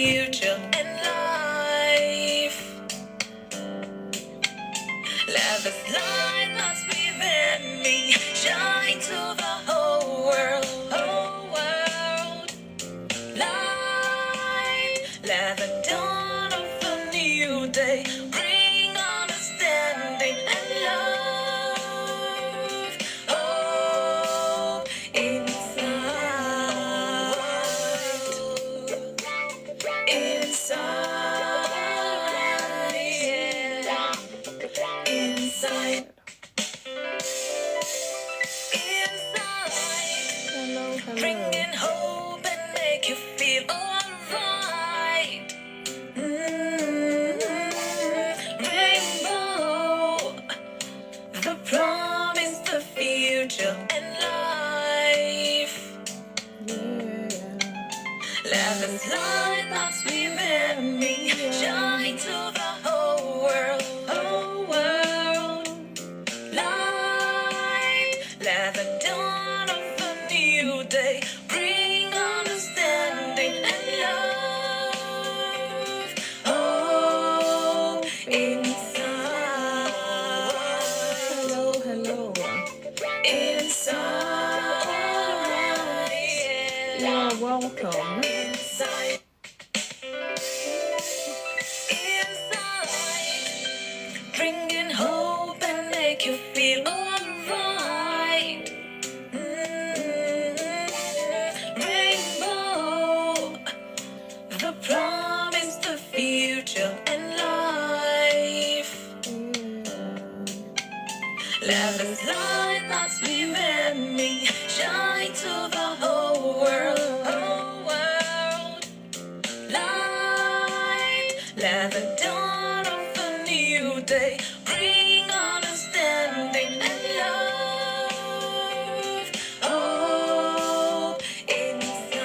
future and life. Let this light that's within me shine to the whole world, whole world. Light, let the dawn of a new day bring understanding and love. Oh, inside, yeah. Inside, Hello. bringing hope and make you feel alright. Rainbow, the promise, the future and life. Let this light that's within me shine to the whole world, whole world. Light, let the dawn of a new day bring understanding and love. Oh, inside, Hello. inside, You're welcome. inside, bringing hope and make you feel alright. Rainbow, the promise, the future and life. Let this light that's within me shine to the whole world, whole world. Light, let the dawn of a new day bring understanding and love. Oh, inside.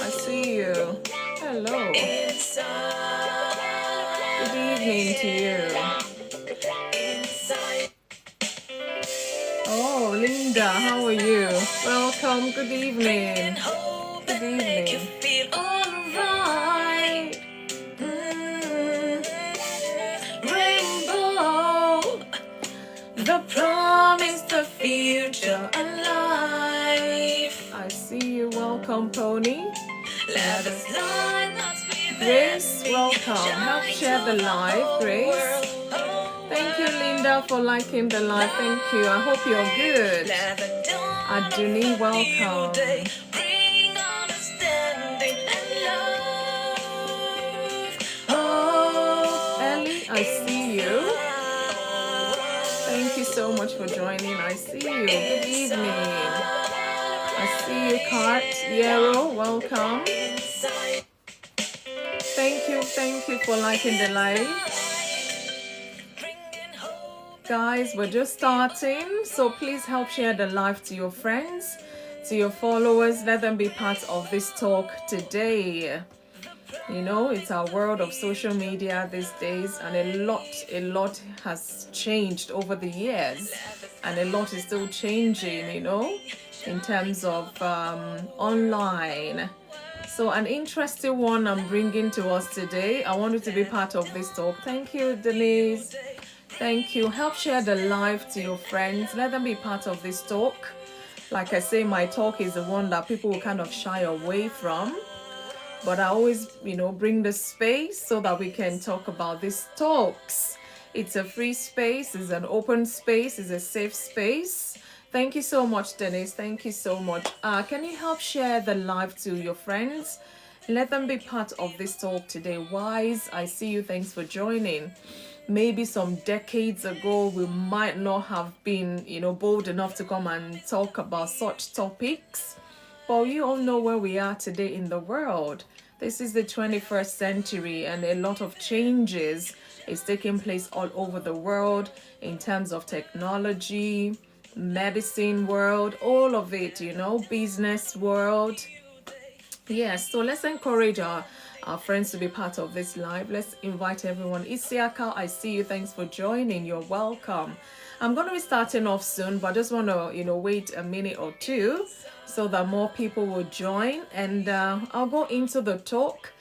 I see you. Hello. Inside. Good evening to you. Inside. Oh, Linda, how are you? Welcome. Good evening. Hope Good and make you evening. feel alright. Rainbow, the promise, the future and life. I see you. Welcome, Pony. Let this light that's within Grace, me welcome. Help shine share the to live, whole Grace. world, whole Thank you, world. Linda, for liking the live. Thank you. I hope you're good. Let the dawn Aduni, of a new day welcome. bring understanding and love. Oh, Ellie, I see you. Thank you so much for joining. I see you. Good evening. I see you, Kat. Yero, welcome. Thank you for liking the live. Guys, we're just starting, so please help share the live to your friends, to your followers. Let them be part of this talk today. You know, it's our world of social media these days, and a lot has changed over the years, and a lot is still changing, you know, in terms of online. So an interesting one I'm bringing to us today. I want you to be part of this talk. Thank you, Denise. Thank you. Help share the live to your friends. Let them be part of this talk. Like I say, my talk is the one that people will kind of shy away from. But I always, you know, bring the space so that we can talk about these talks. It's a free space, it's an open space, it's a safe space. Thank you so much, Denise. Thank you so much. Can you help share the live to your friends? Let them be part of this talk today. Wise, I see you. Thanks for joining. Maybe some decades ago, we might not have been, you know, bold enough to come and talk about such topics. But you all know where we are today in the world. This is the 21st century, and a lot of changes is taking place all over the world in terms of technology, medicine world, all of it, you know, business world. Yes, so let's encourage our friends to be part of this live. Let's invite everyone. Isiaka, I see you. Thanks for joining. You're welcome. I'm going to be starting off soon, but I just want to, you know, wait a minute or two so that more people will join. And I'll go into the talk.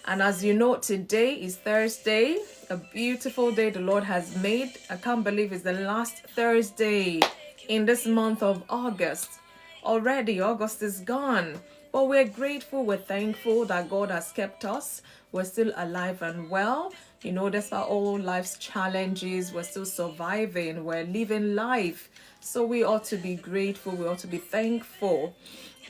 And as you know, today is Thursday, a beautiful day the Lord has made. I can't believe it's the last Thursday in this month of August. Already, August is gone. But we're grateful, we're thankful that God has kept us. We're still alive and well. You know, despite all life's challenges, we're still surviving. We're living life. So we ought to be grateful. We ought to be thankful.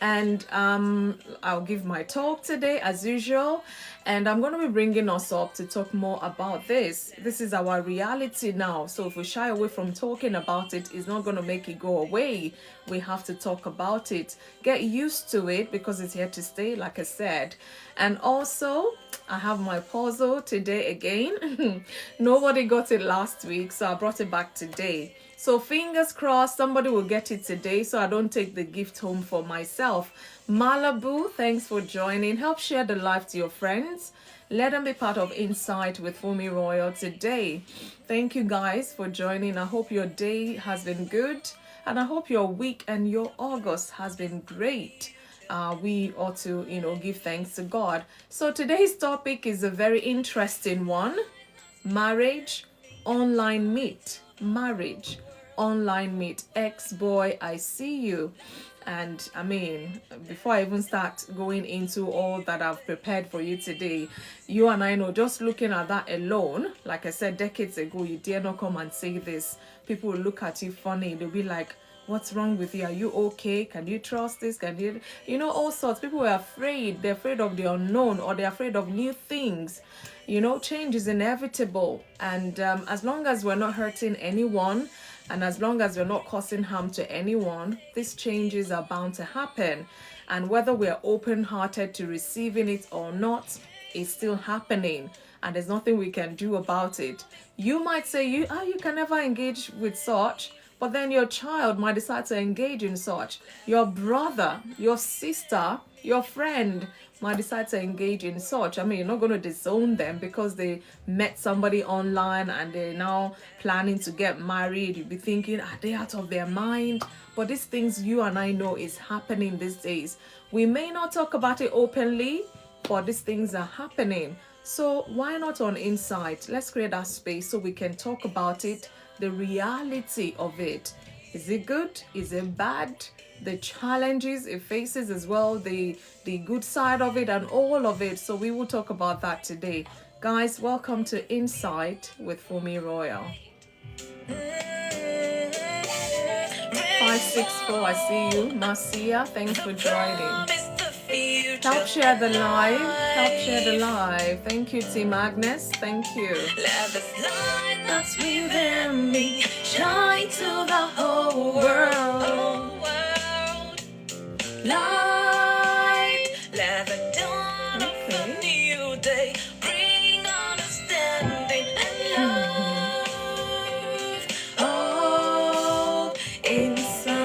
And I'll give my talk today as usual, and I'm going to be bringing us up to talk more about this. This is our reality now, so if we shy away from talking about it, it's not going to make it go away. We have to talk about it, get used to it, because it's here to stay, like I said. And also, I have my puzzle today again. Nobody got it last week, so I brought it back today. So fingers crossed, somebody will get it today so I don't take the gift home for myself. Malibu, thanks for joining. Help share the live to your friends. Let them be part of Insight with FunmiRoyal today. Thank you guys for joining. I hope your day has been good. And I hope your week and your August has been great. We ought to, give thanks to God. So today's topic is a very interesting one. Marriage, online meet. Marriage, online meet. Ex-boy, I see you. And I mean, before I even start going into all that I've prepared for you today, you and I know, just looking at that alone, like I said decades ago, you dare not come and say this. People will look at you funny. They'll be like, what's wrong with you? Are you okay? Can you trust this? Can you, all sorts. People were afraid. They're afraid of the unknown, or they're afraid of new things. Change is inevitable. And as long as we're not hurting anyone, and as long as we're not causing harm to anyone, these changes are bound to happen. And whether we're open-hearted to receiving it or not, it's still happening. And there's nothing we can do about it. You might say, you can never engage with such. But then your child might decide to engage in such. Your brother, your sister, your friend might decide to engage in such. I mean, you're not going to disown them because they met somebody online and they're now planning to get married. You'll be thinking, are they out of their mind? But these things you and I know is happening these days. We may not talk about it openly, but these things are happening. So why not on Insight? Let's create that space so we can talk about it, the reality of it. Is it good? Is it bad? The challenges it faces as well, the good side of it and all of it. So we will talk about that today. Guys, welcome to Insight with FunmiRoyal. 564, I see you. Marcia, thanks for joining. Help share the live. Help share the live. Thank you, Team Agnes. Thank you. Let this light that's within me shine to the whole world. Light, let the dawn of a new day bring understanding and love. Oh, inside,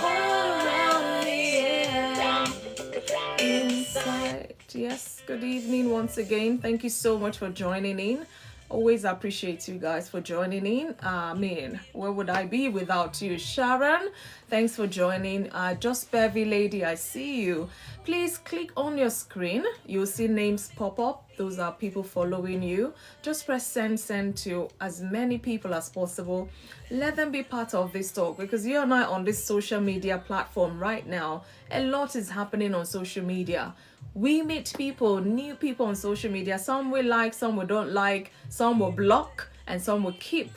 all around me, yeah. Inside. Yes, good evening once again. Thank you so much for joining in. Always appreciate you guys for joining in. Where would I be without you? Sharon, thanks for joining. Just Bevy Lady, I see you. Please click on your screen. You'll see names pop up. Those are people following you. Just press send to as many people as possible. Let them be part of this talk, because you and I on this social media platform right now, a lot is happening on social media. We meet people, new people on social media. Some we like, some we don't like, some will block, and some will keep,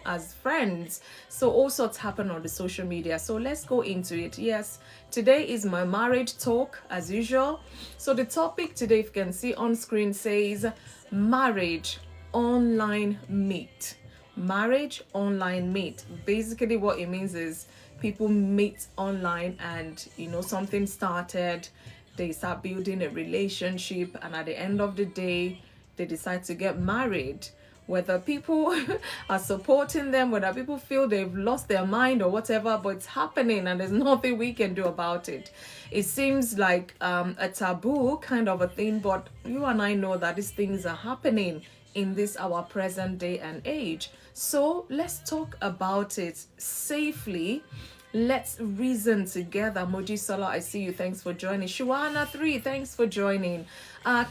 as friends. So all sorts happen on the social media. So let's go into it. Yes, today is my marriage talk as usual. So the topic today, if you can see on screen, says marriage online meet. Marriage online meet. Basically what it means is people meet online and, something started. They start building a relationship, and at the end of the day, they decide to get married. Whether people are supporting them, whether people feel they've lost their mind or whatever, but it's happening and there's nothing we can do about it. It seems like a taboo kind of a thing, but you and I know that these things are happening in this our present day and age. So let's talk about it safely. Let's reason together. Moji Sola, I see you. Thanks for joining. Shuana 3, thanks for joining.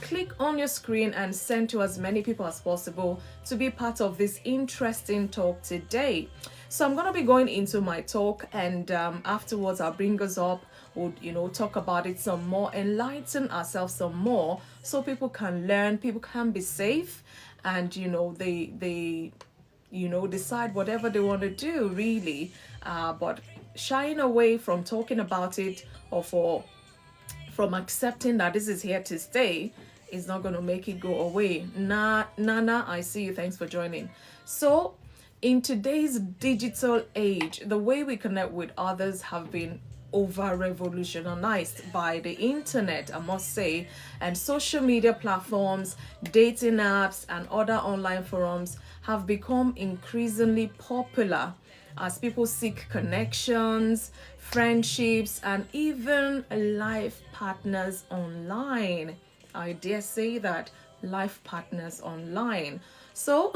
Click on your screen and send to as many people as possible to be part of this interesting talk today. So I'm going to be going into my talk, and afterwards I'll bring us up. We'll talk about it some more, enlighten ourselves some more, so people can learn, people can be safe, and they decide whatever they want to do, really. But shying away from talking about it, or from accepting that this is here to stay, is not going to make it go away. Nana, I see you. Thanks for joining. So in today's digital age, the way we connect with others have been over revolutionized by the internet, I must say, and social media platforms, dating apps, and other online forums have become increasingly popular as people seek connections, friendships, and even life partners online. I dare say that, life partners online. So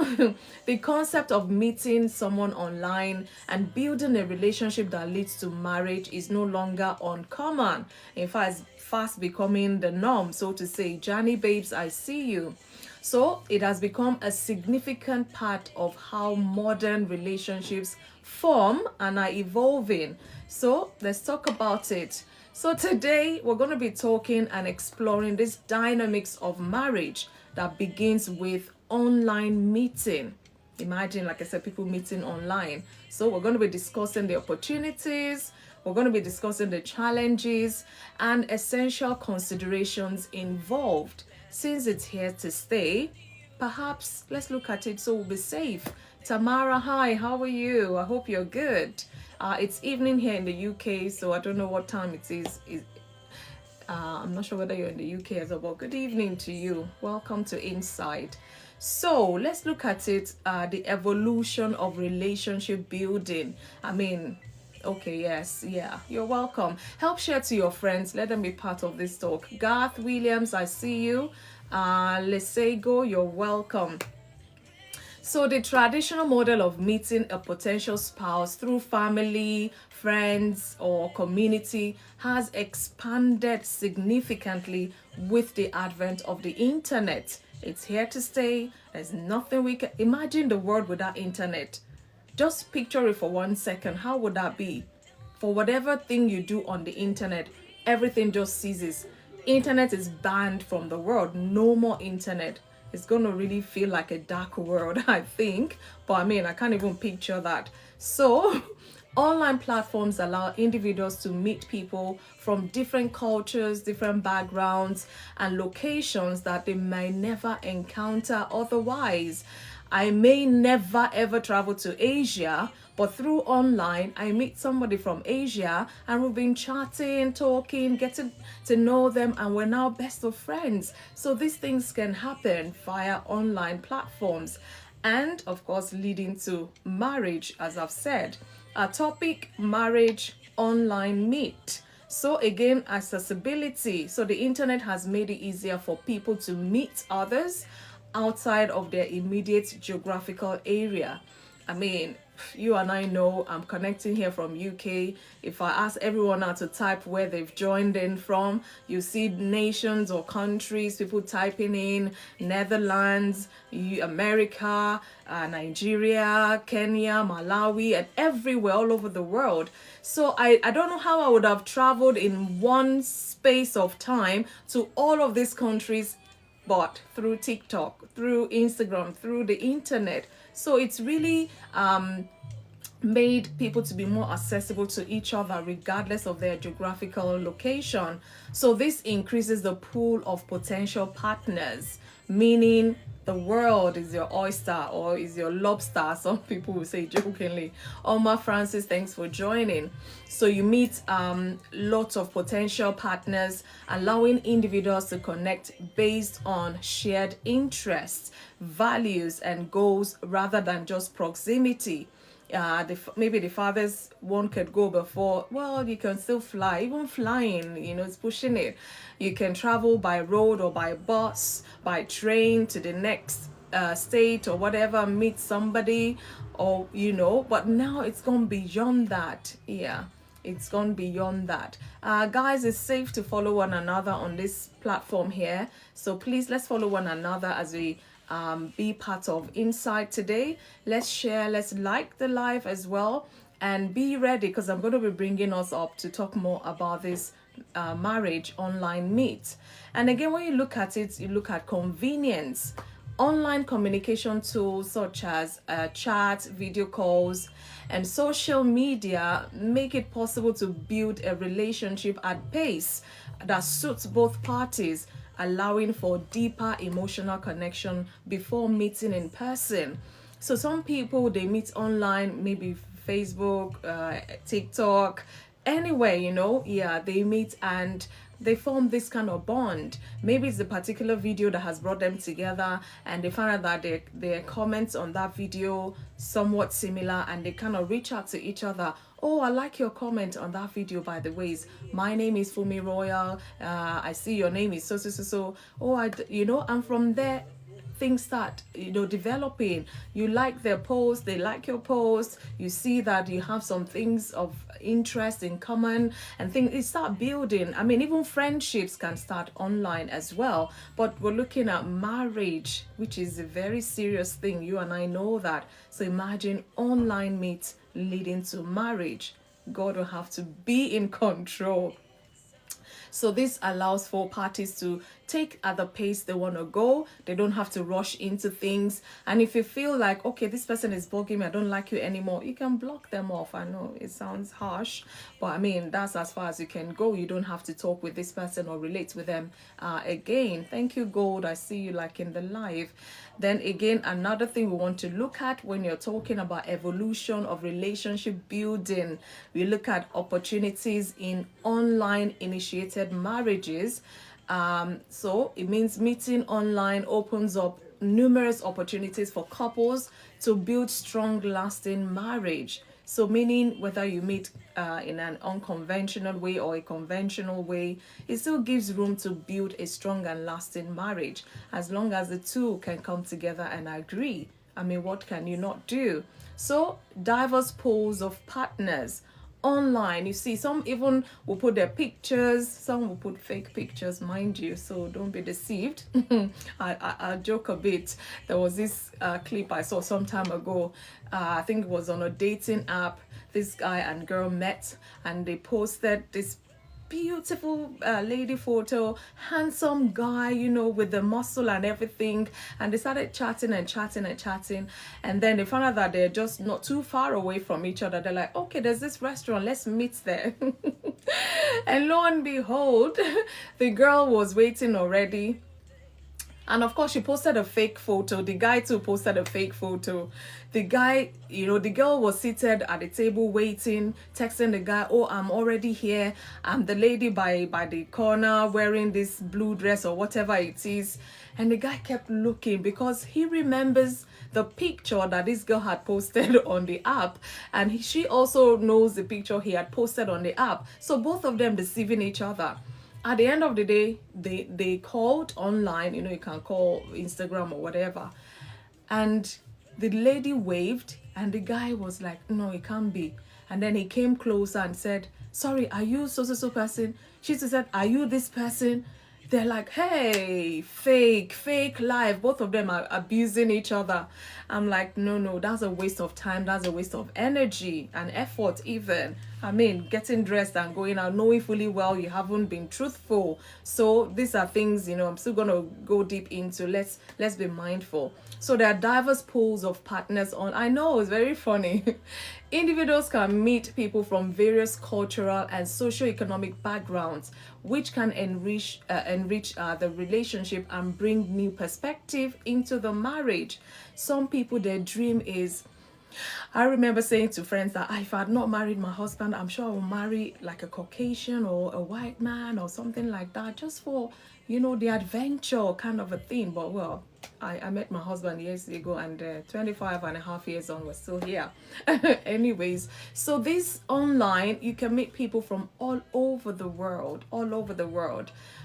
the concept of meeting someone online and building a relationship that leads to marriage is no longer uncommon. In fact, it's fast becoming the norm, so to say. Johnny babes, I see you. So it has become a significant part of how modern relationships form and are evolving. So let's talk about it. So today we're going to be talking and exploring this dynamics of marriage that begins with online meeting. Imagine, like I said, people meeting online. So we're going to be discussing the opportunities, we're going to be discussing the challenges and essential considerations involved. Since it's here to stay, perhaps let's look at it so we'll be safe. Tamara, hi, how are you? I hope you're good. It's evening here in the UK, so I don't know what time it is. I'm not sure whether you're in the UK as well, but good evening to you. Welcome to Inside. So let's look at it, the evolution of relationship building. Okay, yes, yeah, you're welcome. Help share to your friends. Let them be part of this talk. Garth Williams, I see you. Lesego, you're welcome. So the traditional model of meeting a potential spouse through family, friends, or community has expanded significantly with the advent of the internet. It's here to stay. There's nothing we can imagine the world without internet. Just picture it for 1 second. How would that be? For whatever thing you do on the internet, everything just ceases. Internet is banned from the world. No more internet. It's going to really feel like a dark world, I think. But I can't even picture that. So online platforms allow individuals to meet people from different cultures, different backgrounds, and locations that they might never encounter otherwise. I may never ever travel to Asia, but through online, I meet somebody from Asia and we've been chatting, talking, getting to know them, and we're now best of friends. So these things can happen via online platforms, and of course leading to marriage, as I've said. Our topic, marriage online meet. So again, accessibility. So the internet has made it easier for people to meet others outside of their immediate geographical area. You and I know I'm connecting here from UK. If I ask everyone now to type where they've joined in from, you see nations or countries, people typing in Netherlands, America, Nigeria, Kenya, Malawi, and everywhere all over the world. So I don't know how I would have traveled in one space of time to all of these countries, but through TikTok, through Instagram, through the internet. So it's really made people to be more accessible to each other regardless of their geographical location. So this increases the pool of potential partners, meaning the world is your oyster or is your lobster, some people will say jokingly. Oma Francis, thanks for joining. So you meet lots of potential partners, allowing individuals to connect based on shared interests, values, and goals rather than just proximity. Maybe the farthest one could go before, well, you can still fly. Even flying, it's pushing it. You can travel by road or by bus, by train to the next state or whatever, meet somebody, or but now it's gone beyond that. Yeah, it's gone beyond that. Guys, it's safe to follow one another on this platform here, so please, let's follow one another as we be part of Insight today. Let's share, let's like the live as well, and be ready, because I'm going to be bringing us up to talk more about this marriage online meet. And again, when you look at it, you look at convenience. Online communication tools such as chat, video calls, and social media make it possible to build a relationship at pace that suits both parties, allowing for deeper emotional connection before meeting in person. So some people, they meet online, maybe Facebook, TikTok, anywhere, yeah, they meet and they form this kind of bond. Maybe it's a particular video that has brought them together, and they find out that their comments on that video somewhat similar, and they kind of reach out to each other. Oh, I like your comment on that video, by the ways. My name is FunmiRoyal. I see your name is so. Oh, and from there, things start developing. You like their post, they like your post, you see that you have some things of interest in common, and things start building. I mean, even friendships can start online as well. But we're looking at marriage, which is a very serious thing. You and I know that. So imagine online meets leading to marriage. God will have to be in control. So this allows for parties to take at the pace they want to go. They don't have to rush into things. And if you feel like, okay, this person is bugging me, I don't like you anymore, you can block them off. I know it sounds harsh, but I mean, that's as far as you can go. You don't have to talk with this person or relate with them again. Thank you, Gold. I see you like in the live. Then again, another thing we want to look at when you're talking about evolution of relationship building, we look at opportunities in online initiated marriages. So it means meeting online opens up numerous opportunities for couples to build strong, lasting marriage. So meaning whether you meet in an unconventional way or a conventional way, it still gives room to build a strong and lasting marriage, as long as the two can come together and agree. I mean, what can you not do? So diverse pools of partners online. You see, some even will put their pictures, some will put fake pictures, mind you, so don't be deceived. I'll joke a bit. There was this clip I saw some time ago. I think it was on a dating app. This guy and girl met, and they posted this beautiful lady photo, handsome guy, with the muscle and everything, and they started chatting, and then they found out that they're just not too far away from each other. They're like, okay, there's this restaurant, let's meet there. And lo and behold, the girl was waiting already. And of course, she posted a fake photo. The guy too posted a fake photo. The guy, the girl was seated at the table waiting, texting the guy, oh, I'm already here. I'm the lady by the corner wearing this blue dress or whatever it is. And the guy kept looking because he remembers the picture that this girl had posted on the app. And she also knows the picture he had posted on the app. So both of them deceiving each other. At the end of the day, they called online, you can call Instagram or whatever. And the lady waved and the guy was like, no, it can't be. And then he came closer and said, sorry, are you so person? She said, are you this person? They're like, hey, fake life. Both of them are abusing each other. I'm like, no, that's a waste of time. That's a waste of energy and effort even. I mean, getting dressed and going out, knowing fully well you haven't been truthful. So these are things, I'm still going to go deep into. Let's be mindful. So there are diverse pools of partners on. I know, it's very funny. Individuals can meet people from various cultural and socio-economic backgrounds, which can enrich the relationship and bring new perspective into the marriage. Some people, their dream is, I remember saying to friends that if I had not married my husband, I'm sure I would marry like a Caucasian or a white man or something like that, just for, the adventure kind of a thing. But well, I met my husband years ago, and 25 and a half years on, we're still here. Anyways, so this online, you can meet people from all over the world.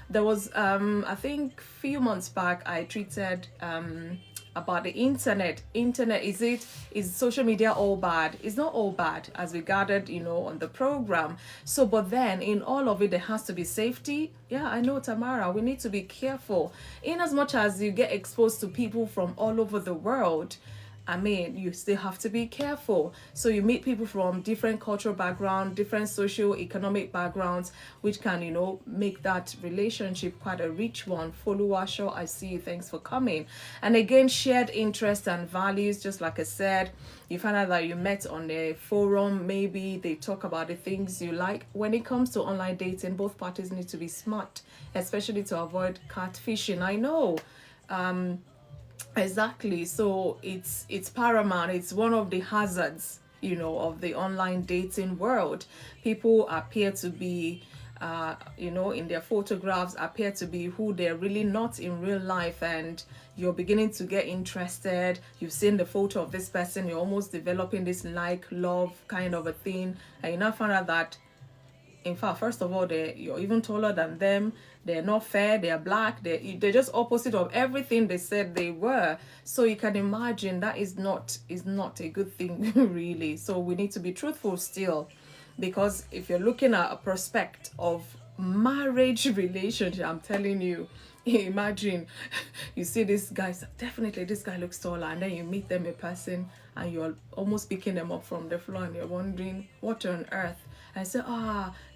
There was, I think a few months back, I treated about the internet. Is social media all bad? It's not all bad, as we gathered, on the program. So, but then in all of it, there has to be safety. Yeah, I know, Tamara, we need to be careful. In as much as you get exposed to people from all over the world, I mean, you still have to be careful. So you meet people from different cultural background, different socio-economic backgrounds, which can, make that relationship quite a rich one. Foluwasho, I see you. Thanks for coming. And again, shared interests and values, just like I said, you find out that you met on a forum, maybe they talk about the things you like. When it comes to online dating, both parties need to be smart, especially to avoid catfishing. I know. Exactly. So it's paramount. It's one of the hazards, of the online dating world. People appear to be, in their photographs, appear to be who they're really not in real life, and you're beginning to get interested. You've seen the photo of this person, you're almost developing this love kind of a thing, and you now find out that, in fact, first of all, you're even taller than them. They're not fair. They're black. They're just opposite of everything they said they were. So you can imagine that is not a good thing, really. So we need to be truthful still, because if you're looking at a prospect of marriage relationship, I'm telling you, imagine you see this guy, definitely this guy looks taller, and then you meet them in person and you're almost picking them up from the floor and you're wondering what on earth. I say,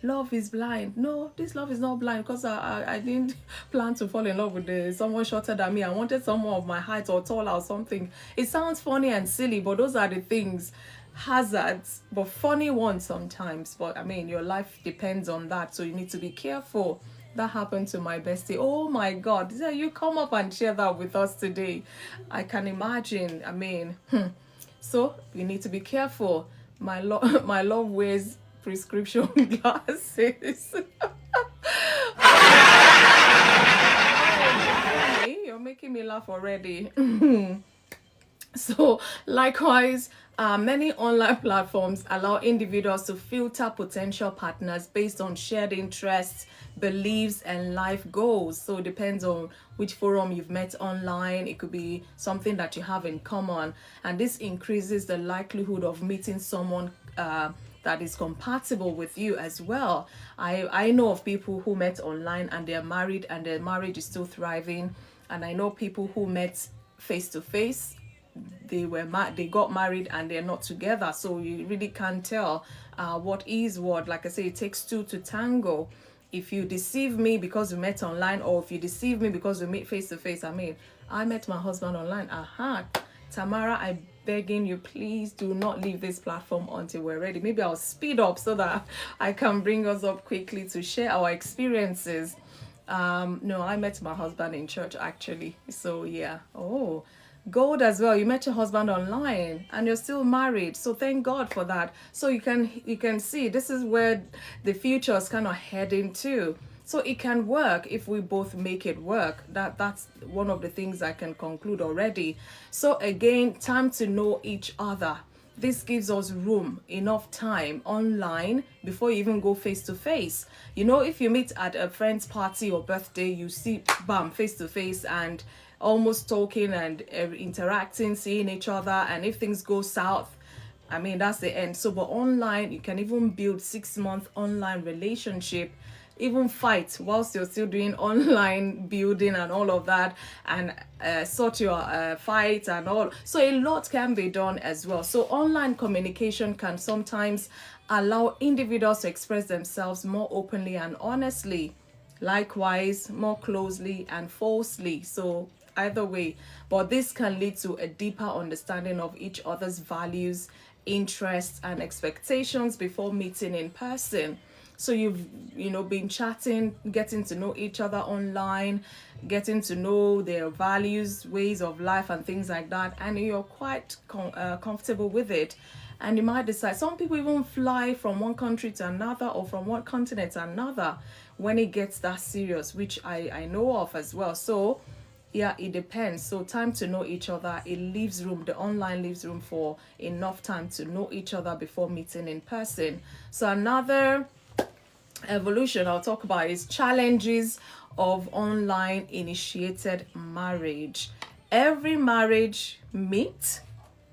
love is blind. No, this love is not blind, because I didn't plan to fall in love with someone shorter than me. I wanted someone of my height or taller or something. It sounds funny and silly, but those are the things, hazards, but funny ones sometimes. But I mean, your life depends on that, so you need to be careful. That happened to my bestie. Oh my God, you come up and share that with us today. I can imagine. I mean, so you need to be careful. My love wears prescription glasses. You're making me laugh already. So likewise, many online platforms allow individuals to filter potential partners based on shared interests, beliefs, and life goals. So it depends on which forum you've met online. It could be something that you have in common, and this increases the likelihood of meeting someone that is compatible with you as well. I know of people who met online and they're married and their marriage is still thriving, and I know people who met face to face, they got married and they're not together. So you really can't tell what is what. Like I say, it takes two to tango. If you deceive me because we met online, or if you deceive me because we meet face to face, I mean, I met my husband online. Tamara, I begging you, please do not leave this platform until we're ready. Maybe I'll speed up so that I can bring us up quickly to share our experiences. No, I met my husband in church actually. So yeah. Oh, gold as well. You met your husband online and you're still married. So thank God for that. So you can see this is where the future is kind of heading to. So it can work if we both make it work. That's one of the things I can conclude already. So again, time to know each other. This gives us enough time online before you even go face to face. If you meet at a friend's party or birthday, you see, bam, face to face, and almost talking and interacting, seeing each other. And if things go south, I mean, that's the end. So, but online, you can even build 6-month online relationship, even fight whilst you're still doing online building and all of that, and sort your fight and all. So a lot can be done as well. So online communication can sometimes allow individuals to express themselves more openly and honestly, likewise more closely and falsely. So either way, but this can lead to a deeper understanding of each other's values, interests, and expectations before meeting in person. So you've been chatting, getting to know each other online, getting to know their values, ways of life, and things like that, and you're quite comfortable with it. And you might decide, some people even fly from one country to another or from one continent to another when it gets that serious, which I know of as well. So yeah, it depends. So time to know each other, the online leaves room for enough time to know each other before meeting in person. So another evolution I'll talk about is challenges of online initiated marriage. Every marriage meet,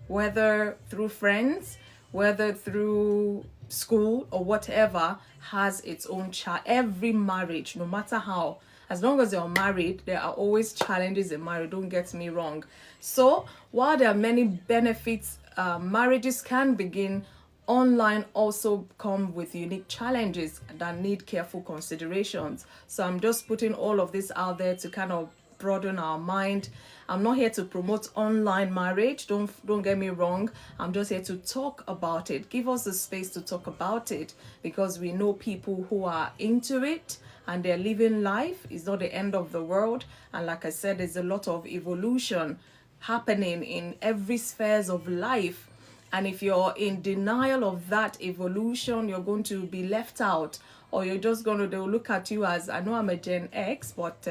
whether through friends, whether through school or whatever, has its own every marriage, no matter how, as long as you're married, there are always challenges in marriage, don't get me wrong. So while there are many benefits, marriages can begin, online also come with unique challenges that need careful considerations. So I'm just putting all of this out there to kind of broaden our mind. I'm not here to promote online marriage, don't get me wrong. I'm just here to talk about it, give us the space to talk about it, because we know people who are into it and they're living life. It's not the end of the world, and like I said, there's a lot of evolution happening in every spheres of life. And if you're in denial of that evolution, you're going to be left out, or you're just going to, they'll look at you as, I know I'm a Gen X, but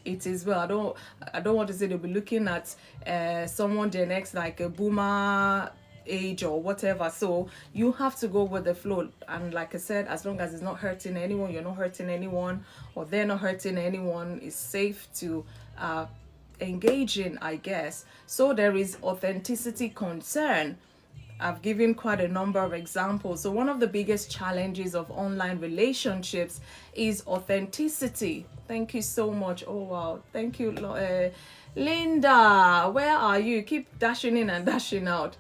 it is, well, I don't want to say they'll be looking at someone Gen X like a boomer age or whatever. So you have to go with the flow, and like I said, as long as it's not hurting anyone, you're not hurting anyone, or they're not hurting anyone, it's safe to engage in, I guess. So there is authenticity concern. I've given quite a number of examples. So one of the biggest challenges of online relationships is authenticity. Thank you so much. Oh wow, thank you, Linda. Where are you? Keep dashing in and dashing out.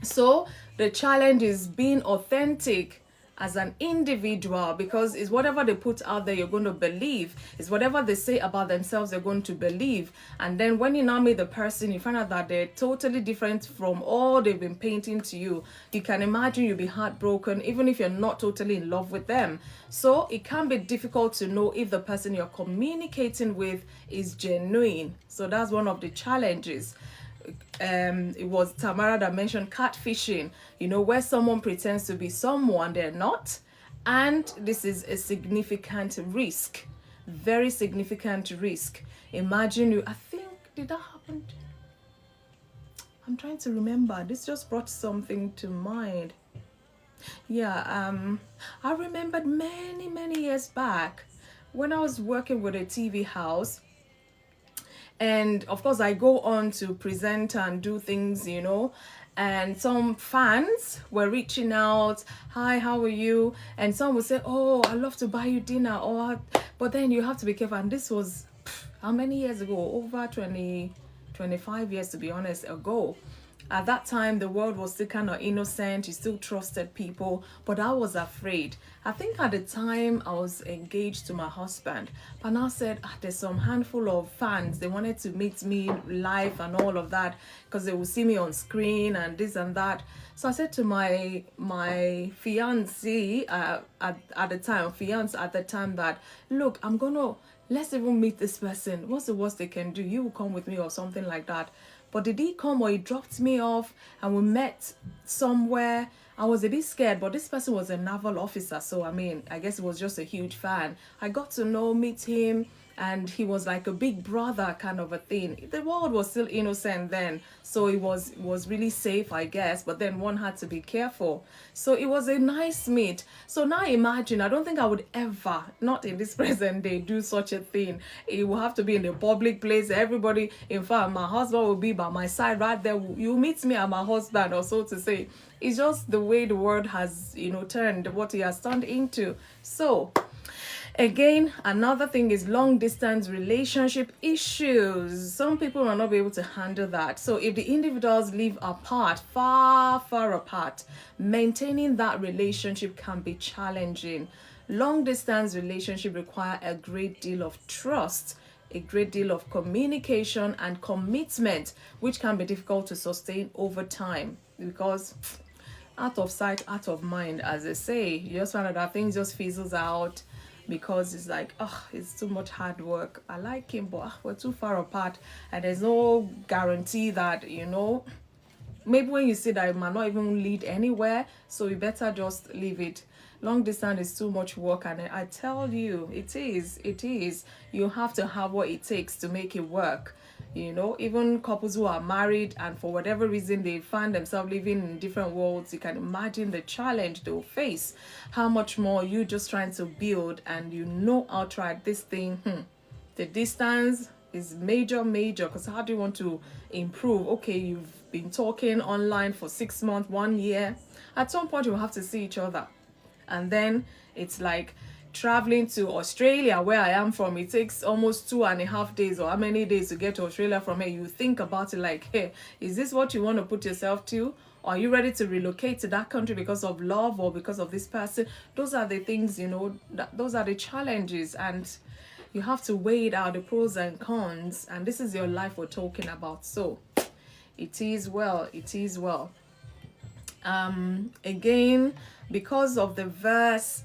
So the challenge is being authentic as an individual, because it's whatever they put out there you're going to believe. It's whatever they say about themselves you're going to believe. And then when you now meet the person, you find out that they're totally different from all they've been painting to you. You can imagine you'll be heartbroken even if you're not totally in love with them. So it can be difficult to know if the person you're communicating with is genuine. So that's one of the challenges. It was Tamara that mentioned catfishing, where someone pretends to be someone they're not, and this is a significant risk, very significant risk. Imagine I think, did that happen? I'm trying to remember. This just brought something to mind. Yeah, I remembered many years back when I was working with a TV house. And of course, I go on to present and do things, and some fans were reaching out, hi, how are you? And some would say, oh, I'd love to buy you dinner. But then you have to be careful. And this was how many years ago? Over 25 years, to be honest, ago. At that time, the world was still kind of innocent. You still trusted people, but I was afraid. I think at the time I was engaged to my husband, but now said there's some handful of fans. They wanted to meet me live and all of that because they will see me on screen and this and that. So I said to my fiance at the time that, look, let's even meet this person. What's the worst they can do? You will come with me or something like that. But did he come, or he dropped me off and we met somewhere? I was a bit scared, but this person was a naval officer. So, I guess he was just a huge fan. I got to meet him, and he was like a big brother kind of a thing. The world was still innocent then, so it was really safe, I guess, but then one had to be careful. So it was a nice meet. So now imagine, I don't think I would ever, not in this present day, do such a thing. It will have to be in a public place. Everybody, in fact, my husband will be by my side right there. You meet me and my husband, or so to say. It's just the way the world has, turned, what he has turned into. So again, another thing is long distance relationship issues. Some people will not be able to handle that. So if the individuals live apart, far apart, maintaining that relationship can be challenging. Long distance relationship require a great deal of trust, a great deal of communication and commitment, which can be difficult to sustain over time, because out of sight, out of mind, as they say. You just find out that things just fizzles out because it's like, it's too much hard work. I like him, but we're too far apart, and there's no guarantee that, maybe when you see that it might not even lead anywhere, so you better just leave it. Long distance is too much work, and I tell you, it is. You have to have what it takes to make it work. Even couples who are married and for whatever reason they find themselves living in different worlds, you can imagine the challenge they'll face. How much more you just trying to build, and outright this thing, the distance, is major, because how do you want to improve? Okay, you've been talking online for 6 months, 1 year. At some point, you'll have to see each other. And then it's like traveling to Australia, where I am from. It takes almost 2.5 days, or how many days to get to Australia from here. You think about it like, hey, is this what you want to put yourself to? Or are you ready to relocate to that country because of love or because of this person? Those are the things, those are the challenges, and you have to weigh it out, the pros and cons. And this is your life we're talking about. So it is well. Again, because of the vast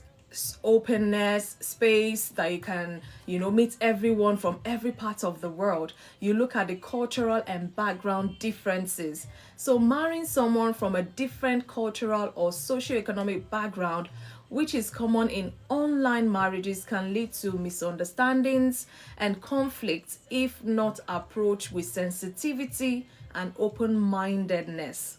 openness, space that you can, meet everyone from every part of the world, you look at the cultural and background differences. So marrying someone from a different cultural or socioeconomic background, which is common in online marriages, can lead to misunderstandings and conflicts if not approached with sensitivity and open-mindedness.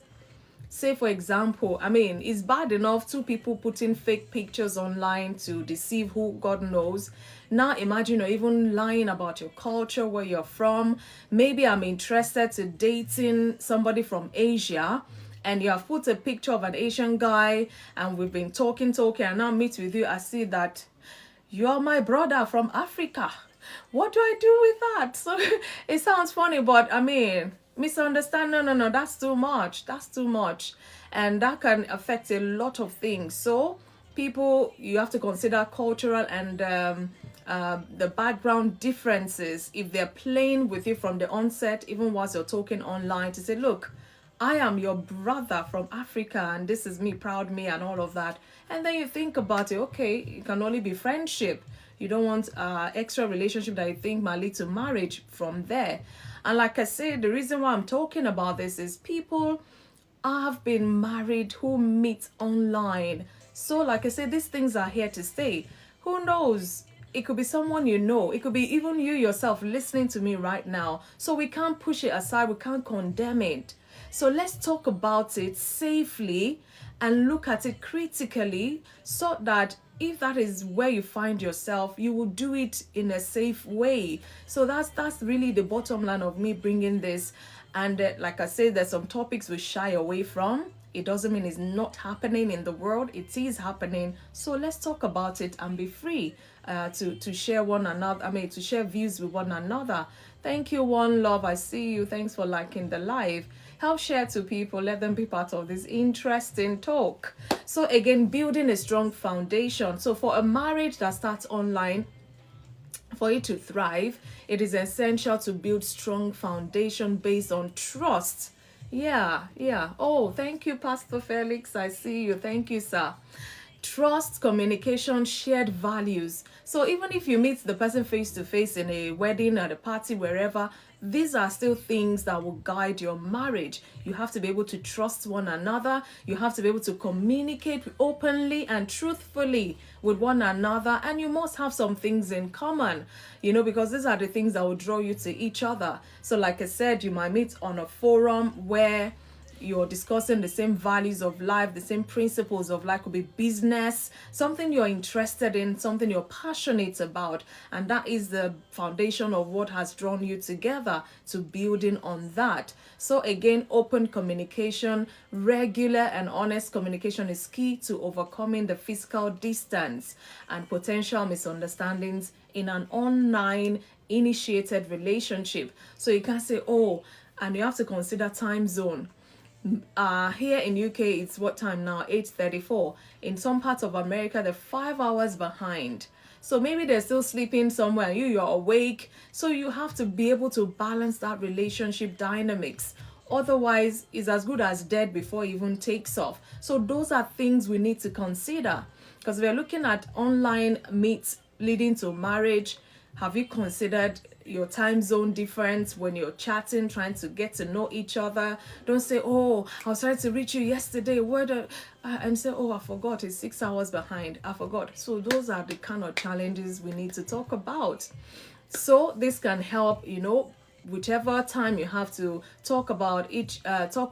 Say, for example, it's bad enough two people putting fake pictures online to deceive who God knows. Now imagine you're even lying about your culture, where you're from. Maybe I'm interested to dating somebody from Asia, and you have put a picture of an Asian guy, and we've been talking, and now meet with you. I see that you're my brother from Africa. What do I do with that? So it sounds funny, but misunderstand. No, that's too much. And that can affect a lot of things. So people, you have to consider cultural and the background differences if they're playing with you from the onset, even whilst you're talking online, to say, look, I am your brother from Africa, and this is me, proud me, and all of that. And then you think about it, okay, it can only be friendship. You don't want extra relationship that you think might lead to marriage from there. And like I said, the reason why I'm talking about this is people have been married who meet online. So like I said, these things are here to stay. Who knows? It could be someone you know. It could be even you yourself listening to me right now. So we can't push it aside. We can't condemn it. So let's talk about it safely and look at it critically, so that if that is where you find yourself, you will do it in a safe way. So that's really the bottom line of me bringing this. And like I said, there's some topics we shy away from. It doesn't mean it's not happening in the world. It is happening. So let's talk about it and be free to share one another. To share views with one another. Thank you, One Love. I see you. Thanks for liking the live. Help share to people. Let them be part of this interesting talk. So again, building a strong foundation. So for a marriage that starts online, for it to thrive, it is essential to build strong foundation based on trust. Yeah. Oh, thank you, Pastor Felix. I see you. Thank you, sir. Trust, communication, shared values. So even if you meet the person face to face in a wedding, at a party, wherever, these are still things that will guide your marriage. You have to be able to trust one another. You have to be able to communicate openly and truthfully with one another. And you must have some things in common, because these are the things that will draw you to each other. So like I said, you might meet on a forum where you're discussing the same values of life, the same principles of life. Could be business, something you're interested in, something you're passionate about, and that is the foundation of what has drawn you together, to building on that. So again, open communication, regular and honest communication is key to overcoming the physical distance and potential misunderstandings in an online initiated relationship. So you can't say, oh, and you have to consider time zone. Here in UK, it's what time now? 8:34. In some parts of America, they're 5 hours behind. So maybe they're still sleeping somewhere, you're awake. So you have to be able to balance that relationship dynamics. Otherwise, it's as good as dead before it even takes off. So those are things we need to consider, because we're looking at online meets leading to marriage. Have you considered your time zone difference when you're chatting, trying to get to know each other? Don't say, oh, I was trying to reach you yesterday. And say, oh, I forgot, it's 6 hours behind. I forgot. So those are the kind of challenges we need to talk about. So this can help, whichever time you have to talk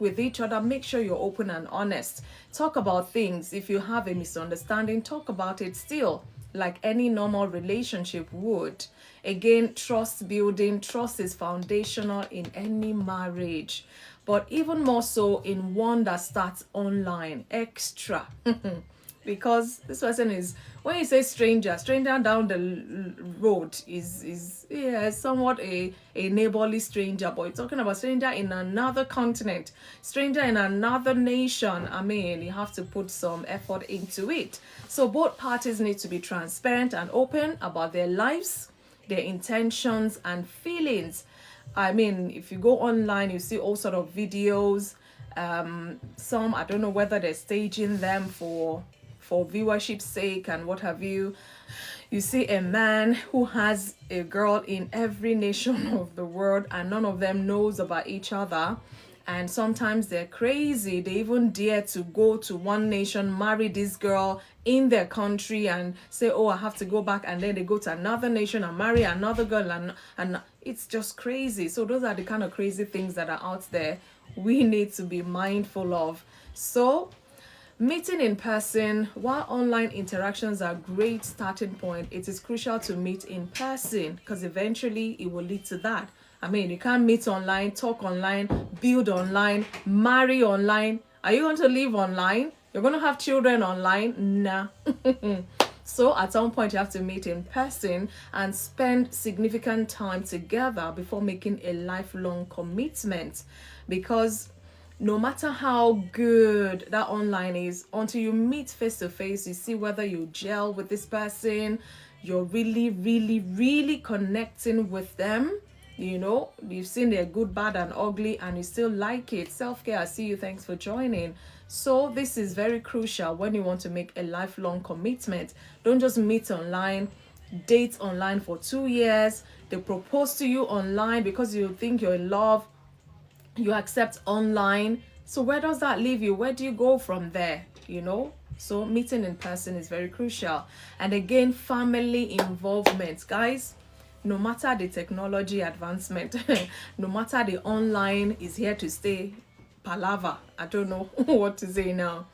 with each other, make sure you're open and honest. Talk about things. If you have a misunderstanding, talk about it still. like any normal relationship would. Again, trust building. Trust is foundational in any marriage, but even more so in one that starts online. Extra. Because this person is, when you say stranger down the road is yeah, somewhat a neighborly stranger, but you're talking about stranger in another continent, stranger in another nation. I mean, you have to put some effort into it. So both parties need to be transparent and open about their lives, their intentions and feelings. I mean, if you go online, you see all sort of videos. Some, I don't know whether they're staging them for viewership's sake and what have you. You see a man who has a girl in every nation of the world, and none of them knows about each other. And sometimes they're crazy. They even dare to go to one nation, marry this girl in their country, and say, oh, I have to go back. And then they go to another nation and marry another girl. And it's just crazy. So those are the kind of crazy things that are out there we need to be mindful of. So meeting in person, while online interactions are a great starting point, it is crucial to meet in person, because eventually it will lead to that. I mean, you can't meet online, talk online, build online, marry online. Are you going to live online? You're going to have children online? Nah. So at some point you have to meet in person and spend significant time together before making a lifelong commitment, because no matter how good that online is, until you meet face to face, you see whether you gel with this person, you're really, really, really connecting with them. You know, you've seen their good, bad, and ugly, and you still like it. Self-care, I see you. Thanks for joining. So this is very crucial when you want to make a lifelong commitment. Don't just meet online, date online for 2 years. They propose to you online because you think you're in love. You accept online. So where does that leave you? Where do you go from there? You know, so meeting in person is very crucial. And again, family involvement, guys. No matter the technology advancement, no matter the online is here to stay, palaver, I don't know what to say now.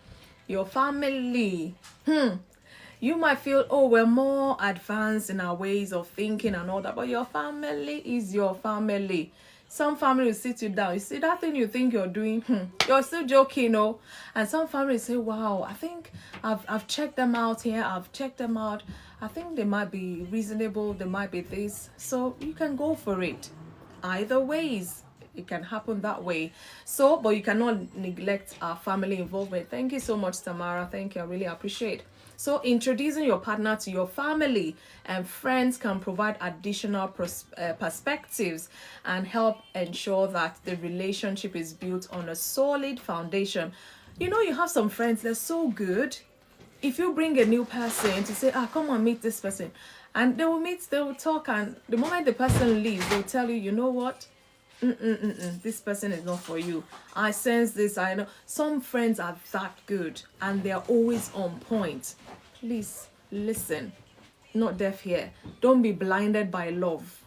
Your family, you might feel, oh, we're more advanced in our ways of thinking and all that, but your family is your family. Some family will sit you down. You see that thing you think you're doing, you're still joking, no? And some families say, wow, I think I've checked them out here. I've checked them out. I think they might be reasonable. They might be this. So you can go for it. Either ways, it can happen that way. So, but you cannot neglect our family involvement. Thank you so much, Tamara. Thank you. I really appreciate. So introducing your partner to your family and friends can provide additional perspectives and help ensure that the relationship is built on a solid foundation. You know, you have some friends, they're so good. If you bring a new person to say, come on, meet this person, and they will meet, they will talk, and the moment the person leaves, they'll tell you, you know what? This person is not for you. I sense this. I know some friends are that good and they're always on point. Please listen. Not deaf here. Don't be blinded by love.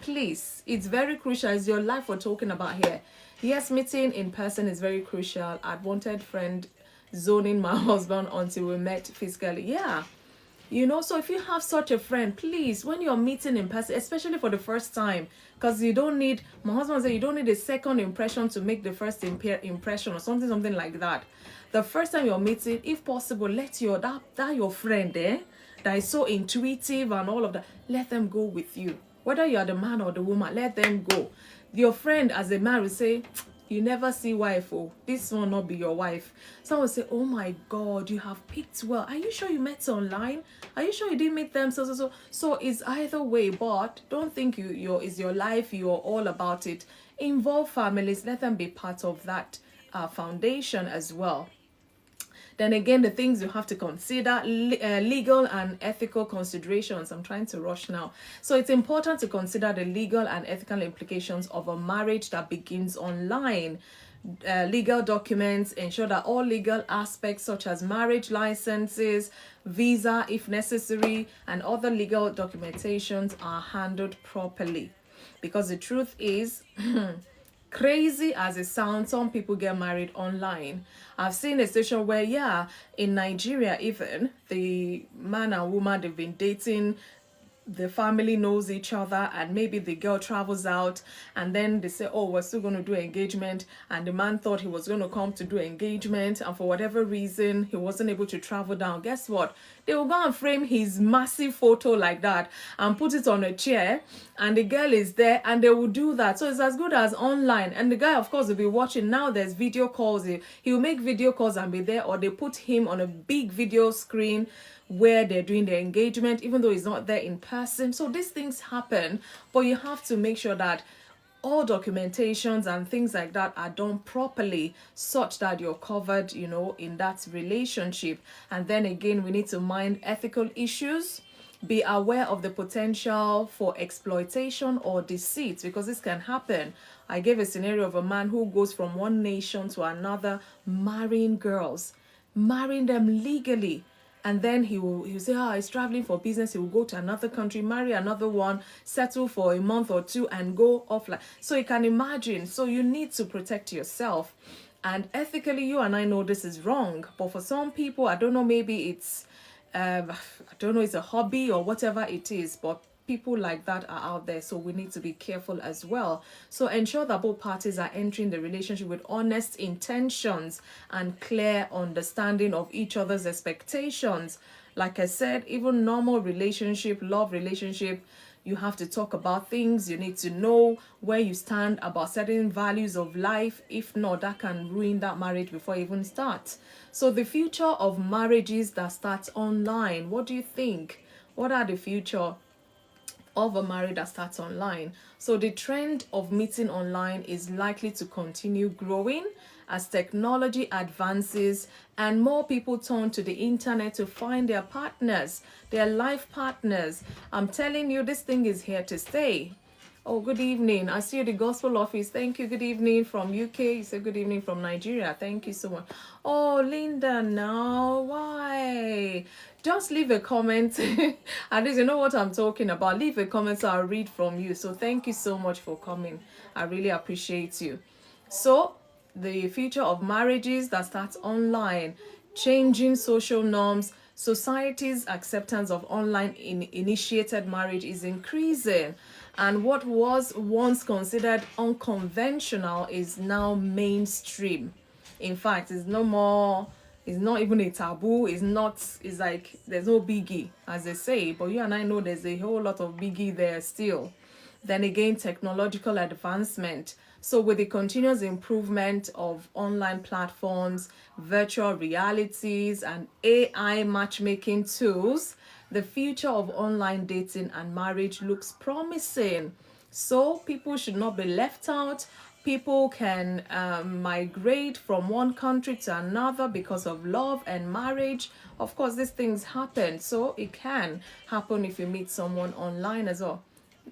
Please, it's very crucial. It's your life we're talking about here. Yes, meeting in person is very crucial. I'd wanted friend zoning my husband until we met physically. Yeah. You know, so if you have such a friend, please, when you're meeting in person, especially for the first time, because you don't need, my husband said, you don't need a second impression to make the first impression or something like that. The first time you're meeting, if possible, let your your friend that is so intuitive and all of that, let them go with you. Whether you are the man or the woman, let them go. Your friend as a man will say, you never see wife, oh, this will not be your wife. Someone will say, oh my God, you have picked well. Are you sure you met online? Are you sure you didn't meet them? So it's either way, but don't think is your life, you're all about it. Involve families, let them be part of that foundation as well. Then again, the things you have to consider, legal and ethical considerations. I'm trying to rush now. So it's important to consider the legal and ethical implications of a marriage that begins online. Legal documents ensure that all legal aspects such as marriage licenses, visa if necessary, and other legal documentations are handled properly. Because the truth is, crazy as it sounds, some people get married online. I've seen a situation where, yeah, in Nigeria, even the man and woman, they've been dating, the family knows each other, and maybe the girl travels out, and then they say, oh, we're still going to do engagement, and the man thought he was going to come to do engagement, and for whatever reason he wasn't able to travel down. Guess what? They will go and frame his massive photo like that and put it on a chair, and the girl is there, and they will do that. So it's as good as online, and the guy, of course, will be watching. Now there's video calls. He will make video calls and be there, or they put him on a big video screen where they're doing their engagement, even though he's not there in person. So these things happen, but you have to make sure that all documentations and things like that are done properly, such that you're covered, you know, in that relationship. And then again, we need to mind ethical issues, be aware of the potential for exploitation or deceit, because this can happen. I gave a scenario of a man who goes from one nation to another, marrying girls, marrying them legally. And then he'll say, he's traveling for business. He will go to another country, marry another one, settle for a month or two, and go offline. So you can imagine. So you need to protect yourself. And ethically, you and I know this is wrong. But for some people, I don't know, maybe it's, I don't know, it's a hobby or whatever it is. But people like that are out there, so we need to be careful as well. So ensure that both parties are entering the relationship with honest intentions and clear understanding of each other's expectations. Like I said, even normal relationship, love relationship, you have to talk about things. You need to know where you stand about certain values of life. If not, that can ruin that marriage before it even starts. So the future of marriages that starts online, what do you think? What are the future of a marriage that starts online? So the trend of meeting online is likely to continue growing as technology advances and more people turn to the internet to find their partners, their life partners. I'm telling you, this thing is here to stay. Oh, good evening. I see you, the gospel office. Thank you. Good evening from UK. You said good evening from Nigeria. Thank you so much. Oh, Linda, now why? Just leave a comment. At least you know what I'm talking about. Leave a comment so I'll read from you. So thank you so much for coming. I really appreciate you. So the future of marriages that starts online, changing social norms, society's acceptance of online initiated marriage is increasing, and what was once considered unconventional is now mainstream. In fact, it's no more, it's not even a taboo. It's not, it's like there's no biggie, as they say, but you and I know there's a whole lot of biggie there still. Then again, technological advancement. So with the continuous improvement of online platforms, virtual realities, and AI matchmaking tools, the future of online dating and marriage looks promising. So people should not be left out. People can migrate from one country to another because of love and marriage. Of course, these things happen. So it can happen if you meet someone online as well.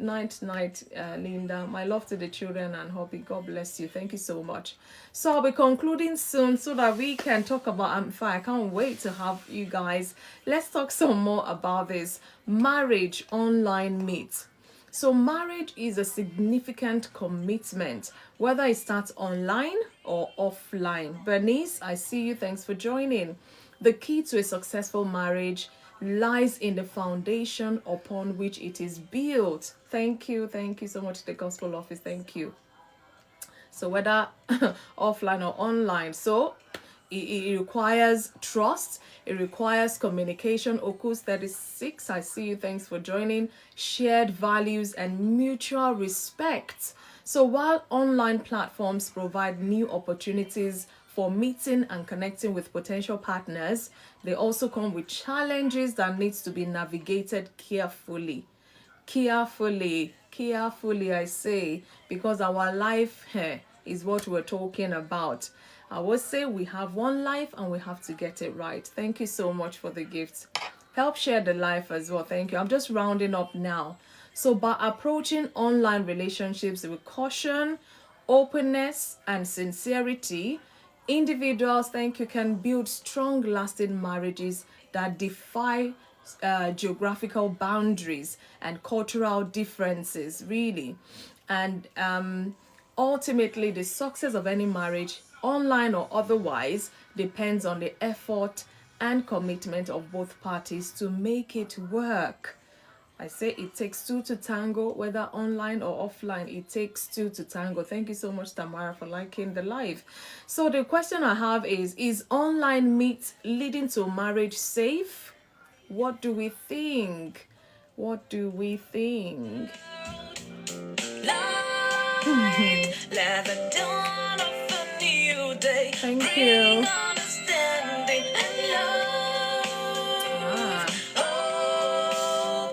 Night, Linda. My love to the children and hubby. God bless you. Thank you so much. So I'll be concluding soon so that we can talk about Amplify. I can't wait to have you guys. Let's talk some more about this marriage online meet. So marriage is a significant commitment, whether it starts online or offline. Bernice, I see you. Thanks for joining. The key to a successful marriage lies in the foundation upon which it is built. Thank you so much, the gospel office. Thank you. So whether offline or online, so it requires trust, it requires communication. Okus 36, I see you. Thanks for joining. Shared values and mutual respect. So while online platforms provide new opportunities for meeting and connecting with potential partners, they also come with challenges that needs to be navigated carefully. Carefully, I say, because our life here is what we're talking about. I would say we have one life and we have to get it right. Thank you so much for the gifts. Help share the life as well. Thank you. I'm just rounding up now. So by approaching online relationships with caution, openness, and sincerity, individuals, thank you, can build strong, lasting marriages that defy geographical boundaries and cultural differences, really. And Ultimately, the success of any marriage, online or otherwise, depends on the effort and commitment of both parties to make it work. I say it takes two to tango, whether online or offline, it takes two to tango. Thank you so much, Tamara, for liking the live. So the question I have is online meet leading to marriage safe? What do we think? What do we think? Let the dawn of a new day. Thank you. Understanding and love. Oh,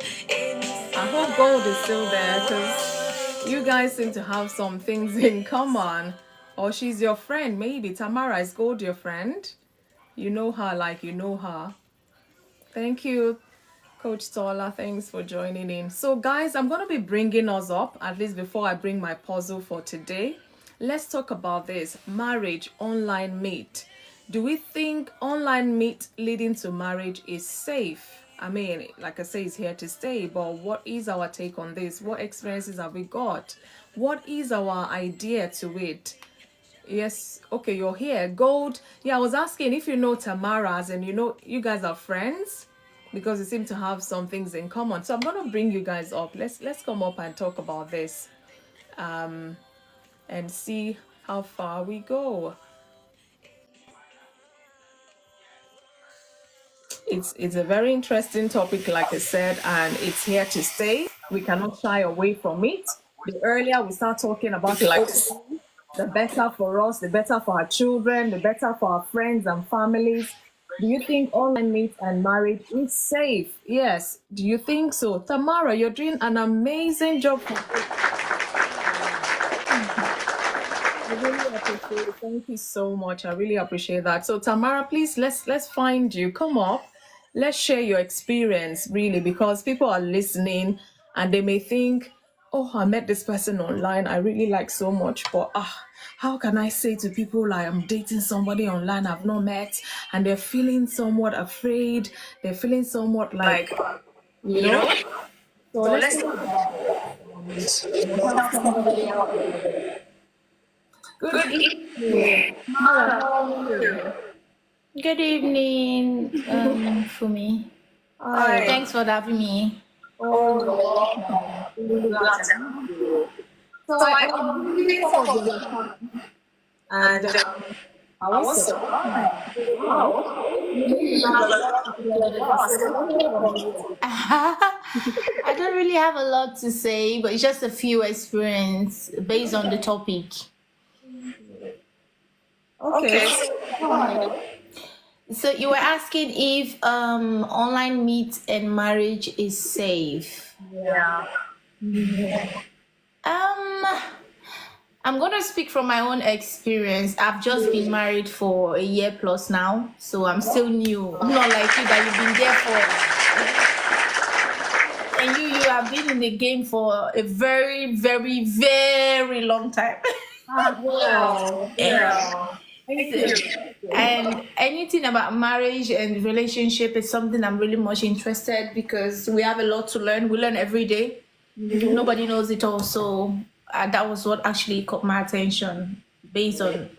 I hope Gold is still there because you guys seem to have some things in common. Or she's your friend, maybe. Tamara, is Gold your friend? You know her like you know her. Thank you, Coach Tola. Thanks for joining in. So, guys, I'm going to be bringing us up, at least before I bring my puzzle for today. Let's talk about this marriage online meet. Do we think online meet leading to marriage is safe? I mean, like I say, it's here to stay, but what is our take on this? What experiences have we got? What is our idea to it? Yes, okay, you're here. Gold. Yeah, I was asking if you know Tamara's and you know you guys are friends because you seem to have some things in common. So I'm gonna bring you guys up. Let's come up and talk about this, and see how far we go. It's a very interesting topic, like I said, and it's here to stay. We cannot shy away from it. The earlier we start talking about it, the better for us, the better for our children, the better for our friends and families. Do you think online meet and marriage is safe? Yes. Do you think so? Tamara, you're doing an amazing job. I really appreciate it. Thank you so much. I really appreciate that. So Tamara, please let's find you. Come up. Let's share your experience, really, because people are listening and they may think, oh, I met this person online I really like so much, but how can I say to people like I'm dating somebody online I've not met, and they're feeling somewhat afraid, they're feeling somewhat like, you know? So let's talk about it. Good evening. Mara, how are you? Good evening, Fumi. Hi. Thanks for having me. Oh, really glad to have you. So I'm reading some of your comments, and I was surprised. Wow. I don't really have a lot to say, but it's just a few experience based on the topic. Okay. So you were asking if online meet and marriage is safe. Yeah. I'm gonna speak from my own experience. I've just been married for a year plus now, so I'm still new. I'm not like you that you've been there for, and you have been in the game for a very, very, very long time. Wow. Yeah. Thank you. And anything about marriage and relationship is something I'm really much interested because we have a lot to learn. We learn every day. Nobody knows it all. So that was what actually caught my attention based on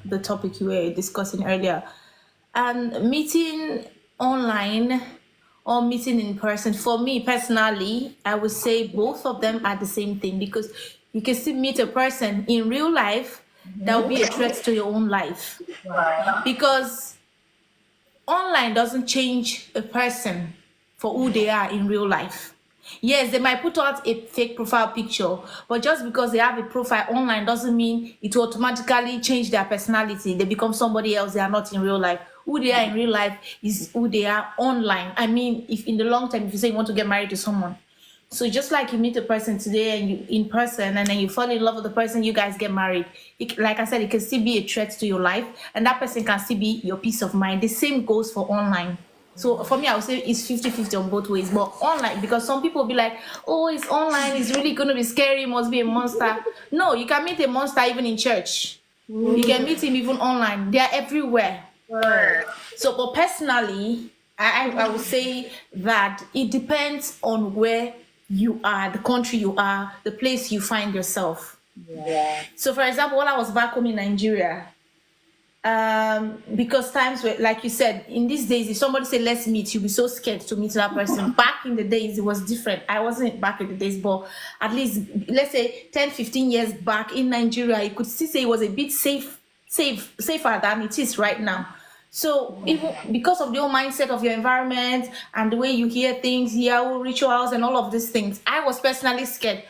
the topic you were discussing earlier. And meeting online or meeting in person, for me personally, I would say both of them are the same thing because you can still meet a person in real life that will be a threat to your own life. Because online doesn't change a person for who they are in real life. Yes, they might put out a fake profile picture, but just because they have a profile online doesn't mean it will automatically change their personality. They become somebody else they are not in real life. Who they are in real life is who they are online. I mean, if in the long term, if you say you want to get married to someone, so just like you meet a person today and you in person and then you fall in love with the person, you guys get married. Like I said, it can still be a threat to your life and that person can still be your peace of mind. The same goes for online. So for me, I would say it's 50-50 on both ways. But online, because some people will be like, oh, it's online, it's really going to be scary, it must be a monster. No, you can meet a monster even in church. You can meet him even online. They are everywhere. So but personally, I would say that it depends on where you are, the country you are, the place you find yourself. So, for example, when I was back home in Nigeria, because times were, like you said, in these days, if somebody say let's meet, you'll be so scared to meet that person. Back in the days, it was different. I wasn't back in the days, but at least let's say 10, 15 years back in Nigeria, you could still say it was a bit safer than it is right now. So even because of the whole mindset of your environment and the way you hear things, hear rituals and all of these things, I was personally scared.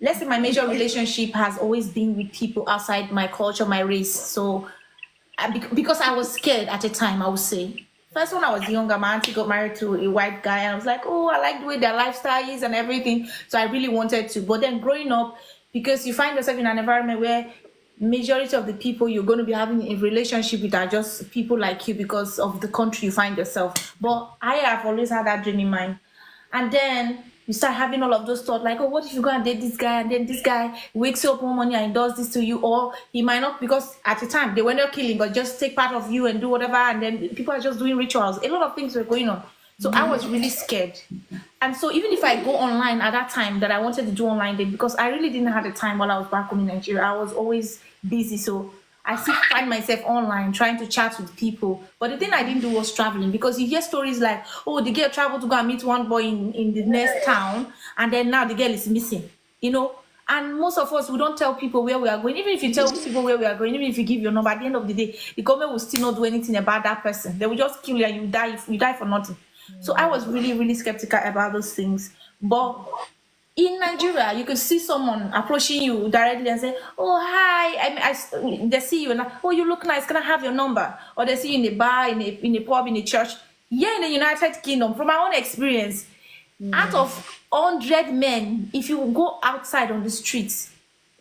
Let's say my major relationship has always been with people outside my culture, my race. So because I was scared at the time, I would say. First, when I was younger, my auntie got married to a white guy, and I was like, oh, I like the way their lifestyle is and everything. So I really wanted to. But then growing up, because you find yourself in an environment where majority of the people you're going to be having a relationship with are just people like you because of the country you find yourself. But I have always had that dream in mind. And then you start having all of those thoughts like, oh, what if you go and date this guy and then this guy wakes you up one morning and he does this to you? Or he might not, because at the time they were not killing, but just take part of you and do whatever. And then people are just doing rituals. A lot of things were going on. So I was really scared. And so even if I go online at that time that I wanted to do online dating, because I really didn't have the time while I was back home in Nigeria, I was always busy. So I still find myself online trying to chat with people. But the thing I didn't do was traveling, because you hear stories like, oh, the girl traveled to go and meet one boy in the next town, and then now the girl is missing, you know. And most of us, we don't tell people where we are going. Even if you tell people where we are going, even if you give your number, at the end of the day, the government will still not do anything about that person. They will just kill you and you die for nothing. So I was really, really skeptical about those things. But in Nigeria, you could see someone approaching you directly and say, "Oh, hi." They see you and oh, you look nice. Can I have your number? Or they see you in a bar, in a pub, in a church. Here in the United Kingdom, from my own experience, out of 100 men, if you go outside on the streets,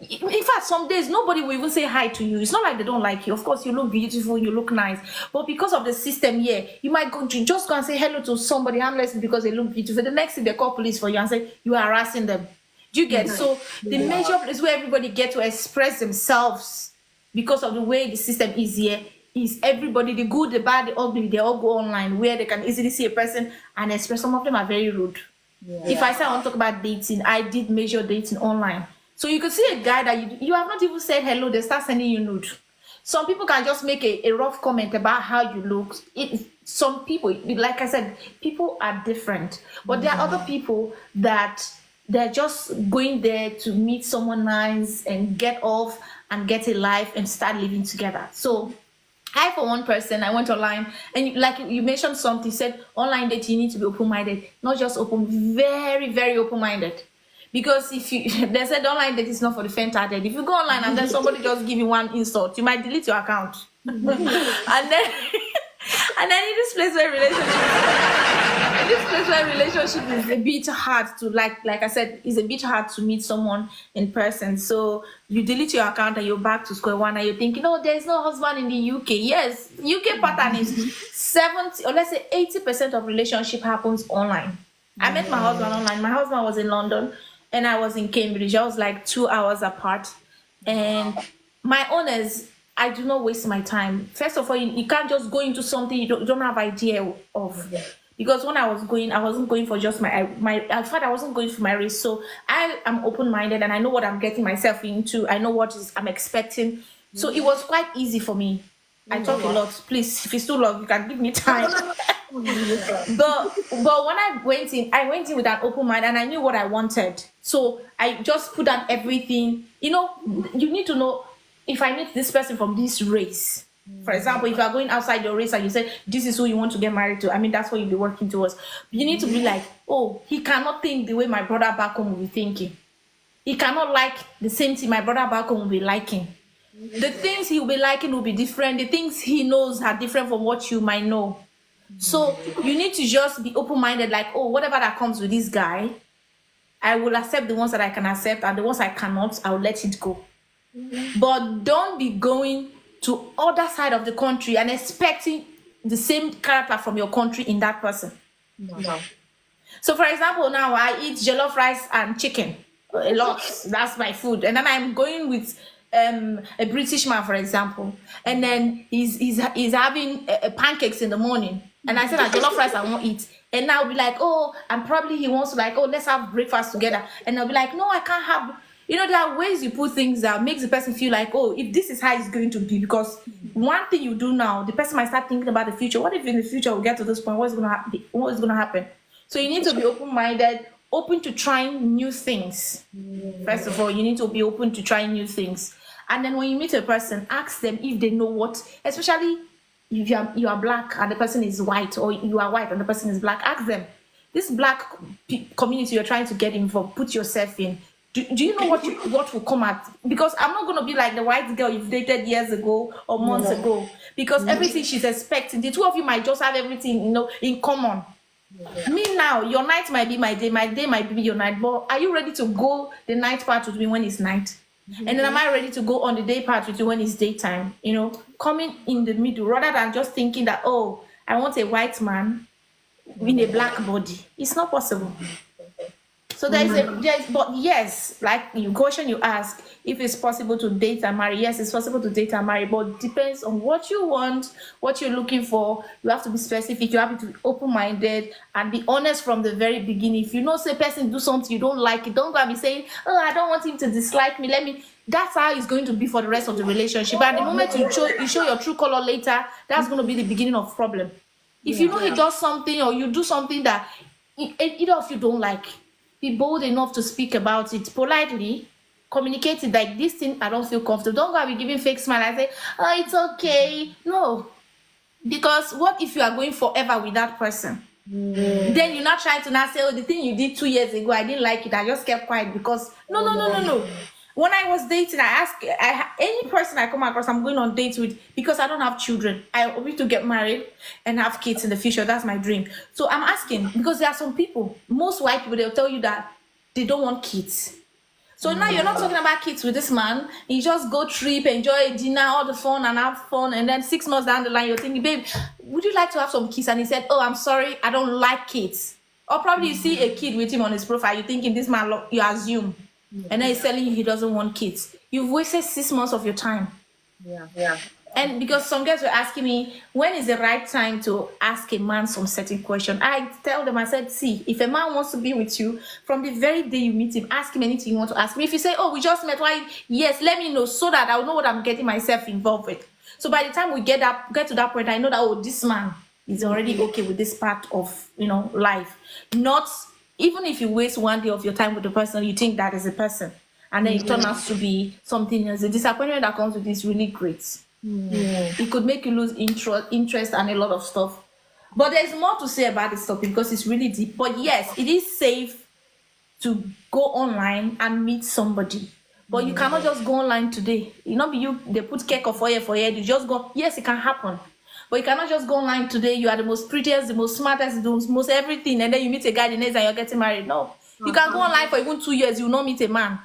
in fact, some days nobody will even say hi to you. It's not like they don't like you. Of course, you look beautiful, you look nice, but because of the system here, you might just go and say hello to somebody harmlessly because they look beautiful. The next thing they call police for you and say you are harassing them. Do you get? So the major place where everybody get to express themselves because of the way the system is here is everybody, the good, the bad, the ugly, they all go online where they can easily see a person and express. Some of them are very rude. If I say I want to talk about dating, I did major dating online. So you could see a guy that you have not even said hello, they start sending you nude. Some people can just make a rough comment about how you look. Some people, like I said, people are different. But there are other people that they're just going there to meet someone nice and get off and get a life and start living together. So I, for one person, I went online and like you mentioned something, you said online dating, you need to be open-minded. Not just open, very, very open-minded. Because if you, they said online date is not for the faint-hearted. If you go online and then somebody just give you one insult, you might delete your account. and then in this place where relationship is a bit hard to like I said, it's a bit hard to meet someone in person. So you delete your account and you're back to square one and you're thinking, oh, there's no husband in the UK. Yes, UK pattern is 70 or let's say 80% of relationship happens online. I met my husband online. My husband was in London and I was in Cambridge. I was like 2 hours apart. And my owners, I do not waste my time. First of all, you can't just go into something you don't have idea of. Because when I was going, I wasn't going for just my in fact, I wasn't going for my race. So I am open-minded and I know what I'm getting myself into. I know what I'm expecting. So it was quite easy for me. I talk a lot. Please, if it's too long, you can give me time. but when I went in with an open mind and I knew what I wanted. So I just put down everything. You know, you need to know if I meet this person from this race. For example, if you are going outside your race and you say this is who you want to get married to, I mean that's what you'll be working towards. You need to be like, oh, he cannot think the way my brother back home will be thinking. He cannot like the same thing my brother back home will be liking. The things he will be liking will be different. The things he knows are different from what you might know. So you need to just be open-minded, like, oh, whatever that comes with this guy, I will accept the ones that I can accept, and the ones I cannot, I will let it go. But don't be going to other side of the country and expecting the same character from your country in that person. No. So for example, now I eat jollof rice and chicken a lot. That's my food. And then I'm going with a British man, for example, and then he's having pancakes in the morning, and I said that jollof rice I won't eat, and I'll be like, oh, and probably he wants to like, oh, let's have breakfast together, and I'll be like, no, I can't have, There are ways you put things that makes the person feel like, oh, if this is how it's going to be, because one thing you do now, the person might start thinking about the future. What if in the future we get to this point? What's going to happen? What is going to happen? So you need to be open-minded, open to trying new things. First of all, you need to be open to trying new things. And then when you meet a person, ask them if they know what, especially if you are black and the person is white, or you are white and the person is black, ask them, this black community you're trying to get involved, put yourself in. Do you know what will come at? Because I'm not going to be like the white girl you've dated years ago or months ago. Because everything she's expecting, the two of you might just have everything, in common. Me now, your night might be my day might be your night. But are you ready to go the night part with me when it's night? And then am I ready to go on the day part with you when it's daytime? Coming in the middle, rather than just thinking that, oh, I want a white man in a black body. It's not possible. So but yes, like the question you ask, if it's possible to date and marry, yes, it's possible to date and marry, but it depends on what you want, what you're looking for. You have to be specific, you have to be open-minded and be honest from the very beginning. If you know, say person do something you don't like it, don't go and be saying, oh, I don't want him to dislike me. That's how it's going to be for the rest of the relationship. But at the moment you show your true color later, that's going to be the beginning of problem. If you know he does something or you do something that either of you don't like, be bold enough to speak about it politely, communicate it like, this thing I don't feel comfortable. Don't go and be giving fake smile and say, oh, it's okay. No. Because what if you are going forever with that person? Then you're not trying to now say, oh, the thing you did 2 years ago, I didn't like it, I just kept quiet. Because no. When I was dating, any person I come across, I'm going on dates with, because I don't have children. I want to get married and have kids in the future. That's my dream. So I'm asking, because there are some people, most white people, they'll tell you that they don't want kids. So now you're not talking about kids with this man. You just go trip, enjoy dinner, all the fun and have fun. And then 6 months down the line, you're thinking, babe, would you like to have some kids? And he said, oh, I'm sorry, I don't like kids. Or probably you see a kid with him on his profile. You're thinking this man, you assume. And then he's telling you he doesn't want kids. You've wasted 6 months of your time. Yeah. And because some guys were asking me, when is the right time to ask a man some certain question? I tell them, I said, see, if a man wants to be with you, from the very day you meet him, ask him anything you want to ask me. If you say, oh, we just met, why? Yes, let me know so that I'll know what I'm getting myself involved with. So by the time we get to that point, I know that, oh, this man is already okay with this part of, life. Not, even if you waste 1 day of your time with the person, you think that is a person. And then it turns out to be something else. The disappointment that comes with this is really great. It could make you lose interest and a lot of stuff. But there's more to say about this topic because it's really deep. But yes, it is safe to go online and meet somebody. But you cannot just go online today. They put cake of oil for you. You just go. Yes, it can happen. But you cannot just go online today. You are the most prettiest, the most smartest, the most everything. And then you meet a guy the next and you're getting married. No. You can go online for even 2 years. You will not meet a man.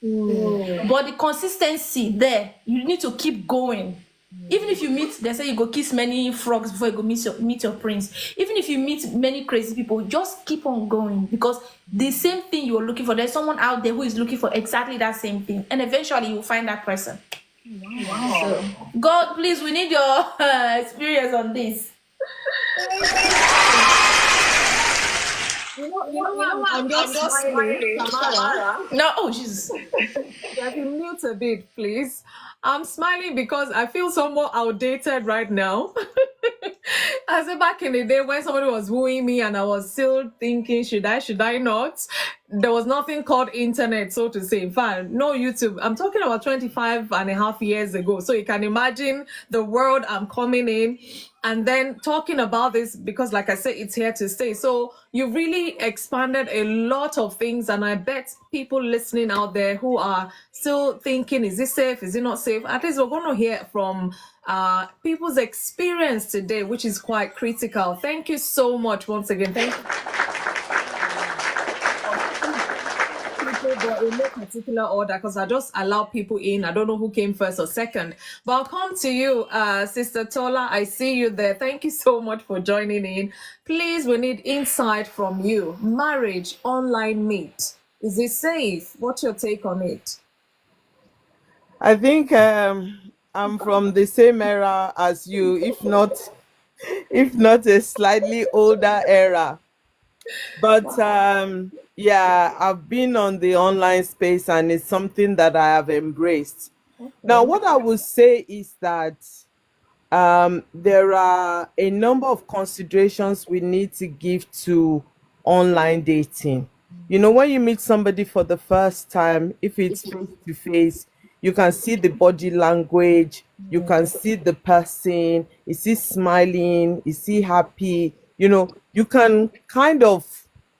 But the consistency there, you need to keep going. Even if you meet, they say you go kiss many frogs before you go meet your prince. Even if you meet many crazy people, just keep on going, because the same thing you are looking for, there's someone out there who is looking for exactly that same thing, and eventually you will find that person. Wow. So, God, please, we need your experience on this. I'm just smiling. Tamara. No, oh Jesus. Can you mute a bit, please? I'm smiling because I feel somewhat outdated right now. I said back in the day when somebody was wooing me and I was still thinking, should I not? There was nothing called internet, so to say. In fact, no YouTube. I'm talking about 25 and a half years ago. So you can imagine the world I'm coming in. And then talking about this, because like I said, it's here to stay. So you really expanded a lot of things. And I bet people listening out there who are still thinking, is this safe? Is it not safe? At least we're going to hear from people's experience today, which is quite critical. Thank you so much once again. Thank you. But in no particular order, because I just allow people in. I don't know who came first or second. But I'll come to you, Sister Tola. I see you there. Thank you so much for joining in. Please, we need insight from you. Marriage, online meet. Is it safe? What's your take on it? I think I'm from the same era as you, if not a slightly older era. But yeah, I've been on the online space and it's something that I have embraced. Now, Okay. what I would say is that there are a number of considerations we need to give to online dating. You know, when you meet somebody for the first time, if it's face to face, you can see the body language, you can see the person, is he smiling, is he happy? You know, you can kind of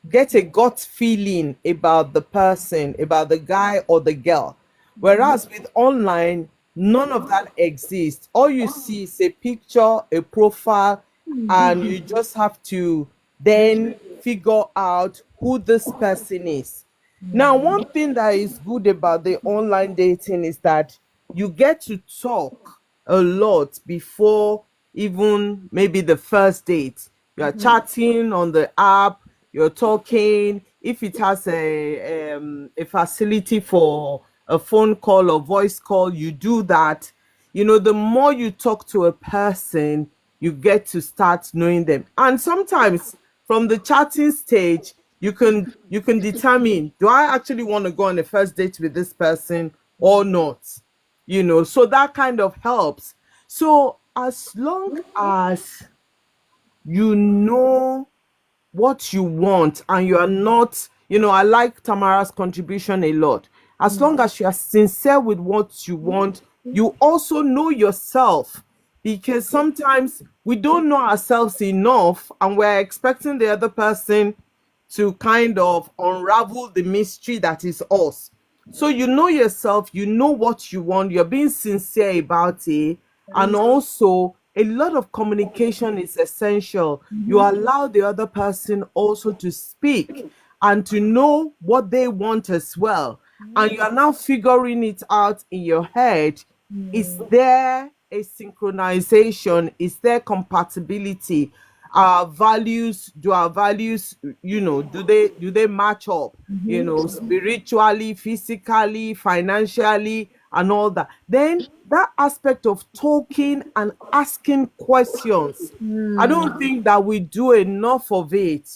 get a gut feeling about the person, about the guy or the girl. Whereas with online, none of that exists. All you see is a picture, a profile, and you just have to then figure out who this person is. Now, one thing that is good about the online dating is that you get to talk a lot before even maybe the first date. You're chatting on the app, you're talking. If it has a facility for a phone call or voice call, you do that. You know, the more you talk to a person, you get to start knowing them. And sometimes from the chatting stage, you can determine, do I actually want to go on a first date with this person or not? You know, so that kind of helps. So as long as you know what you want and you are not, I like Tamara's contribution a lot. As long as you are sincere with what you want, you also know yourself, because sometimes we don't know ourselves enough and we're expecting the other person to kind of unravel the mystery that is us. So you know yourself, you know what you want, you're being sincere about it. And also, a lot of communication is essential. You allow the other person also to speak and to know what they want as well. And you are now figuring it out in your head. Is there a synchronization? Is there compatibility? Our values, do they match up, spiritually, physically, financially, and all that. Then that aspect of talking and asking questions, I don't think that we do enough of it.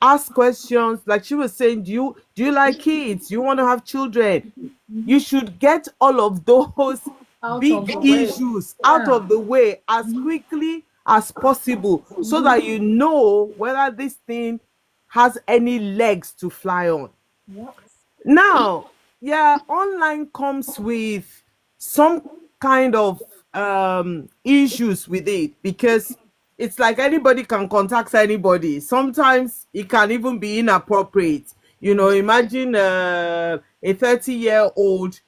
Ask questions, like she was saying, do you like kids, you want to have children? You should get all of those Out of big the way. issues out Yeah. of the way as quickly as possible, so that you know whether this thing has any legs to fly on. Yep. Now, yeah, online comes with some kind of issues with it, because it's like anybody can contact anybody. Sometimes it can even be inappropriate. Imagine a 30-year-old,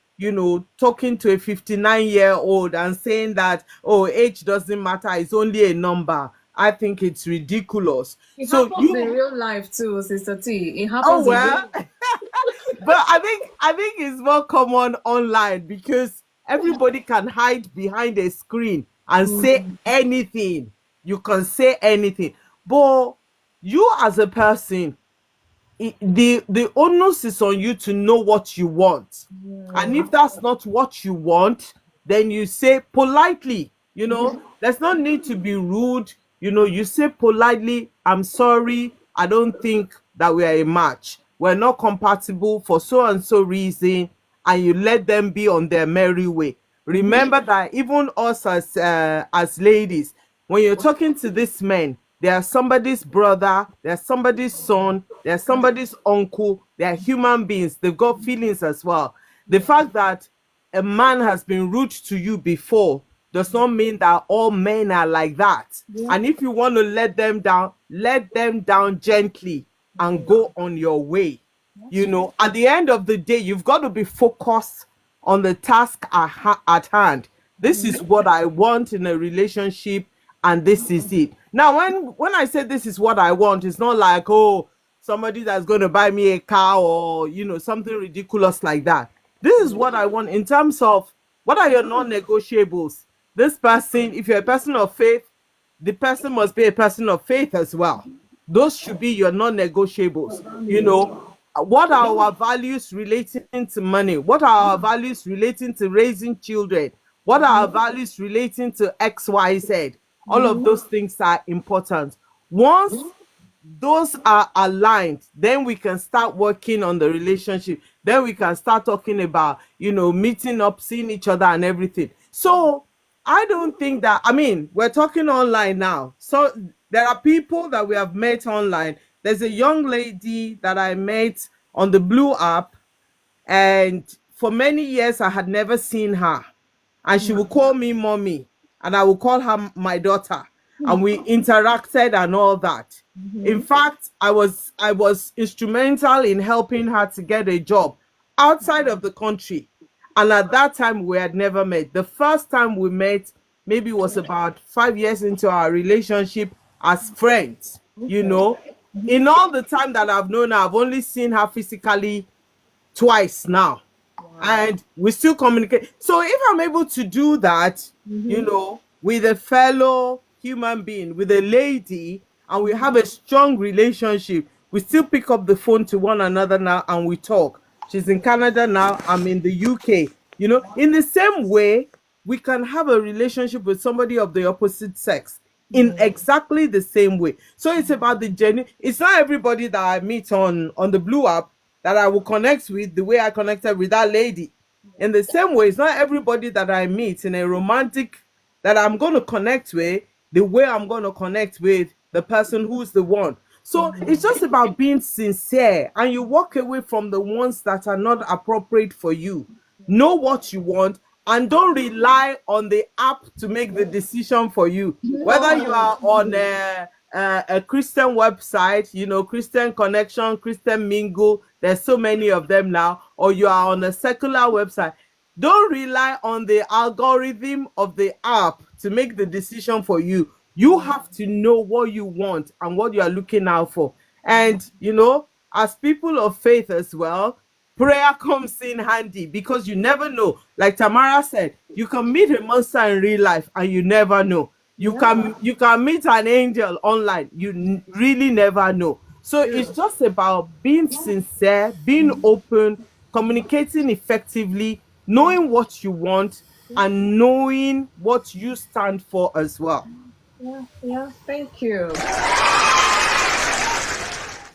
talking to a 59-year-old and saying that, oh, age doesn't matter, it's only a number. I think it's ridiculous. It So happens in you, real life too, Sister T. It oh happens in real well, but I think it's more common online, because everybody can hide behind a screen and say anything. You can say anything, but you as a person, the onus is on you to know what you want. And if that's not what you want, then you say politely. There's no need to be rude. You say politely, I'm sorry, I don't think that we are a match, we're not compatible for so and so reason. And you let them be on their merry way. Remember that even us as ladies, when you're talking to these men, they are somebody's brother, they're somebody's son, they're somebody's uncle, they're human beings, they've got feelings as well. The fact that a man has been rude to you before does not mean that all men are like that. And if you want to let them down gently and go on your way. At the end of the day, you've got to be focused on the task at hand. This is what I want in a relationship, and this is it. Now, when I say this is what I want, it's not like, oh, somebody that's going to buy me a car, or something ridiculous like that. This is what I want in terms of, what are your non-negotiables. This person, if you're a person of faith, the person must be a person of faith as well. Those should be your non-negotiables. What are our values relating to money? What are our values relating to raising children? What are our values relating to XYZ? All of those things are important. Once those are aligned, then we can start working on the relationship. Then we can start talking about, meeting up, seeing each other and everything. So I don't think that, I mean, we're talking online now. So there are people that we have met online. There's a young lady that I met on the Blue app, and for many years I had never seen her, and she would call me mommy, and I would call her my daughter, and we interacted and all that. In fact, I was instrumental in helping her to get a job outside of the country, and at that time we had never met. The first time we met maybe was about 5 years into our relationship as friends. In all the time that I've known her, I've only seen her physically twice now, and we still communicate. So if I'm able to do that, with a fellow human being, with a lady, and we have a strong relationship, we still pick up the phone to one another now and we talk. She's in Canada now, I'm in the UK. In the same way, we can have a relationship with somebody of the opposite sex in exactly the same way. So it's about the genuine. It's not everybody that I meet on the Blue app that I will connect with the way I connected with that lady. In the same way, it's not everybody that I meet in a romantic that I'm going to connect with the way I'm going to connect with the person who's the one. So it's just about being sincere, and you walk away from the ones that are not appropriate for you. Know what you want, and don't rely on the app to make the decision for you. Whether you are on a Christian website, Christian Connection, Christian Mingle, there's so many of them now, or you are on a secular website. Don't rely on the algorithm of the app to make the decision for you. You have to know what you want and what you are looking out for. And, as people of faith as well, prayer comes in handy, because you never know. Like Tamara said, you can meet a monster in real life and you never know. You can meet an angel online. You really never know. So it's just about being sincere, being open, communicating effectively, knowing what you want, and knowing what you stand for as well. Yeah, thank you.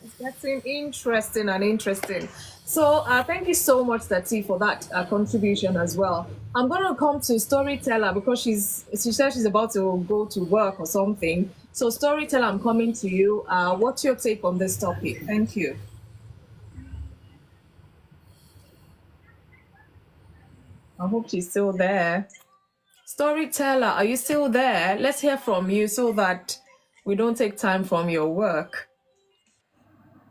It's getting interesting and interesting. So thank you so much, Tati, for that contribution as well. I'm going to come to Storyteller because she said she's about to go to work or something. So Storyteller, I'm coming to you. What's your take on this topic? Thank you. I hope she's still there. Storyteller, are you still there? Let's hear from you so that we don't take time from your work.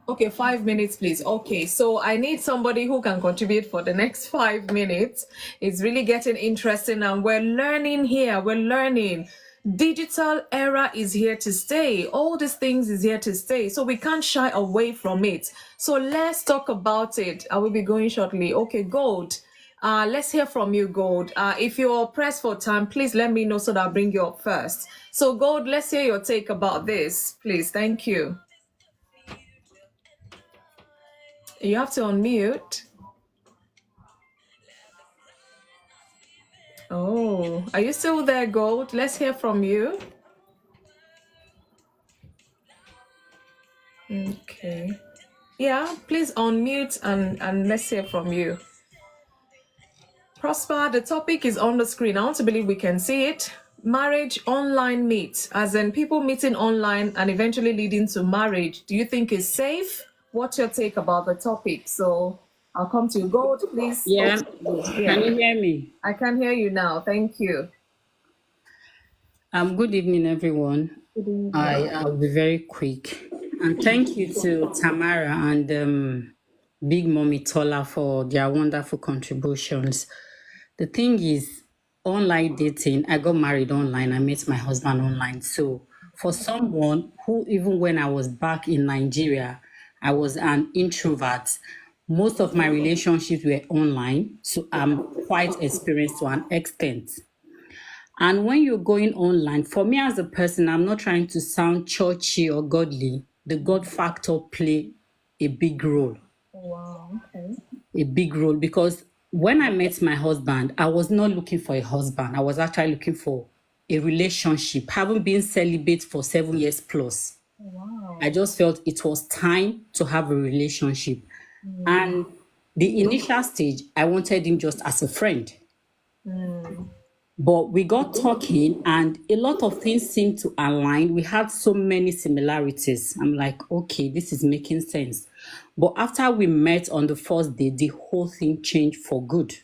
Okay, 5 minutes, please. Okay, so I need somebody who can contribute for the next 5 minutes. It's really getting interesting, and we're learning here. We're learning. Digital era is here to stay. All these things is here to stay. So we can't shy away from it. So let's talk about it. I will be going shortly. Okay, Gold. Let's hear from you, Gold. If you're pressed for time, please let me know so that I'll bring you up first. So, Gold, let's hear your take about this, please. Thank you. You have to unmute. Oh, are you still there, Gold? Let's hear from you. Okay. Yeah, please unmute and let's hear from you. Prosper, the topic is on the screen. I want to believe we can see it. Marriage online meets, as in people meeting online and eventually leading to marriage. Do you think it's safe? What's your take about the topic? So I'll come to you. Gold, please. Yeah. Can you hear me? I can hear you now. Thank you. Good evening, everyone. Good evening. I'll be very quick. And thank you to Tamara and Big Mommy Tola for their wonderful contributions. The thing is, online dating, I got married online. I met my husband online. So for someone who, even when I was back in Nigeria, I was an introvert, most of my relationships were online. So I'm quite experienced to an extent. And when you're going online, for me as a person, I'm not trying to sound churchy or godly. The God factor play a big role. Wow, okay. A big role, because when I met my husband, I was not looking for a husband. I was actually looking for a relationship, having been celibate for 7 years plus. Wow. I just felt it was time to have a relationship. And the initial stage, I wanted him just as a friend. But we got talking, and a lot of things seemed to align. We had so many similarities. I'm like, okay, this is making sense. But after we met on the first day, the whole thing changed for good.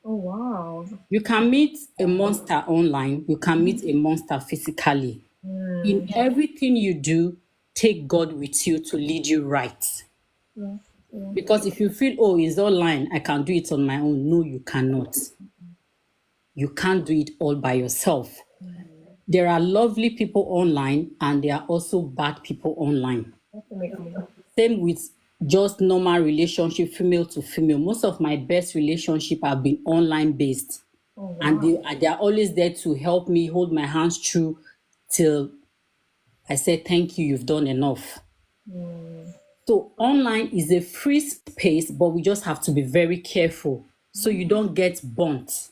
Oh, wow. You can meet a monster online, you can meet a monster physically. In everything you do, take God with you to lead you right. Yeah. Yeah. Because if you feel, oh, it's online, I can do it on my own. No, you cannot. You can't do it all by yourself. There are lovely people online, and there are also bad people online. Definitely. Same with just normal relationship, female to female. Most of my best relationship have been online based. Oh, wow. And they are always there to help me hold my hands through till I say, thank you, you've done enough. So online is a free space, but we just have to be very careful so you don't get burnt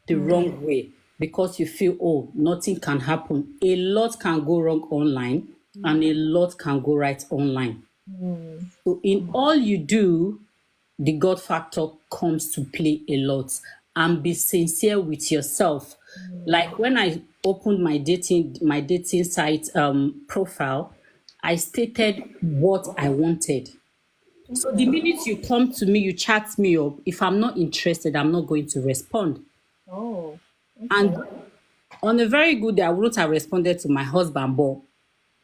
the wrong way because you feel, oh, nothing can happen. A lot can go wrong online and a lot can go right online. So in all you do, the God factor comes to play a lot, and be sincere with yourself. Like when I opened my dating site profile, I stated what I wanted. So the minute you come to me, you chat me up, if I'm not interested, I'm not going to respond. Oh. And on a very good day, I wouldn't have responded to my husband, but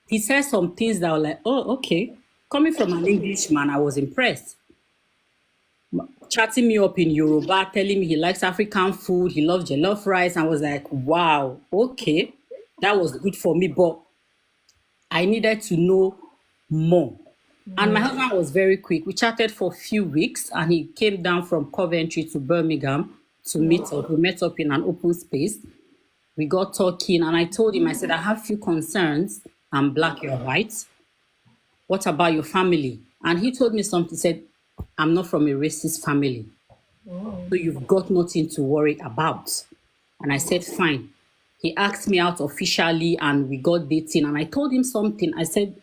he said some things that were like, oh, okay. Coming from an Englishman, I was impressed. Chatting me up in Yoruba, telling me he likes African food, he loves jollof rice. I was like, wow, okay, that was good for me, but I needed to know more. And my husband was very quick. We chatted for a few weeks, and he came down from Coventry to Birmingham to meet up. We met up in an open space. We got talking, and I told him, I said, I have few concerns. I'm black, you're white. What about your family? And he told me something, said, I'm not from a racist family. So you've got nothing to worry about. And I said, fine. He asked me out officially, and we got dating. And I told him something. I said,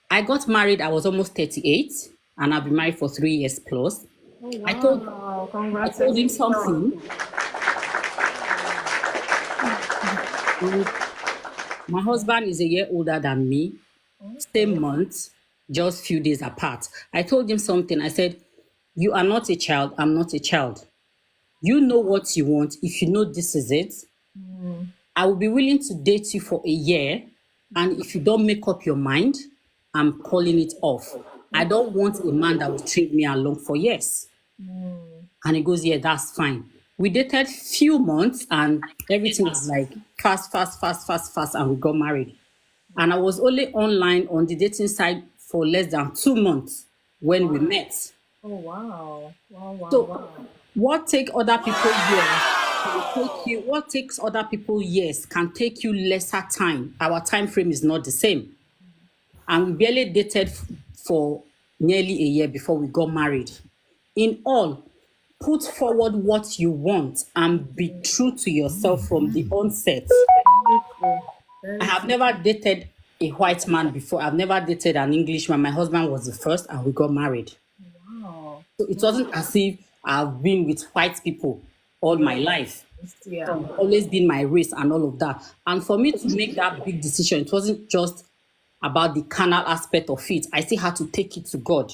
I got married, I was almost 38, and I've been married for 3 years plus. Oh, wow. I told him something. My husband is a year older than me, same month, just few days apart. I told him something. I said, you are not a child, I'm not a child. You know what you want. If you know this is it, I will be willing to date you for a year. And if you don't make up your mind, I'm calling it off. I don't want a man that will treat me along for years. And he goes, yeah, that's fine. We dated few months and everything was like fast, and we got married. And I was only online on the dating site for less than 2 months when we met. Oh, wow. So what takes other people years can take you lesser time. Our time frame is not the same. And we barely dated for nearly a year before we got married. In all, put forward what you want and be true to yourself from the onset. I have never dated a white man before. I've never dated an Englishman. My husband was the first, and we got married. Wow. So it wasn't as if I've been with white people all my life. Yeah. Always been my race and all of that. And for me to make that big decision, it wasn't just about the carnal aspect of it. I still had to take it to God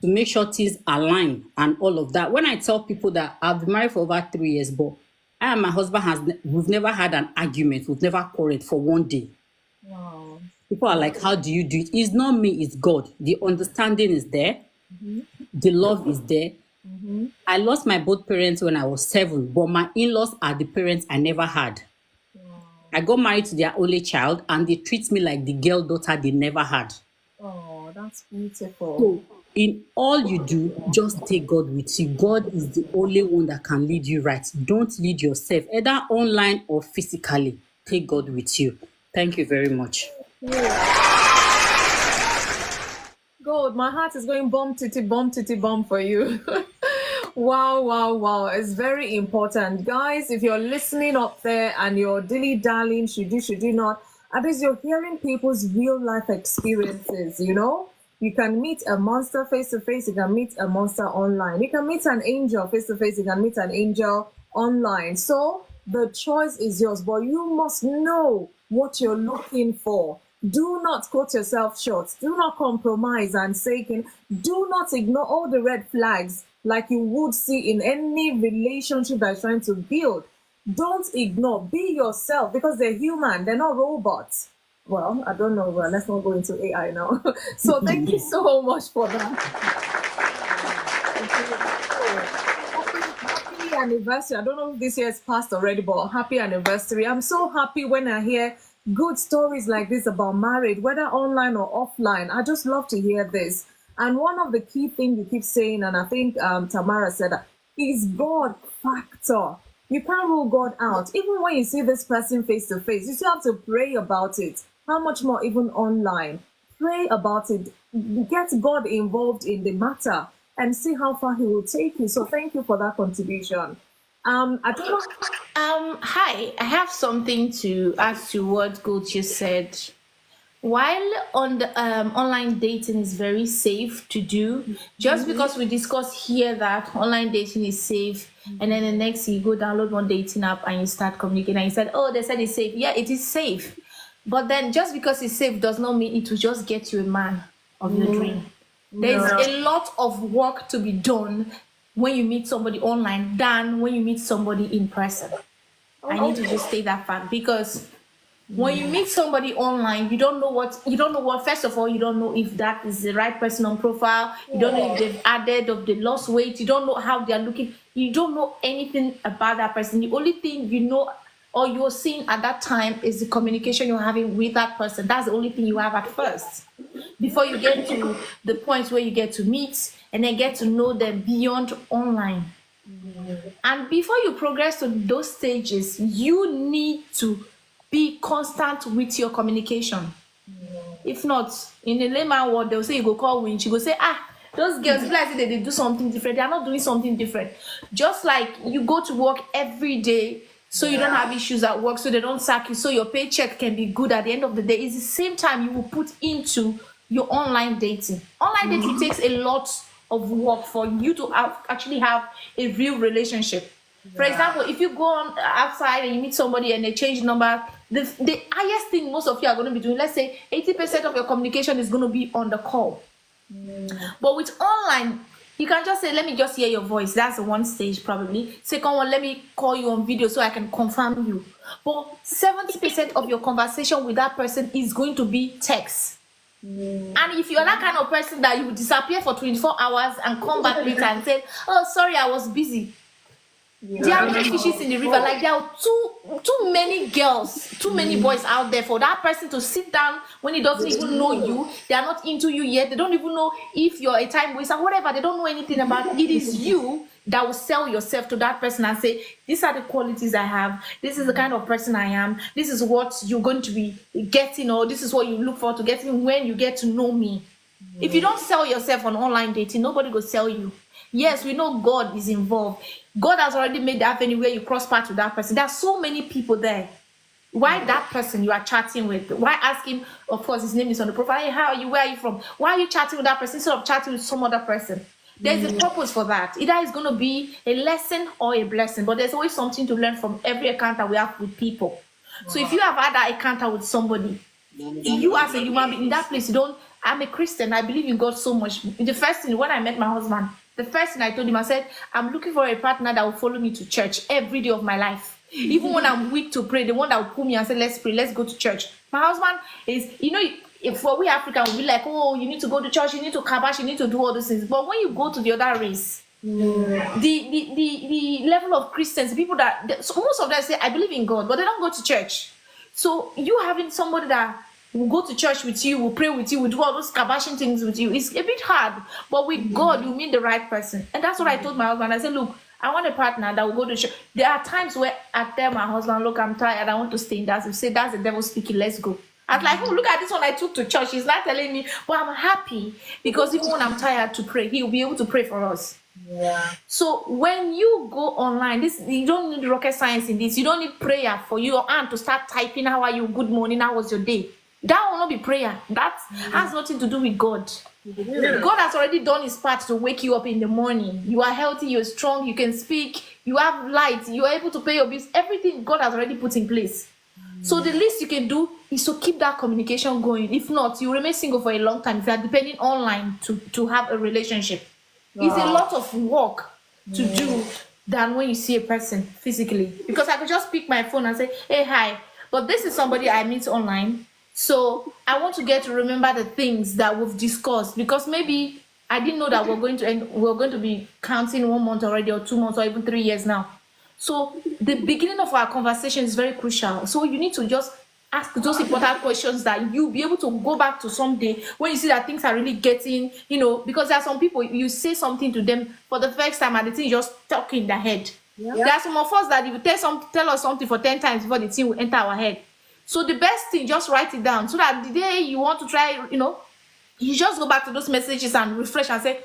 to make sure things align and all of that. When I tell people that I've been married for over 3 years, but I and my husband we've never had an argument. We've never quarreled for one day. Wow. People are like, how do you do it? It's not me, it's God. The understanding is there. The love is there. I lost my both parents when I was 7, but my in-laws are the parents I never had. I got married to their only child, and they treat me like the girl daughter they never had. Oh, that's beautiful. So in all you do, just take God with you. God is the only one that can lead you right. Don't lead yourself, either online or physically. Take God with you. Thank you very much. God, my heart is going bum titty bum for you. Wow. It's very important. Guys, if you're listening up there and you're dilly-dallying, should you not, At least you're hearing people's real life experiences, you know? You can meet a monster face to face, you can meet a monster online. You can meet an angel face to face, you can meet an angel online. So the choice is yours, but you must know what you're looking for. Do not cut yourself short. Do not compromise and say, do not ignore all the red flags like you would see in any relationship that's trying to build. Don't ignore. Be yourself, because they're human. They're not robots. Well, I don't know. Well, let's not go into AI now. So thank you so much for that. Happy anniversary. I don't know if this year is past already, but happy anniversary. I'm so happy when I hear good stories like this about marriage, whether online or offline. I just love to hear this. And one of the key things you keep saying, and I think Tamara said that, is God factor. You can't rule God out. Even when you see this person face to face, you still have to pray about it. How much more even online? Pray about it. Get God involved in the matter and see how far He will take you. So thank you for that contribution. I don't know. Hi, I have something to add to what Gold just said. While on the online dating is very safe to do, just because we discuss here that online dating is safe, and then the next you go download one dating app and you start communicating and you said, oh, they said it's safe. Yeah, it is safe. But then just because it's safe does not mean it will just get you a man of your dream. There's a lot of work to be done when you meet somebody online than when you meet somebody in person. I need to just state that fact, because when you meet somebody online, you don't know what, first of all, you don't know if that is the right person on profile. You don't know if they've added or they lost weight. You don't know how they're looking. You don't know anything about that person. The only thing you know or you're seeing at that time is the communication you're having with that person. That's the only thing you have at first, before you get to the point where you get to meet and then get to know them beyond online. And before you progress to those stages, you need to be constant with your communication. If not, in the layman word, they'll say you go call winch. You go say, those girls, like they do something different. They are not doing something different. Just like you go to work every day, so you don't have issues at work, so they don't sack you, so your paycheck can be good at the end of the day. It's the same time you will put into your online dating. Online dating takes a lot of work for you to actually have a real relationship. For example, if you go on outside and you meet somebody and they change number, the highest thing most of you are going to be doing, let's say 80% of your communication is going to be on the call. But with online, you can just say, let me just hear your voice. That's one stage probably. Second one, let me call you on video so I can confirm you. But 70% of your conversation with that person is going to be text. And if you're that kind of person that you disappear for 24 hours and come back later and say, oh, sorry, I was busy. There are many fishes in the river. Like there are too many girls, too many boys out there for that person to sit down when he doesn't even know you. They are not into you yet. They don't even know if you're a time waster, whatever. They don't know anything about it. It is you that will sell yourself to that person and say, these are the qualities I have. This is the kind of person I am. This is what you're going to be getting, or this is what you look forward to getting when you get to know me. If you don't sell yourself on online dating, nobody will sell you. Yes, we know God is involved. God has already made that avenue where you cross paths with that person. There are so many people there. Why that person you are chatting with? Why ask him? Of course, his name is on the profile. Hey, how are you? Where are you from? Why are you chatting with that person instead of chatting with some other person? There's a purpose for that. Either it's going to be a lesson or a blessing, but there's always something to learn from every encounter we have with people. So if you have had that encounter with somebody, you as a human being in that place, I'm a Christian. I believe in God so much. The first thing, when I met my husband, the first thing I told him, I said, I'm looking for a partner that will follow me to church every day of my life. Even when I'm weak to pray, the one that will pull me and say, let's pray, let's go to church. My husband is, if for we Africans, we'll be like, oh, you need to go to church, you need to kabash, you need to do all those things. But when you go to the other race, the level of Christians, people so most of them say, I believe in God, but they don't go to church. So you having somebody that will go to church with you, will pray with you, will do all those kabashing things with you, it's a bit hard. But with God, you meet the right person. And that's what I told my husband. I said, look, I want a partner that will go to church. There are times where I tell my husband, look, I'm tired, I want to stay in that. He said, that's the devil speaking, let's go. I was like, oh, look at this one I took to church. He's not telling me, but I'm happy because even when I'm tired to pray, he'll be able to pray for us. So when you go online, this you don't need rocket science in this. You don't need prayer for your aunt to start typing how are you, good morning, how was your day. That will not be prayer. That has nothing to do with God. God has already done his part to wake you up in the morning. You are healthy, you're strong, you can speak, you have light, you are able to pay your bills. Everything God has already put in place. So the least you can do is to keep that communication going. If not, you remain single for a long time if you are depending online to have a relationship. It's a lot of work to do than when you see a person physically. Because I could just pick my phone and say, hey, hi. But this is somebody I meet online. So I want to get to remember the things that we've discussed, because maybe I didn't know that we're going to be counting 1 month already, or 2 months, or even 3 years now. So the beginning of our conversation is very crucial. So you need to just ask those important questions that you'll be able to go back to someday when you see that things are really getting, because there are some people, you say something to them for the first time and the thing just stuck in their head. There are some of us that if you tell us something for 10 times before the thing will enter our head. So the best thing, just write it down so that the day you want to try, you just go back to those messages and refresh and say,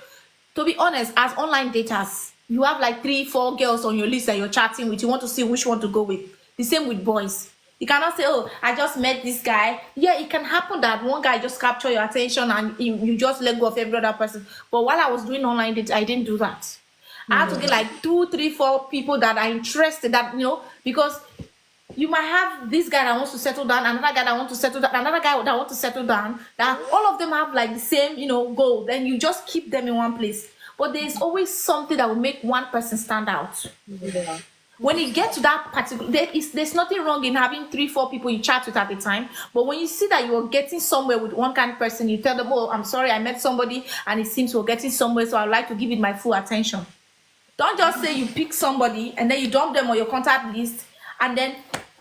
to be honest, as online daters, you have like 3-4 girls on your list that you're chatting with. You want to see which one to go with. The same with boys. You cannot say, oh, I just met this guy. Yeah, it can happen that one guy just capture your attention and you just let go of every other person. But while I was doing online dating, I didn't do that. I had to get like 2, 3, 4 people that are interested, that, because you might have this guy that wants to settle down, another guy that wants to settle down, another guy that wants to settle down, that all of them have like the same, goal. Then you just keep them in one place. But there's always something that will make one person stand out. Yeah. When you get to that particular, there's nothing wrong in having 3, 4 people you chat with at a time. But when you see that you're getting somewhere with one kind of person, you tell them, oh, I'm sorry, I met somebody and it seems we're getting somewhere, so I'd like to give it my full attention. Don't just say you pick somebody and then you dump them on your contact list, and then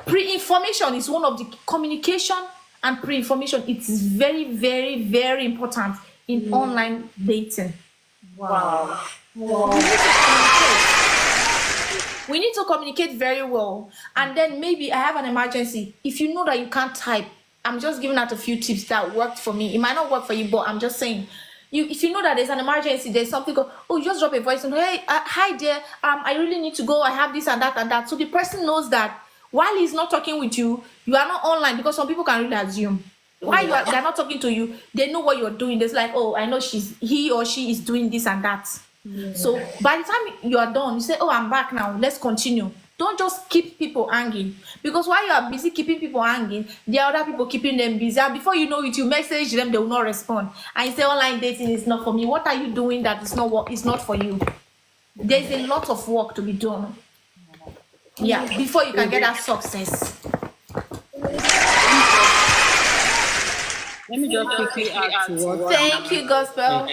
pre-information is one of the communication, and pre-information, it is very, very, very important in online dating. Wow. We need to communicate very well. And then maybe I have an emergency. If you know that you can't type, I'm just giving out a few tips that worked for me. It might not work for you, but I'm just saying, if you know that there's an emergency, there's something, you just drop a voice and, hey, hi there, I really need to go, I have this and that and that. So the person knows that while he's not talking with you, you are not online, because some people can really assume. While they're not talking to you, they know what you're doing. It's like, oh, I know he or she is doing this and that. So by the time you are done, you say, oh, I'm back now, let's continue. Don't just keep people hanging, because while you are busy keeping people hanging, there are other people keeping them busy, and before you know it, you message them, they will not respond, and you say online dating is not for me. What are you doing that is not for you? There's a lot of work to be done, before you can get that success. Let me just quickly add to what. Thank you, Gospel.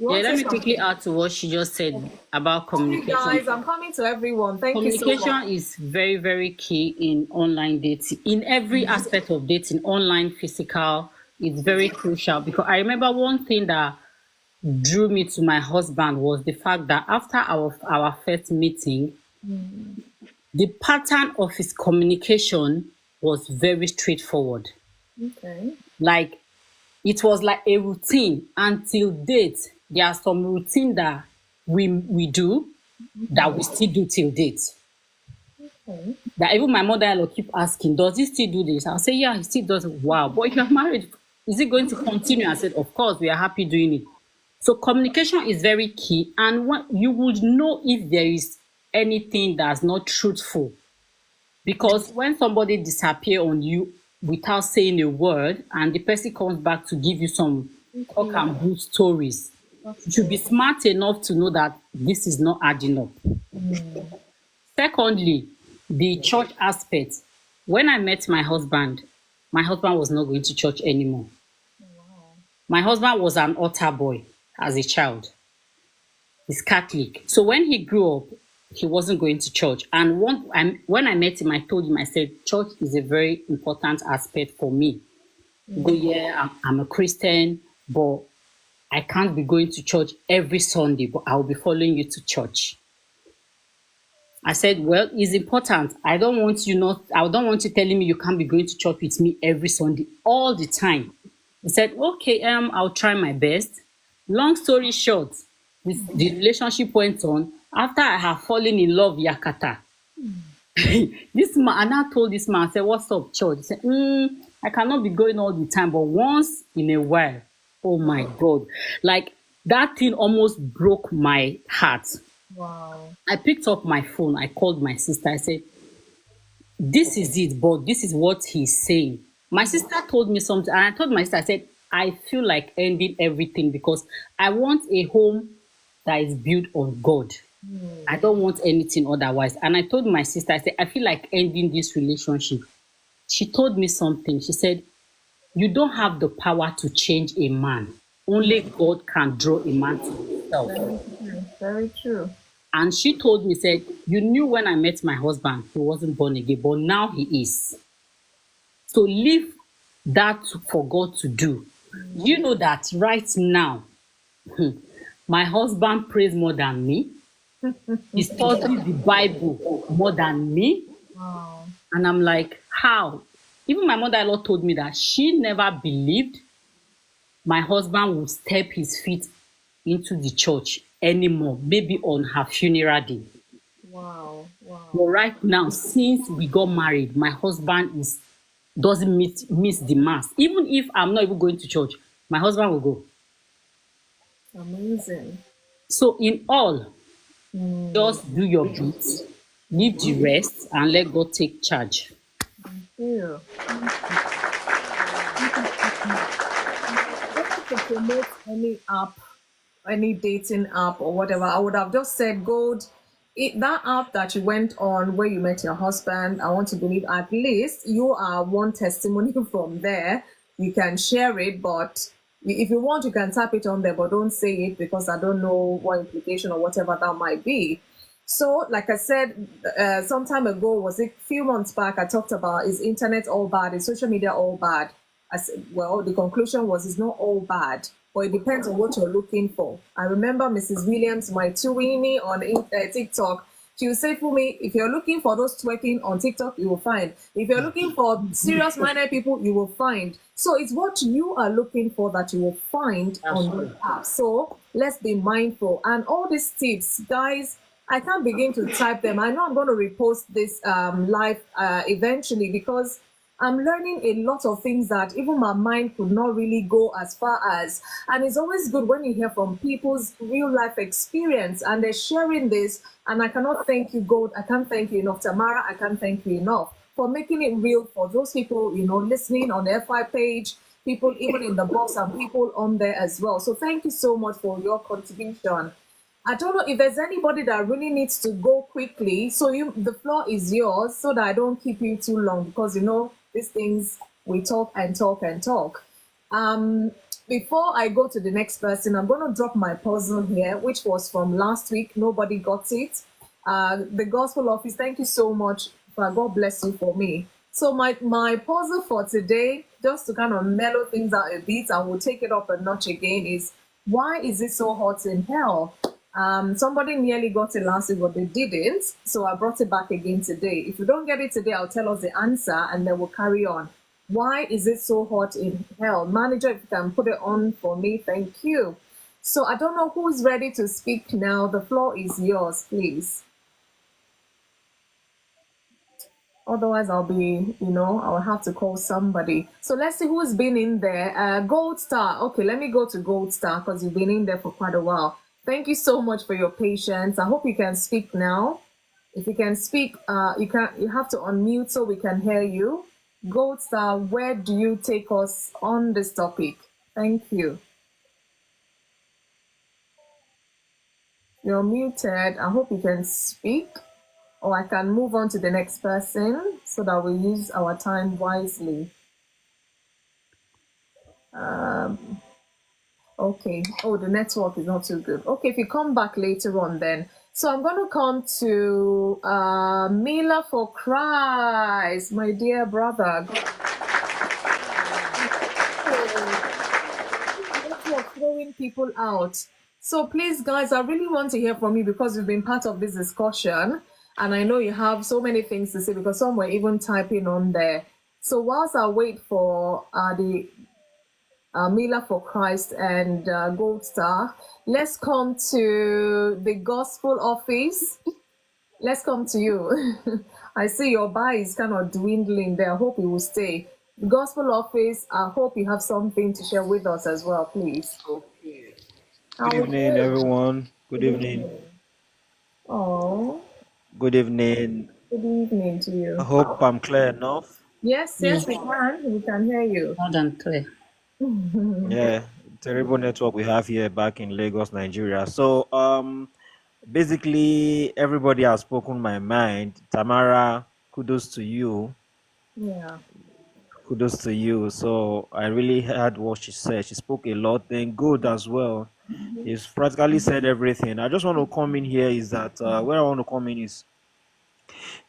Let me quickly add to what she just said about communication. Guys, I'm coming to everyone. Thank you so much. Communication is very, very key in online dating. In every aspect of dating, online, physical, it's very crucial. Because I remember one thing that drew me to my husband was the fact that after our first meeting, the pattern of his communication was very straightforward. Okay. Like, it was like a routine until date. There are some routine that we do that we still do till date. Okay. That even my mother-in-law keep asking, does he still do this? I'll say, yeah, he still does. Wow, but if you're married, is it going to continue? I said, of course, we are happy doing it. So communication is very key. And what you would know if there is anything that's not truthful. Because when somebody disappears on you without saying a word, and the person comes back to give you some talk and good stories, you should be smart enough to know that this is not adding up. Secondly, the church aspect. When I met my husband was not going to church anymore. My husband was an altar boy as a child. He's Catholic. So when he grew up, he wasn't going to church. And when I met him, I told him, I said, church is a very important aspect for me. Go, yeah, I'm a Christian, but I can't be going to church every Sunday, but I'll be following you to church. I said, well, it's important. I don't want you telling me you can't be going to church with me every Sunday all the time. He said, okay, I'll try my best. Long story short, the relationship went on. After I have fallen in love, Yakata, this man, and I told this man, I said, "What's up, church?" He said, "I cannot be going all the time, but once in a while." Oh my God. Like that thing almost broke my heart. Wow. I picked up my phone, I called my sister, I said, "This is it, but this is what he's saying." My sister told me something, and I told my sister, I said, "I feel like ending everything because I want a home that is built on God. I don't want anything otherwise." And I told my sister, I said, "I feel like ending this relationship." She told me something. She said, "You don't have the power to change a man. Only God can draw a man to himself." Very true. Very true. And she told me, said, "You knew when I met my husband, he wasn't born again, but now he is. So leave that for God to do." You know that right now, my husband prays more than me. He studies the Bible more than me. Wow. And I'm like, how? Even my mother-in-law told me that she never believed my husband would step his feet into the church anymore, maybe on her funeral day. Wow. Wow. But right now, since we got married, my husband doesn't miss the mass. Even if I'm not even going to church, my husband will go. Amazing. So in all, just do your bit, leave the rest, and let God take charge. Yeah. To promote any app, any dating app or whatever, I would have just said, Gold, that app that you went on where you met your husband, I want to believe at least you are one testimony from there. You can share it, but if you want, you can tap it on there, but don't say it because I don't know what implication or whatever that might be. So, like I said, some time ago, was it a few months back, I talked about, is internet all bad? Is social media all bad? I said, well, the conclusion was it's not all bad, but it depends on what you're looking for. I remember Mrs. Williams, my Tuwini on TikTok, she would say for me, if you're looking for those twerking on TikTok, you will find. If you're looking for serious-minded people, you will find. So it's what you are looking for that you will find on the app. So let's be mindful. And all these tips, guys, I can't begin to type them. I know I'm going to repost this live eventually because I'm learning a lot of things that even my mind could not really go as far as. And it's always good when you hear from people's real life experience and they're sharing this. And I cannot thank you, Gold. I can't thank you enough, Tamara. I can't thank you enough for making it real for those people, listening on the FI page, people even in the box and people on there as well. So thank you so much for your contribution. I don't know if there's anybody that really needs to go quickly. So the floor is yours so that I don't keep you too long because, these things, we talk and talk and talk. Before I go to the next person, I'm going to drop my puzzle here, which was from last week. Nobody got it. The Gospel Office, thank you so much. God bless you for me. So my puzzle for today, just to kind of mellow things out a bit, and we'll take it up a notch again, is why is it so hot in hell? Somebody nearly got it last week, but they didn't. So I brought it back again today. If you don't get it today, I'll tell us the answer and then we'll carry on. Why is it so hot in hell? Manager, if you can put it on for me, thank you. So I don't know who's ready to speak now. The floor is yours, please. Otherwise, I'll have to call somebody. So let's see who's been in there. Gold Star. Okay, let me go to Gold Star because you've been in there for quite a while. Thank you so much for your patience. I hope you can speak now. If you can speak, you have to unmute so we can hear you. Gold Star, where do you take us on this topic? Thank you. You're muted. I hope you can speak, or I can move on to the next person so that we use our time wisely. Okay. Oh, the network is not too good. Okay, if you come back later on then. So I'm going to come to Mila for Christ, my dear brother. Network throwing people out. So please, guys, I really want to hear from you because you've been part of this discussion. And I know you have so many things to say because some were even typing on there. So whilst I wait for Mila for Christ, and Gold Star. Let's come to the gospel office. Let's come to you. I see your bar is kind of dwindling there. I hope you will stay. The gospel office, I hope you have something to share with us as well, please. Good How are evening, you? everyone. Good Good evening. evening. Oh, Good evening. good evening to I you. hope I'm clear enough. Yes, Yes, yes, we can. We can hear you. more than clear. Yeah, terrible network we have here back in Lagos, Nigeria. So, basically, everybody has spoken my mind. Tamara, kudos to you. Yeah. Kudos to you. So, I really heard what she said. She spoke a lot, then good as well. She's practically said everything. I just want to come in here is that where I want to come in is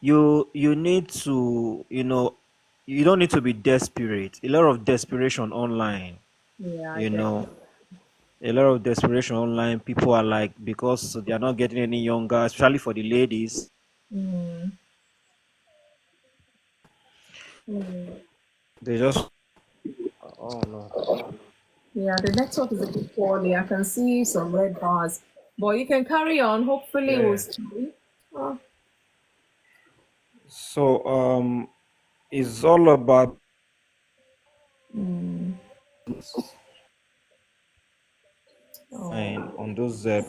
you need to you don't need to be desperate. A lot of desperation online, Yeah, I you get know a lot of desperation online. People are like, because they are not getting any younger, especially for the ladies, it. Mm. they just, oh no. Yeah, the network is a bit poorly. I can see some red bars, but you can carry on. Hopefully, we'll Yeah, see. Oh, so it's all about mm. Oh, and on those yeah,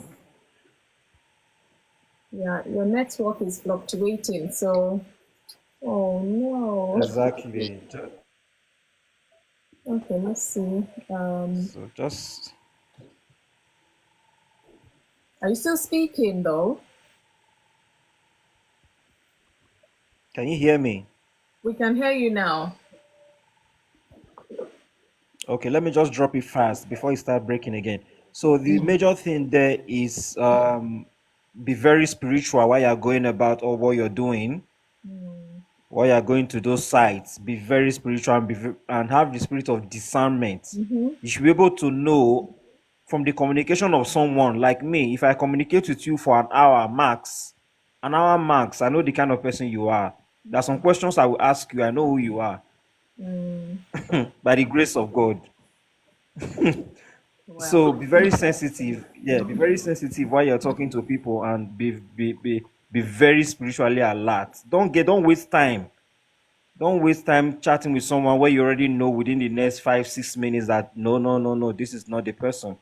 your network is fluctuating. So, oh no. exactly. Okay, let's see. So just, Are you still speaking though? can you hear me? We can hear you now. Okay, let me just drop it fast before you start breaking again. So the major thing there is be very spiritual while you're going about or what you're doing, Mm. while you're going to those sites. Be very spiritual and and have the spirit of discernment. Mm-hmm. You should be able to know from the communication of someone like me. If I communicate with you for an hour max, I know the kind of person you are. There are some questions I will ask you. I know who you are Mm. by the grace of God. So Well, be very sensitive. Yeah, be very sensitive while you're talking to people, and be very spiritually alert. Don't waste time. Don't waste time chatting with someone where you already know within the next 5 6 minutes that no, no, no, no, this is not the person.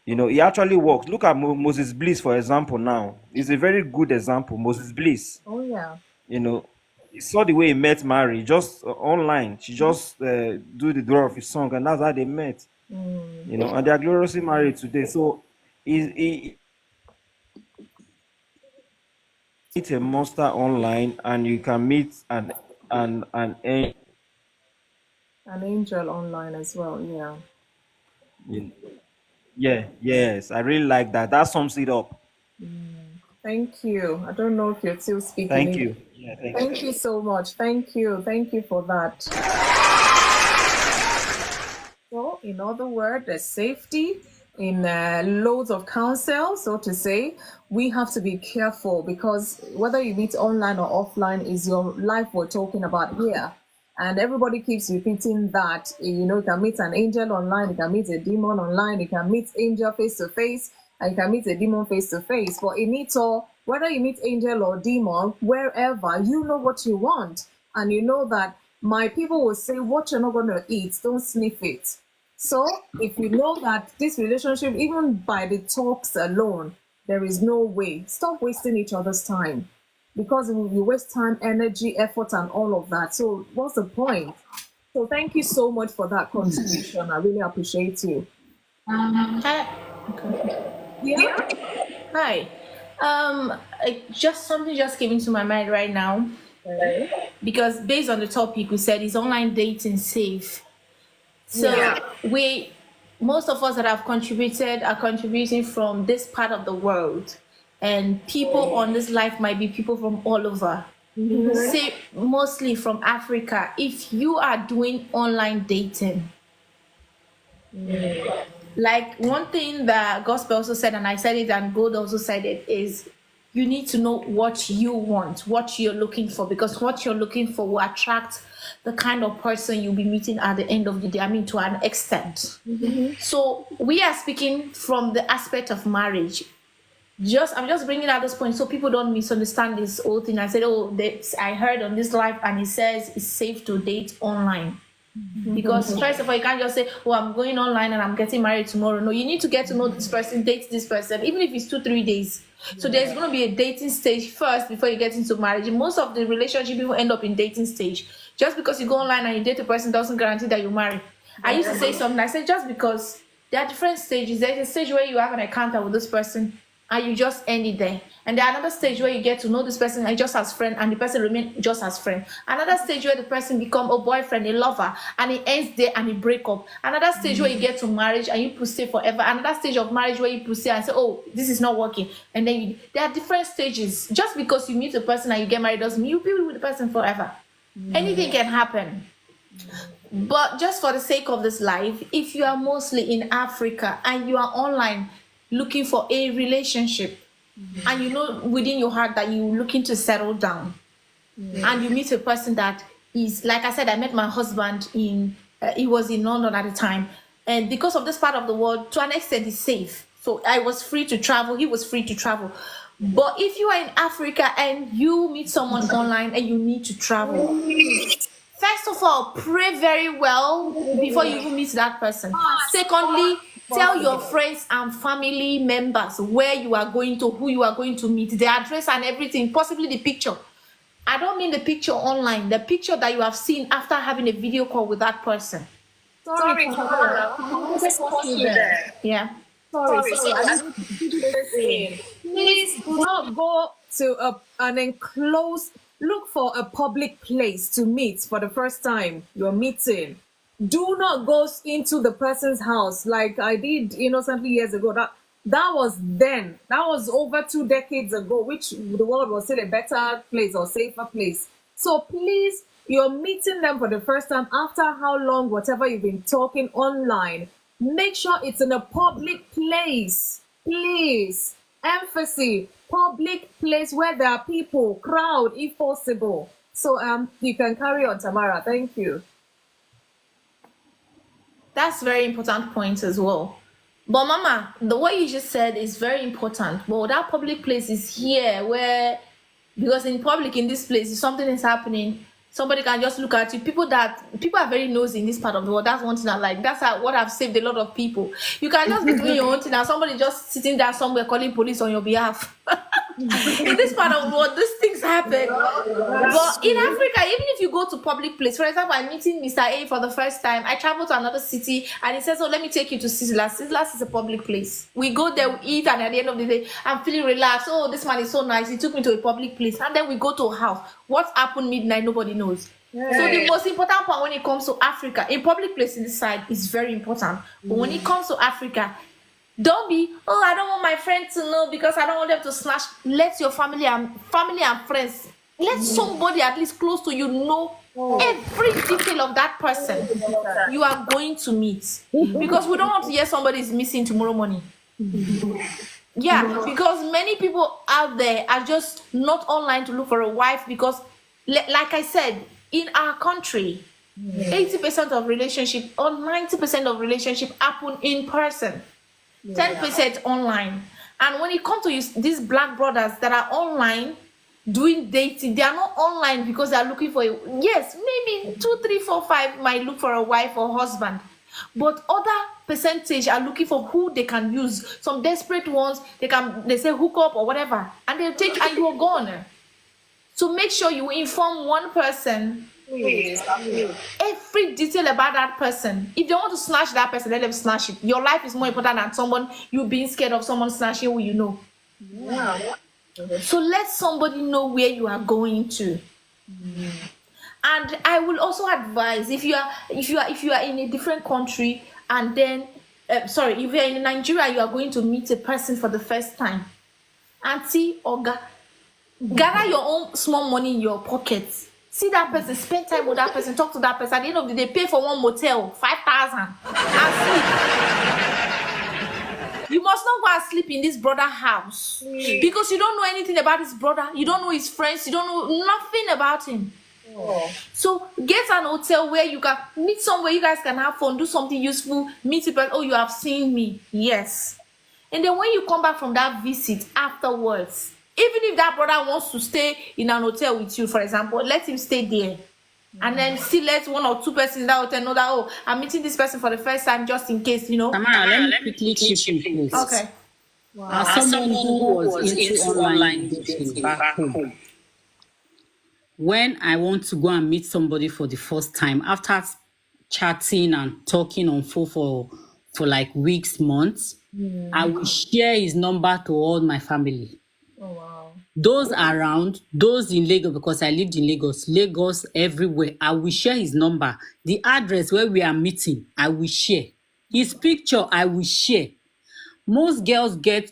yeah. It actually works. Look at Moses Bliss, for example. Now, it's a very good example. Moses Bliss, Oh yeah. you know, you saw the way he met Mary just online. She just do the draw of his song, and that's how they met. Mm. And they are gloriously married today. So it's a monster online, and you can meet an angel. An angel online as well. Yeah. Yeah, yes, I really like that. That sums it up. Thank you. I don't know if you're still speaking Thank English. you. Yeah, thank you. Thank you so much. Thank you. Thank you for that. So, in other words, there's safety in loads of counsel, so to say. We have to be careful because whether you meet online or offline is your life we're talking about here. And everybody keeps repeating that, you can meet an angel online, you can meet a demon online, you can meet angel face to face, and you can meet a demon face to face. But in it all, whether you meet angel or demon, wherever, you know what you want. And you know that my people will say, what you're not going to eat, don't sniff it. So if you know that this relationship, even by the talks alone, there is no way, stop wasting each other's time because you waste time, energy, effort, and all of that. So what's the point? So thank you so much for that contribution. I really appreciate you. Hi. Yeah. Hi. Just something just came into my mind right now Okay. because based on the topic we said, is online dating safe? So Yeah. most of us that have contributed are contributing from this part of the world, and people on this life might be people from all over. Say mostly from Africa. If you are doing online dating, like one thing that gospel also said, and I said it, and God also said it, is you need to know what you want, what you're looking for, because what you're looking for will attract the kind of person you'll be meeting at the end of the day. I mean, to an extent. So we are speaking from the aspect of marriage. I'm just bringing out this point so people don't misunderstand this whole thing. I said, I heard on this live and it says it's safe to date online. Because first of all, you can't just say, I'm going online and I'm getting married tomorrow. No, you need to get to know this person, date this person, even if it's 2-3 days. So there's going to be a dating stage first before you get into marriage. Most of the relationship people end up in dating stage. Just because you go online and you date a person doesn't guarantee that you marry. I used to say something. I said, just because there are different stages. There's a stage where you have an encounter with this person and you just end it there. And there's another stage where you get to know this person and just as friend, and the person remain just as friend. Another stage where the person become a boyfriend, a lover, and it ends there and it break up. Another stage where you get to marriage and you pursue forever. Another stage of marriage where you pursue and say, this is not working. And then there are different stages. Just because you meet a person and you get married doesn't mean you'll be with the person forever. Anything can happen. But just for the sake of this life, if you are mostly in Africa and you are online looking for a relationship, and you know within your heart that you're looking to settle down, and you meet a person that is, like I said, I met my husband he was in London at the time, and because of this part of the world, to an extent, it's safe. So I was free to travel, he was free to travel. But if you are in Africa and you meet someone online and you need to travel, first of all, pray very well before you even meet that person. Secondly, tell your friends and family members where you are going to, who you are going to meet, the address and everything, possibly the picture. I don't mean the picture online, the picture that you have seen after having a video call with that person. Sorry, Tamara. Yeah. Sorry. Please do not go to an enclosed, look for a public place to meet for the first time you're meeting. Do not go into the person's house like I did innocently years ago. That was then. That was over 2 decades ago, which the world was still a better place or safer place. So please, you're meeting them for the first time after how long, whatever you've been talking online. Make sure it's in a public place. Please. Emphasis. Public place where there are people, crowd, if possible. So you can carry on, Tamara. Thank you. That's very important point as well. But Mama, what you just said is very important. But that public place is here where, because in public, in this place, if something is happening, somebody can just look at you. People are very nosy in this part of the world. That's one thing I like. That's what I've saved a lot of people. You can just be doing your own thing and somebody just sitting there somewhere calling police on your behalf. In this part of the world, these things happen. But in Africa, even if you go to public place, for example, I'm meeting Mr. A for the first time. I travel to another city and he says, let me take you to Sizzlas. Sizzlas is a public place. We go there, we eat, and at the end of the day, I'm feeling relaxed. This man is so nice. He took me to a public place. And then we go to a house. What happened midnight, nobody knows. So the most important part when it comes to Africa, a public place in this side is very important. But when it comes to Africa, don't be, I don't want my friends to know because I don't want them to snatch. Let your family and friends, let somebody at least close to you know every detail of that person you are going to meet. Because we don't want to hear somebody is missing tomorrow morning. Yeah, because many people out there are just not online to look for a wife because, like I said, in our country, 80% of relationship or 90% of relationship happen in person. 10% online. And when it comes to these black brothers that are online doing dating, they are not online because they are looking for yes, maybe 2, 3, 4, 5 might look for a wife or husband, but other percentage are looking for who they can use. Some desperate ones, they say hook up or whatever, and they'll take and you're gone. So make sure you inform one person every detail about that person. If they want to snatch that person, let them snatch it. Your life is more important than someone you being scared of someone snatching who you know. So let somebody know where you are going to. And I will also advise if you are in a different country and then if you are in Nigeria, you are going to meet a person for the first time. Auntie, Oga, gather your own small money in your pockets. See that person, spend time with that person, talk to that person. At the end of the day, pay for one motel, 5,000, and sleep. You must not go and sleep in this brother house because you don't know anything about his brother. You don't know his friends. You don't know nothing about him. So get an hotel where you can meet somewhere you guys can have fun, do something useful, meet people. Oh, you have seen me. Yes. And then when you come back from that visit afterwards, even if that brother wants to stay in an hotel with you, for example, let him stay there. And then still let one or two persons in that hotel know that, oh, I'm meeting this person for the first time just in case, you know. Tamara, let me quickly chip in, please. Okay. As someone who was into online dating back home, when I want to go and meet somebody for the first time, after chatting and talking on phone for like weeks, months, I will share his number to all my family. Oh, wow. Those around, those in Lagos, because I lived in Lagos everywhere, I will share his number. The address where we are meeting, I will share. His picture, I will share. Most girls get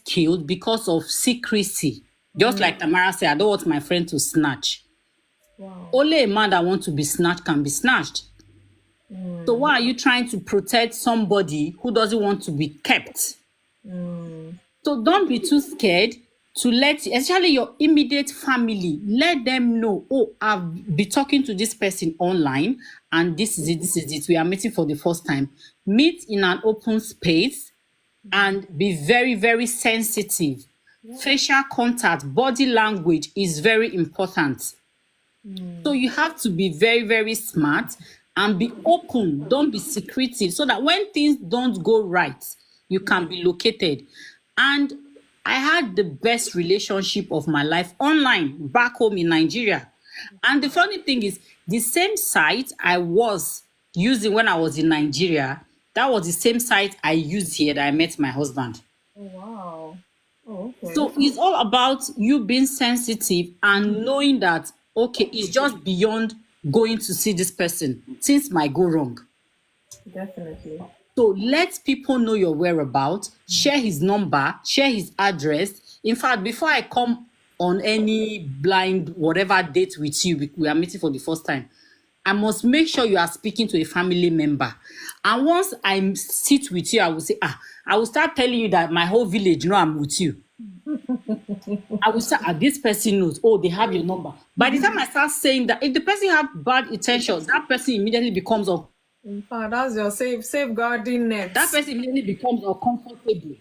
killed because of secrecy. Just like Tamara said, I don't want my friend to snatch. Wow. Only a man that wants to be snatched can be snatched. So why are you trying to protect somebody who doesn't want to be kept? So don't be too scared to let, especially your immediate family, let them know, oh, I'll be talking to this person online and this is it. We are meeting for the first time. Meet in an open space and be very, very sensitive. Facial contact, body language is very important. So you have to be very, very smart and be open. Don't be secretive so that when things don't go right, you can be located. And I had the best relationship of my life online back home in Nigeria. And the funny thing is, the same site I was using when I was in Nigeria, that was the same site I used here that I met my husband. Oh, wow. Oh, okay. So it's all about you being sensitive and knowing that, okay, it's just beyond going to see this person. Things might go wrong. Definitely. So let people know your whereabouts, share his number, share his address. In fact, before I come on any blind whatever date with you, we are meeting for the first time, I must make sure you are speaking to a family member. And once I sit with you, I will say, I will start telling you that my whole village know I'm with you. I will start, this person knows, oh, they have your number. By the time I start saying that, if the person have bad intentions, that person immediately becomes in fact, that's your safeguarding net. that person immediately becomes uncomfortable.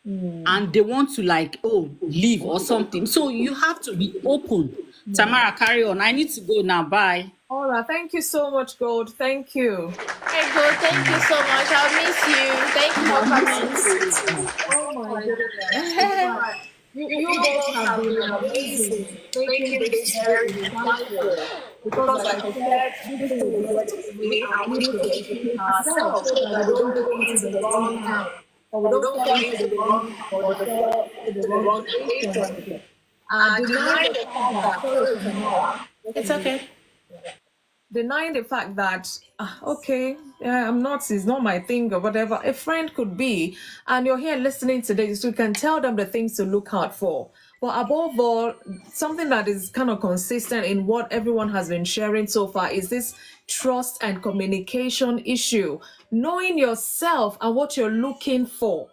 And they want to like, oh, leave or something. So you have to be open. Tamara, carry on. I need to go now. Bye. All right. Thank you so much, Gold. Thank you. Hey, go. Thank you so much. I'll miss you. Thank you for coming. Oh my goodness. You both have been amazing, making this very insightful. Because like I said, this thing is what we are need to educate ourselves so that we don't go into the wrong hand, or we don't fall into the wrong, or the wrong situation. Denying the fact that, sorry, Tamara. It's okay. Denying the fact that, okay, I'm not, it's not my thing or whatever. A friend could be, and you're here listening to this, so you can tell them the things to look out for. But above all, something that is kind of consistent in what everyone has been sharing so far is this trust and communication issue. Knowing yourself and what you're looking for.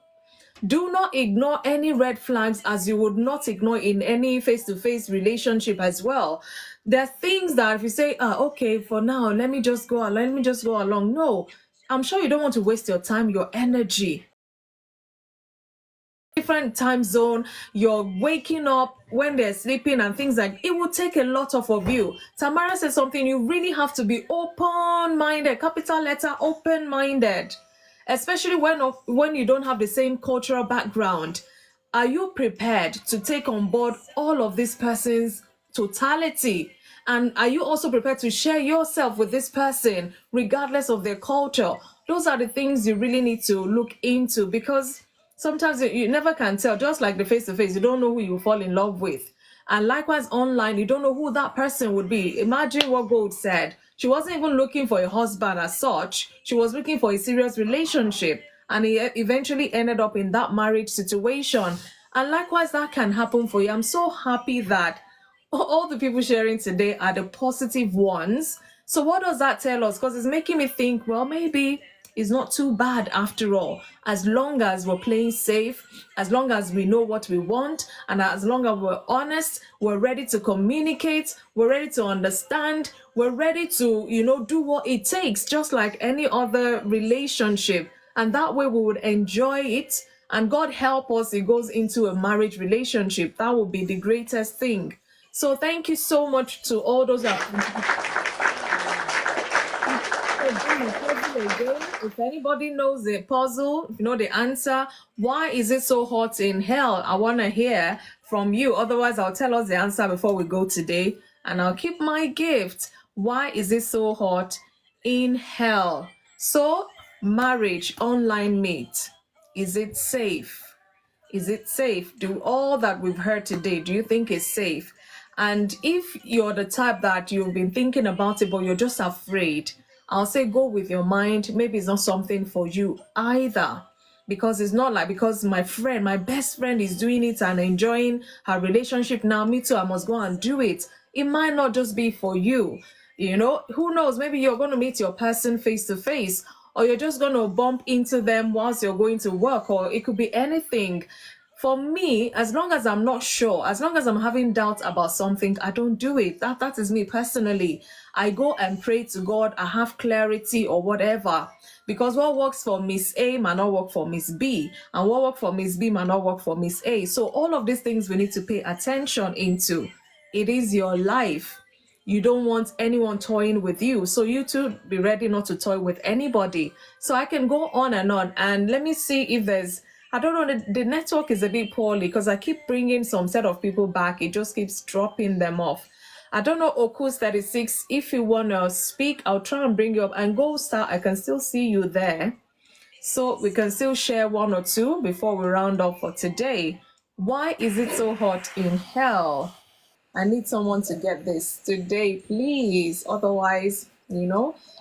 Do not ignore any red flags as you would not ignore in any face-to-face relationship as well. There are things that if you say, okay, for now, let me just go along. No, I'm sure you don't want to waste your time, your energy. Different time zone, you're waking up when they're sleeping and things like it will take a lot of you. Tamara said something, you really have to be open-minded, capital letter open-minded. Especially when you don't have the same cultural background. Are you prepared to take on board all of this person's totality? And are you also prepared to share yourself with this person regardless of their culture? Those are the things you really need to look into, because sometimes you never can tell. Just like the face-to-face, you don't know who you fall in love with. And likewise online, you don't know who that person would be. Imagine what Gold said. She wasn't even looking for a husband as such. She was looking for a serious relationship. And he eventually ended up in that marriage situation. And likewise, that can happen for you. I'm so happy that all the people sharing today are the positive ones. So what does that tell us? Because it's making me think, well, maybe is not too bad after all, as long as we're playing safe, as long as we know what we want, and as long as we're honest, we're ready to communicate, we're ready to understand, we're ready to, do what it takes, just like any other relationship. And that way we would enjoy it. And God help us, it goes into a marriage relationship. That would be the greatest thing. So thank you so much to all those that if anybody knows the puzzle, if you know the answer, why is it so hot in hell? I want to hear from you. Otherwise, I'll tell us the answer before we go today. And I'll keep my gift. Why is it so hot in hell? So, marriage, online meet. Is it safe? Is it safe? Do all that we've heard today, do you think is safe? And if you're the type that you've been thinking about it, but you're just afraid, I'll say go with your mind. Maybe it's not something for you either. Because it's not like, because my friend, my best friend is doing it and enjoying her relationship now, me too, I must go and do it. It might not just be for you. Who knows? Maybe you're going to meet your person face to face, or you're just going to bump into them whilst you're going to work, or it could be anything. For me, as long as I'm not sure, as long as I'm having doubts about something, I don't do it. That is me personally. I go and pray to God. I have clarity or whatever. Because what works for Miss A might not work for Miss B. And what works for Miss B might not work for Miss A. So all of these things we need to pay attention into. It is your life. You don't want anyone toying with you. So you too be ready not to toy with anybody. So I can go on. And let me see if there's, I don't know, the network is a bit poorly because I keep bringing some set of people back. It just keeps dropping them off. I don't know, Okus36, if you want to speak, I'll try and bring you up. And Gold Star, I can still see you there. So we can still share one or two before we round up for today. Why is it so hot in hell? I need someone to get this today, please. Otherwise,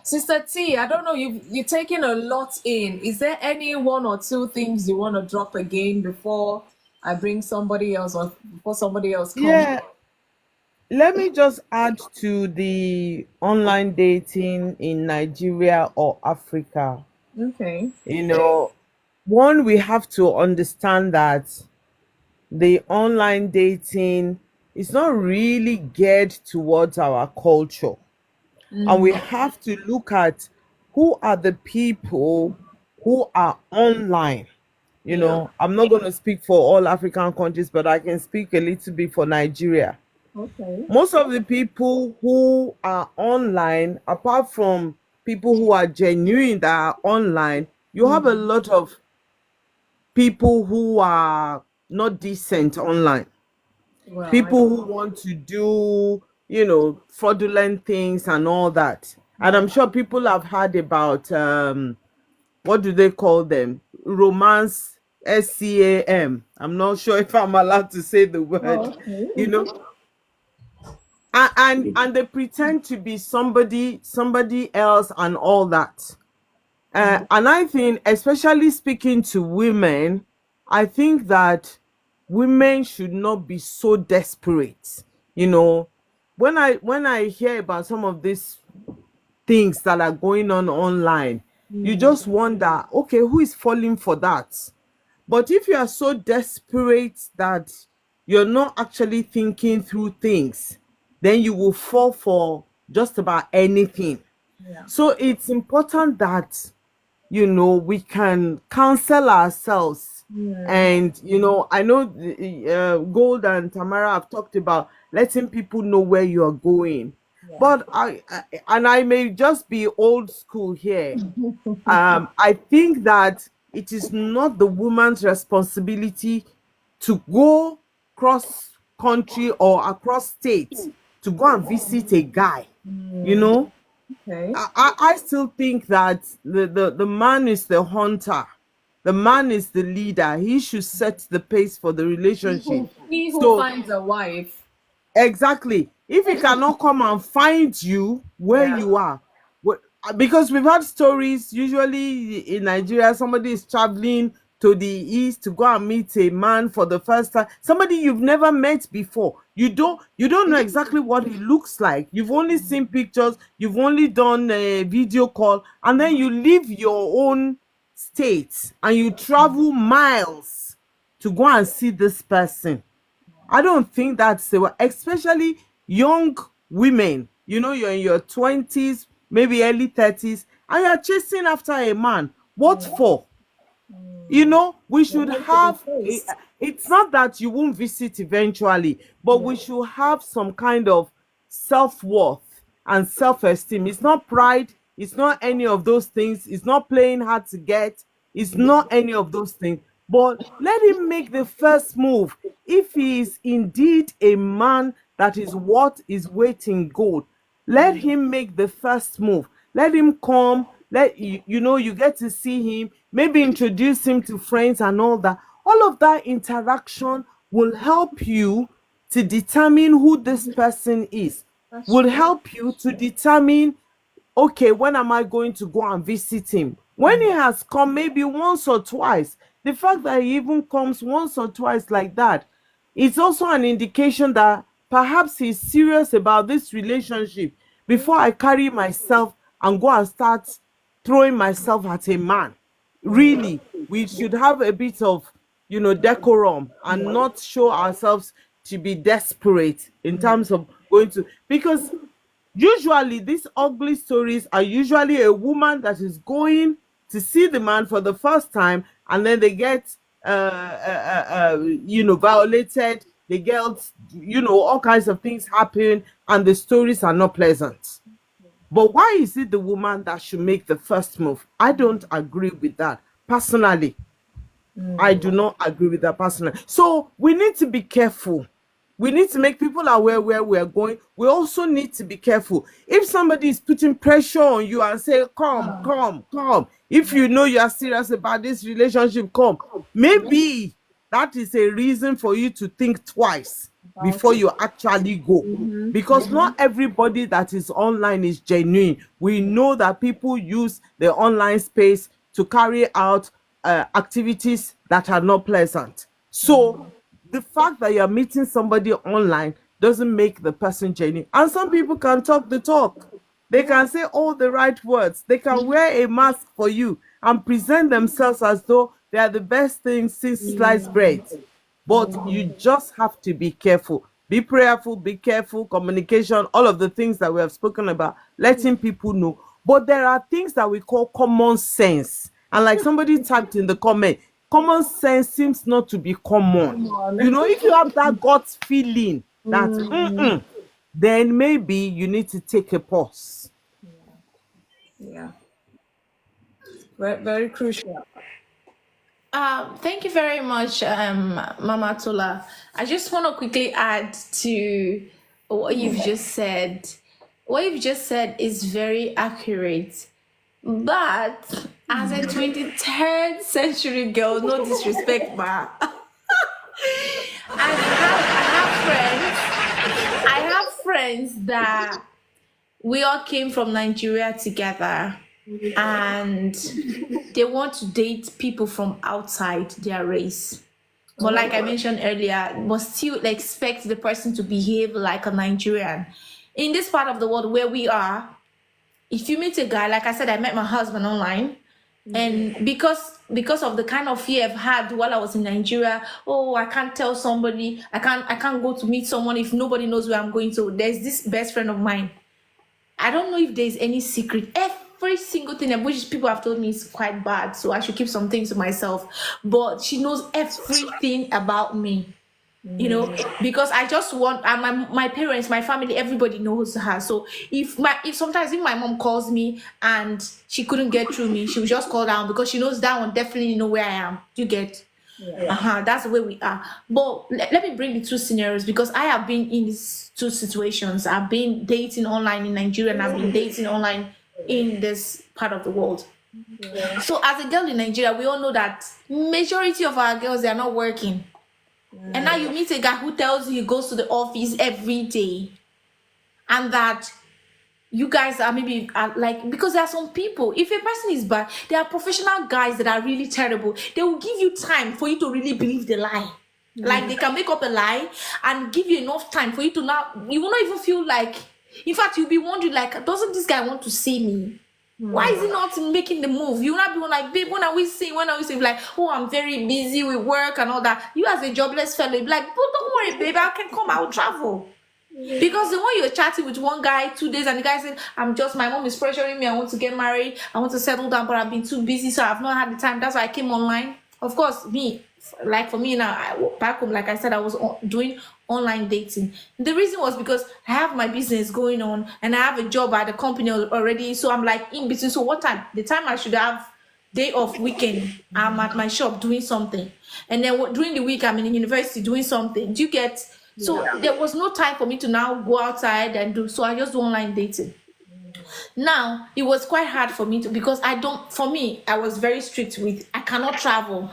Sister T, I don't know, you're taking a lot in. Is there any one or two things you want to drop again before I bring somebody else, or before somebody else comes? Yeah, let me just add to the online dating in Nigeria or Africa. Okay. One, we have to understand that the online dating is not really geared towards our culture. And we have to look at who are the people who are online. Yeah. I'm not going to speak for all African countries, but I can speak a little bit for Nigeria. Okay. Most of the people who are online, apart from people who are genuine that are online, you have a lot of people who are not decent online. Well, People who want to do, fraudulent things and all that. And I'm sure people have heard about what do they call them? Romance, SCAM. I'm not sure if I'm allowed to say the word, okay. you know. And they pretend to be somebody else and all that. And I think, especially speaking to women, I think that women should not be so desperate. When I hear about some of these things that are going on online, you just wonder, okay, who is falling for that? But if you are so desperate that you're not actually thinking through things, then you will fall for just about anything. Yeah. So it's important that we can counsel ourselves. And I know Gold and Tamara have talked about letting people know where you are going. But I may just be old school here. I think that it is not the woman's responsibility to go cross country or across states to go and visit a guy. Okay. I still think that the man is the hunter. The man is the leader. He should set the pace for the relationship. He who So finds a wife. exactly. If he cannot come and find you where Yeah. you are, because we've had stories, usually in Nigeria, somebody is traveling to the east to go and meet a man for the first time, somebody you've never met before. You don't know exactly what he looks like. You've only seen pictures, you've only done a video call, and then you leave your own state and you travel miles to go and see this person. I don't think that's the way, especially young women. You're in your 20s, maybe early 30s, and you're chasing after a man. What for? We should have it's not that you won't visit eventually, but we should have some kind of self-worth and self-esteem. It's not pride, it's not any of those things, it's not playing hard to get, it's not any of those things. But let him make the first move. If he is indeed a man that is what is weight in gold, let him make the first move. Let him come. Let you get to see him, maybe introduce him to friends and all that. All of that interaction will help you to determine who this person is. Will help you to determine, okay, when am I going to go and visit him? When he has come maybe once or twice, the fact that he even comes once or twice like that, it's also an indication that perhaps he's serious about this relationship before I carry myself and go and start throwing myself at a man. Really, we should have a bit of, decorum and not show ourselves to be desperate in terms of going to, because usually these ugly stories are usually a woman that is going to see the man for the first time, and then they get violated, they get all kinds of things happen, and the stories are not pleasant. But why is it the woman that should make the first move? I don't agree with that personally. I do not agree with that personally. So we need to be careful. We need to make people aware where we're going. We also need to be careful. If somebody is putting pressure on you and say, come, if you know you are serious about this relationship, come. Maybe that is a reason for you to think twice before you actually go. Because not everybody that is online is genuine. We know that people use the online space to carry out activities that are not pleasant. So the fact that you're meeting somebody online doesn't make the person genuine. And some people can talk the talk. They can say all the right words. They can wear a mask for you and present themselves as though they are the best thing since sliced bread. But you just have to be careful. Be prayerful, be careful, communication, all of the things that we have spoken about, letting people know. But there are things that we call common sense. And like somebody typed in the comment, common sense seems not to be common. If you have that gut feeling that then maybe you need to take a pause. Yeah. Very, very crucial. Thank you very much, Mama Tola. I just want to quickly add to what you've just said. What you've just said is very accurate. But as a 23rd century girl, no disrespect, ma. I have friends that we all came from Nigeria together, and they want to date people from outside their race. But like I mentioned earlier, but still expect the person to behave like a Nigerian. In this part of the world where we are, if you meet a guy, like I said, I met my husband online, and because of the kind of fear I've had while I was in Nigeria, I can't tell somebody, I can't go to meet someone if nobody knows where I'm going to. There's this best friend of mine. I don't know if there's any secret. Every single thing which people have told me is quite bad, so I should keep some things to myself. But she knows everything about me. Because I just want, my parents, my family, everybody knows her. So if sometimes my mom calls me and she couldn't get through me, she will just call down because she knows that one definitely know where I am. You get? That's the way we are. But let me bring the two scenarios, because I have been in these two situations. I've been dating online in Nigeria and I've been dating online in this part of the world. So as a girl in Nigeria, we all know that majority of our girls, they are not working. And now you meet a guy who tells you he goes to the office every day, and that you guys are maybe like, because there are some people, if a person is bad, there are professional guys that are really terrible. They will give you time for you to really believe the lie. Like they can make up a lie and give you enough time for you to now, you will not even feel like, in fact, you'll be wondering like, doesn't this guy want to see me? Why is he not making the move? You will not be like, babe, when are we seeing? When are we seeing? Like, oh, I'm very busy with work and all that. You as a jobless fellow, you'll be like, oh, don't worry, babe, I can come, I'll travel. Because the one you're chatting with one guy 2 days and the guy said, my mom is pressuring me, I want to get married, I want to settle down, but I've been too busy, so I've not had the time. That's why I came online. Of course, for me now, back home, like I said, I was doing online dating. The reason was because I have my business going on and I have a job at the company already, so I'm like in between. So what time? The time I should have day off, weekend, I'm at my shop doing something, and then during the week I'm in university doing something. Do you get? So there was no time for me to now go outside and do, so I just do online dating. Now it was quite hard for me to, because I was very strict with, I cannot travel.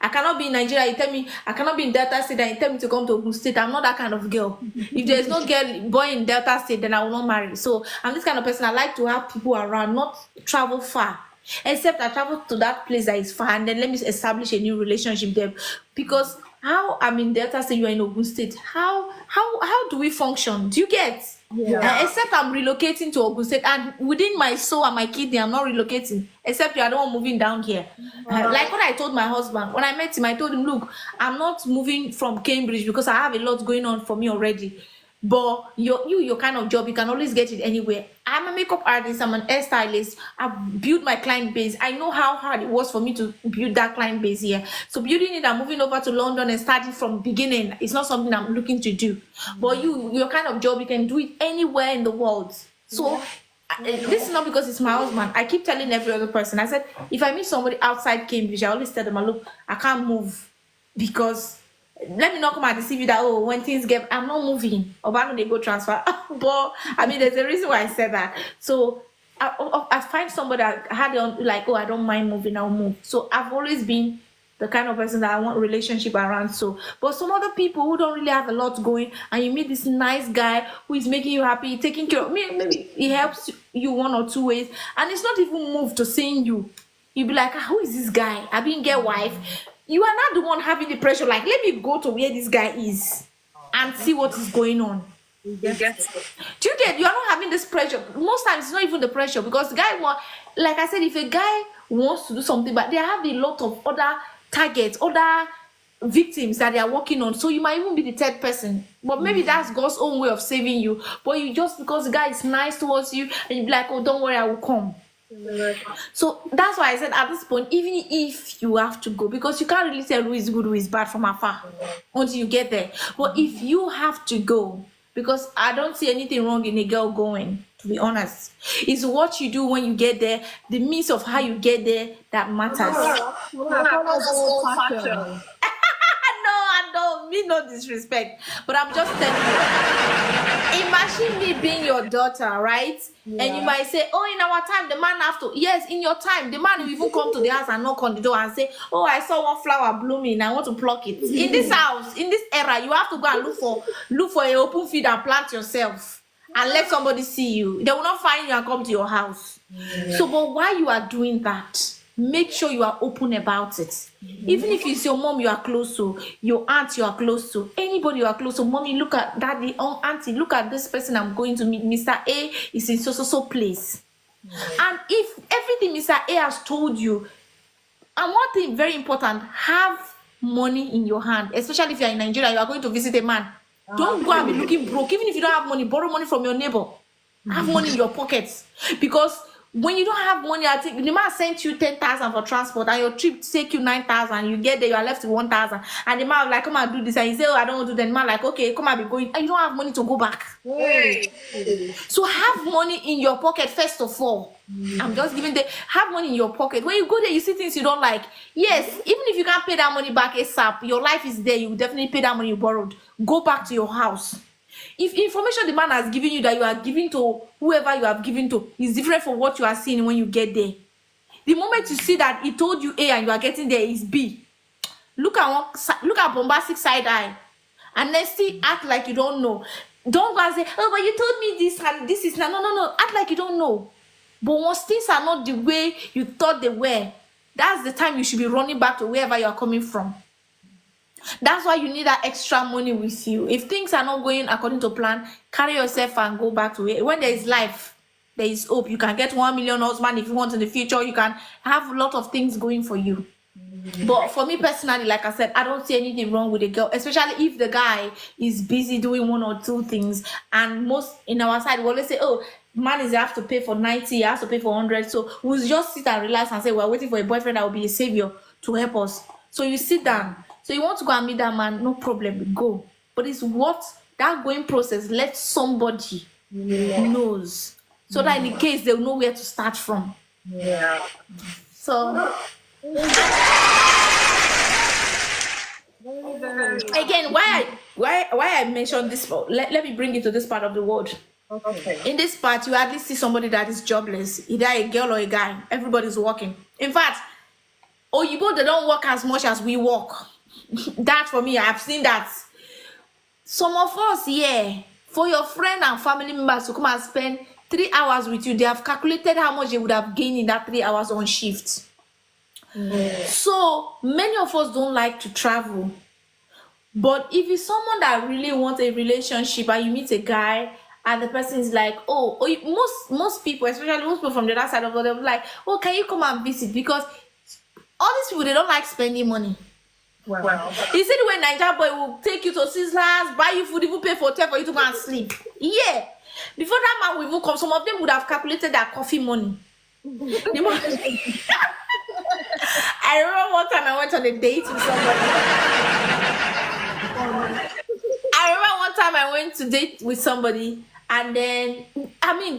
I cannot be in Nigeria. You tell me I cannot be in Delta State and you tell me to come to Ogun State. I'm not that kind of girl. If there's no boy in Delta State, then I will not marry. So I'm this kind of person. I like to have people around, not travel far. Except I travel to that place that is far and then let me establish a new relationship there. Because how I'm in Delta State, you are in Ogun State. How do we function? Do you get? Except I'm relocating to Ogun State, and within my soul and my kidney, I'm not relocating. Except you are the one moving down here. Like what I told my husband when I met him, I told him, look, I'm not moving from Cambridge because I have a lot going on for me already. But your kind of job, you can always get it anywhere. I'm a makeup artist, I'm an hairstylist. I've built my client base. I know how hard it was for me to build that client base here. So building it and moving over to London and starting from beginning, it's not something I'm looking to do. But your kind of job, you can do it anywhere in the world. So this is not because it's my husband. I keep telling every other person, I said, if I meet somebody outside Cambridge, I always tell them, look, I can't move because let me not come and deceive you that, oh, when things get, I'm not moving. Or why don't they go transfer? But I mean, there's a reason why I said that. So I find somebody that had on like, oh, I don't mind moving, I'll move. So I've always been the kind of person that I want relationship around. So, but some other people who don't really have a lot going, and you meet this nice guy who is making you happy, taking care of me, maybe he helps you one or two ways, and it's not even moved to seeing you. You'll be like, who is this guy? I didn't get wife. You are not the one having the pressure. Like, let me go to where this guy is and see what is going on. Do you get? You are not having this pressure. Most times, it's not even the pressure because the guy like I said, if a guy wants to do something, but they have a lot of other targets, other victims that they are working on. So you might even be the third person. But maybe that's God's own way of saving you. But you just because the guy is nice towards you and you be like, oh, don't worry, I will come. So that's why I said at this point, even if you have to go, because you can't really tell who is good, who is bad from afar until you get there. But if you have to go, because I don't see anything wrong in a girl going, to be honest. It's what you do when you get there, the means of how you get there that matters. No, I don't mean no disrespect, but I'm just telling you. Imagine me being your daughter, right? And you might say, oh, in our time, the man have to. Yes, in your time, the man will even come to the house and knock on the door and say, oh, I saw one flower blooming, I want to pluck it. In this house, in this era, you have to go and look for an open field and plant yourself and let somebody see you. They will not find you and come to your house. So, but while you are doing that, make sure you are open about it. Even if it's your mom you are close to, your aunt you are close to, anybody you are close to, mommy, look at daddy, oh, auntie, look at this person I'm going to meet. Mr. A is in so place. And if everything Mr. A has told you, and one thing very important, have money in your hand, especially if you're in Nigeria, you are going to visit a man. Don't go and be looking broke. Even if you don't have money, borrow money from your neighbor. Have money in your pockets. Because when you don't have money, I think the man sent you 10,000 for transport and your trip take you 9,000. You get there, you are left with 1,000. And the man was like, come and do this. And you say, oh, I don't want to do that. The man like, okay, come and be going. And you don't have money to go back. So have money in your pocket first of all. I'm just giving have money in your pocket. When you go there, you see things you don't like. Yes, even if you can't pay that money back ASAP, your life is there. You will definitely pay that money you borrowed. Go back to your house. If information the man has given you that you are giving to whoever you have given to is different from what you are seeing when you get there, the moment you see that he told you A and you are getting there is B, look at bombastic side eye and then still act like you don't know. Don't go and say, oh, but you told me this and this is not. No. Act like you don't know. But once things are not the way you thought they were, that's the time you should be running back to wherever you are coming from. That's why you need that extra money with you. If things are not going according to plan, carry yourself and go back to it. When there is life, there is hope. You can get 1 million husband if you want in the future. You can have a lot of things going for you. But for me personally, like I said, I don't see anything wrong with the girl, especially if the guy is busy doing 1 or 2 things. And most in our side, we always say, oh, man is have to pay for 90, he has to pay for 100. So we'll just sit and relax and say, we're waiting for a boyfriend that will be a savior to help us. So you sit down. So you want to go and meet that man, no problem, go. But it's what that going process, let somebody knows. So that in the case they'll know where to start from. Yeah. So again, why I mentioned this, let me bring it to this part of the world. Okay. In this part, you hardly see somebody that is jobless, either a girl or a guy. Everybody's working. In fact, Oyibo, they don't work as much as we work. That for me, I've seen that. Some of us, yeah, for your friend and family members to come and spend 3 hours with you, they have calculated how much they would have gained in that 3 hours on shift. So many of us don't like to travel. But if it's someone that really wants a relationship and you meet a guy and the person is like, most people, especially most people from the other side of the world, they'll be like, oh, can you come and visit? Because all these people, they don't like spending money. Well. You see the way Niger boy will take you to Sizzlers, buy you food, even pay for hotel for you to go and sleep. Yeah. Before that man will even come, some of them would have calculated their coffee money. I remember one time I went on a date with somebody. I remember one time I went to date with somebody, and then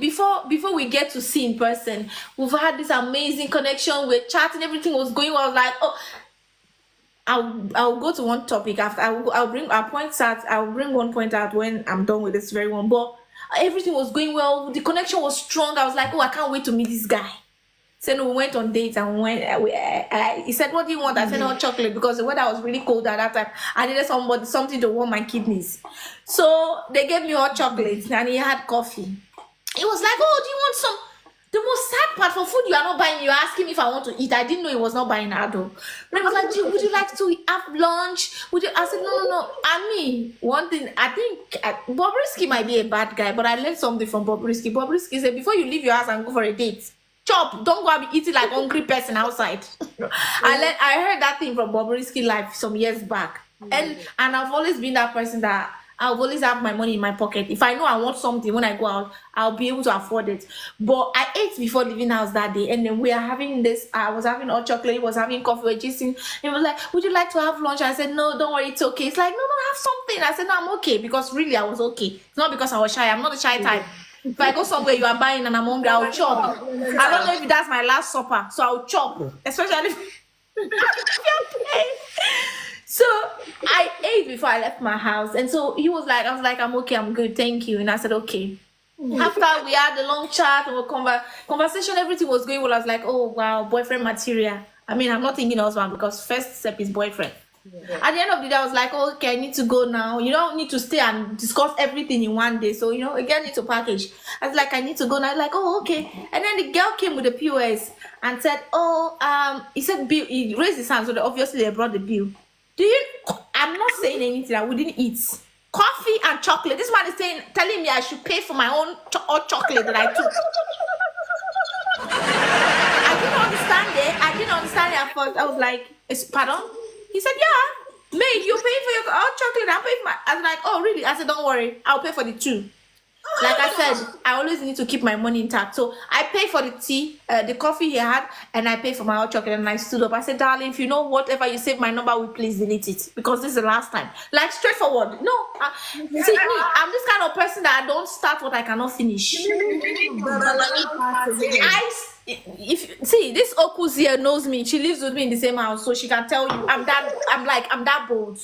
before we get to see in person, we've had this amazing connection. We're chatting, everything was going well. I was like, oh, I'll go to one topic after. I'll bring one point out when I'm done with this very one. But everything was going well. The connection was strong. I was like, oh, I can't wait to meet this guy. So we went on dates and he said, what do you want? I said, no, chocolate, because the weather was really cold at that time. I needed something to warm my kidneys. So they gave me hot chocolate and he had coffee. He was like, oh, do you want some? The most sad part, for food you are not buying, you're asking me if I want to eat. I didn't know he was not buying Ado. But I was like, would you like to have lunch? I said, no. One thing, I think Bobrisky might be a bad guy, but I learned something from Bobrisky. Bobrisky said, before you leave your house and go for a date, chop, don't go and be eating like hungry person outside. I heard that thing from Bobrisky life some years back. And I've always been that person that I'll always have my money in my pocket. If I know I want something when I go out, I'll be able to afford it. But I ate before leaving house that day, and then we are having this. I was having hot chocolate, he was having coffee, we were gisting. He was like, would you like to have lunch? I said, no, don't worry, it's okay. It's like, no, have something. I said, no, I'm okay, because really I was okay. It's not because I was shy. I'm not a shy type. If I go somewhere you are buying and I'm hungry, I'll chop. I don't know if that's my last supper, so I'll chop. Especially if So I ate before I left my house. And so he was like, I was like, I'm okay, I'm good, thank you. And I said, okay. After we had a long chat and conversation, everything was going well. I was like, oh, wow, boyfriend material. I'm not thinking husband, because first step is boyfriend. Yeah. At the end of the day, I was like, oh, okay, I need to go now. You don't need to stay and discuss everything in one day. So, again, need to package. I was like, I need to go now. I was like, oh, okay. And then the girl came with the POS and said, oh, he said bill. He raised his hand, so obviously they brought the bill. I'm not saying anything. I wouldn't eat coffee and chocolate. This man is telling me I should pay for my own hot chocolate that I took. I didn't understand it at first. I was like, pardon? He said, yeah, mate, you're paying for your hot chocolate. I'm paying for my. I was like, oh, really? I said, don't worry. I'll pay for the 2. Like I said, I always need to keep my money intact. So I pay for the tea, the coffee he had, and I pay for my hot chocolate. And I stood up. I said, darling, if you know whatever you save my number, will please delete it, because this is the last time. Like, straightforward. No, see me, I'm this kind of person that I don't start what I cannot finish. This Okus here knows me. She lives with me in the same house, so she can tell you I'm that bold.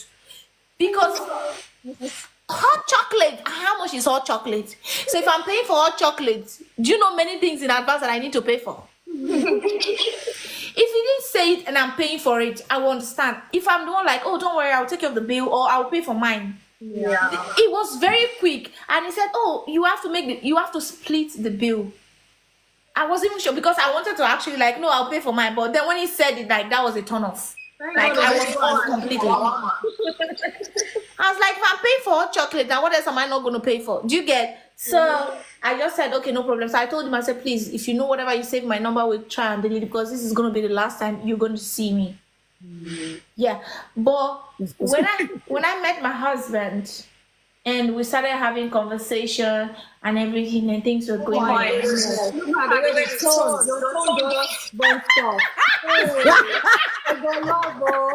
Because hot chocolate, how much is hot chocolate? So if I'm paying for hot chocolate, do you know many things in advance that I need to pay for? If you didn't say it and I'm paying for it, I will understand. If I'm the one like, oh, don't worry, I'll take care of the bill, or I'll pay for mine, It was very quick, and he said, "Oh, you have to you have to split the bill." I wasn't even sure because I wanted to actually like, no, I'll pay for mine. But then when he said it, like that was a turn off. Like I was off completely. I was like, if I'm paying for hot chocolate, then what else am I not going to pay for? Do you get? So I just said, okay, no problem. So I told him, I said, please, if you know whatever you save my number, we'll try and delete it because this is going to be the last time you're going to see me. Yeah, but when I met my husband and we started having conversation and everything and things were going on. Look at the way the tone, your tone just don't stop. Hey, I got love, bro.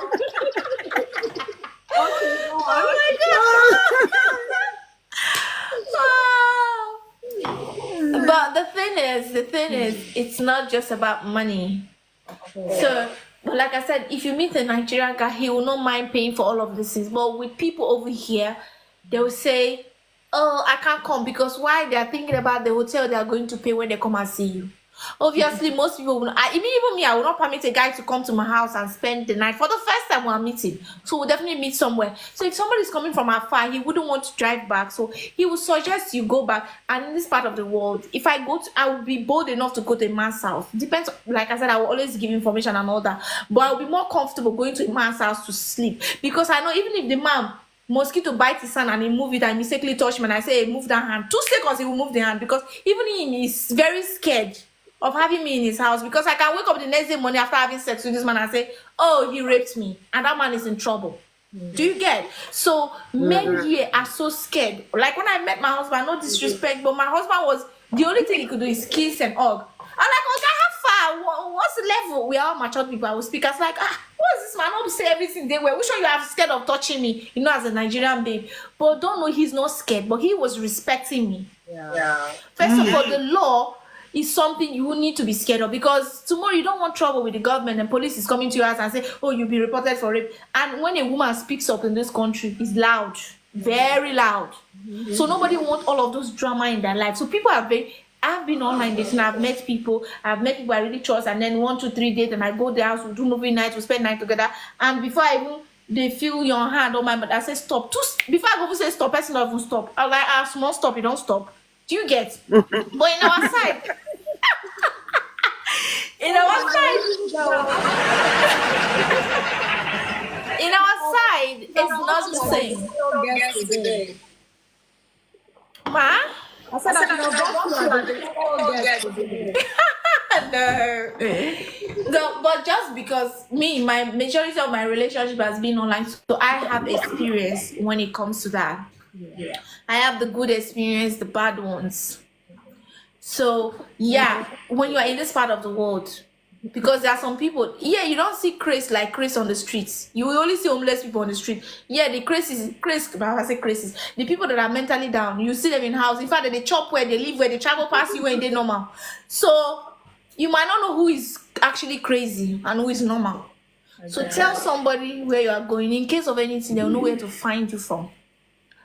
Okay, go on. Oh. But the thing is, it's not just about money. So, but like I said, if you meet a Nigerian guy, he will not mind paying for all of these things. But with people over here, they will say, "Oh, I can't come," because why? They are thinking about the hotel they are going to pay when they come and see you. Obviously, most people will not. Even me, I will not permit a guy to come to my house and spend the night for the first time we're meeting. So we'll definitely meet somewhere. So if somebody is coming from afar, he wouldn't want to drive back. So he would suggest you go back. And in this part of the world, if I go to, I will be bold enough to go to a man's house. Depends. Like I said, I will always give information and all that. But I'll be more comfortable going to a man's house to sleep because I know even if the man mosquito bite his hand and he move it and mistakenly touch me and I say, hey, move that hand. 2 seconds, he will move the hand because even he is very scared of having me in his house because I can wake up the next day morning after having sex with this man and say, oh, he raped me. And that man is in trouble. Do you get? So men here are so scared. Like when I met my husband, no disrespect, but my husband was, the only thing he could do is kiss and hug. I'm like, okay, how far? What's the level? We are all matured people. I will speak. I was like, what's this man? I don't say everything they were. Which one you are scared of touching me? You know, as a Nigerian babe. But don't know he's not scared. But he was respecting me. First of all, the law is something you need to be scared of because tomorrow you don't want trouble with the government and police is coming to your house and say, oh, you'll be reported for rape. And when a woman speaks up in this country, it's loud, very loud. So nobody wants all of those drama in their life. So people are very, I've been online dating, I've met people I really trust, and then 1, 2, 3 dates, and I go to the house, we do movie night, we spend night together, and before I even they feel your hand on my butt, I say stop. Before I go say stop, person don't even stop. I like small stop, you don't stop. Do you get? But in our side, in our side, it's not the same. Ma? I said No, but just because my majority of my relationship has been online, so I have experience when it comes to that. I have the good experience, the bad ones. So yeah, when you are in this part of the world, because there are some people, you don't see craze like craze on the streets. You will only see homeless people on the street. The craze, I say crazy. The people that are mentally down, you see them in house. In fact, they chop where they live, where they travel past you, and they normal. So you might not know who is actually crazy and who is normal. So tell somebody where you are going. In case of anything, they'll know where to find you from.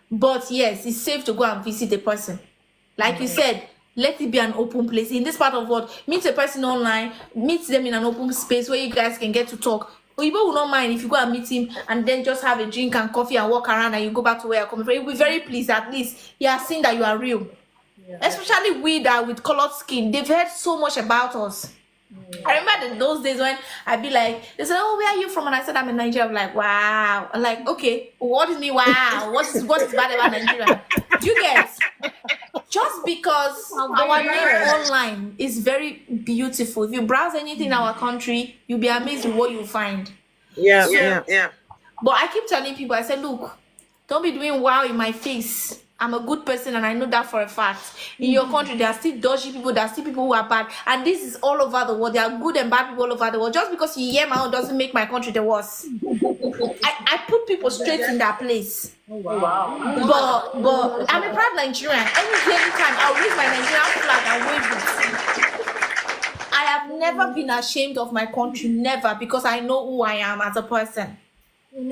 But yes, it's safe to go and visit a person. Like you said, let it be an open place. In this part of the world, meet a person online, meet them in an open space where you guys can get to talk. Oyibo will not mind if you go and meet him and then just have a drink and coffee and walk around and you go back to where you're coming from. He'll be very pleased. At least he has seen that you are real. Especially we that with colored skin. They've heard so much about us. I remember in those days when I'd be like, they said, oh, where are you from? And I said, I'm in Nigeria. I'm like, wow. I'm like, okay, what is me? Wow. What is bad about Nigeria? Do you get? Just because our name online is very beautiful. If you browse anything in our country, you'll be amazed with what you'll find. Yeah. But I keep telling people, I said, look, don't be doing wow in my face. I'm a good person and I know that for a fact. In your country, there are still dodgy people, there are still people who are bad. And this is all over the world. There are good and bad people all over the world. Just because you hear my own doesn't make my country the worst. I put people straight in that place. But I'm a proud Nigerian. Anytime I'll raise my Nigerian flag and wave it. I have never been ashamed of my country, never, because I know who I am as a person. So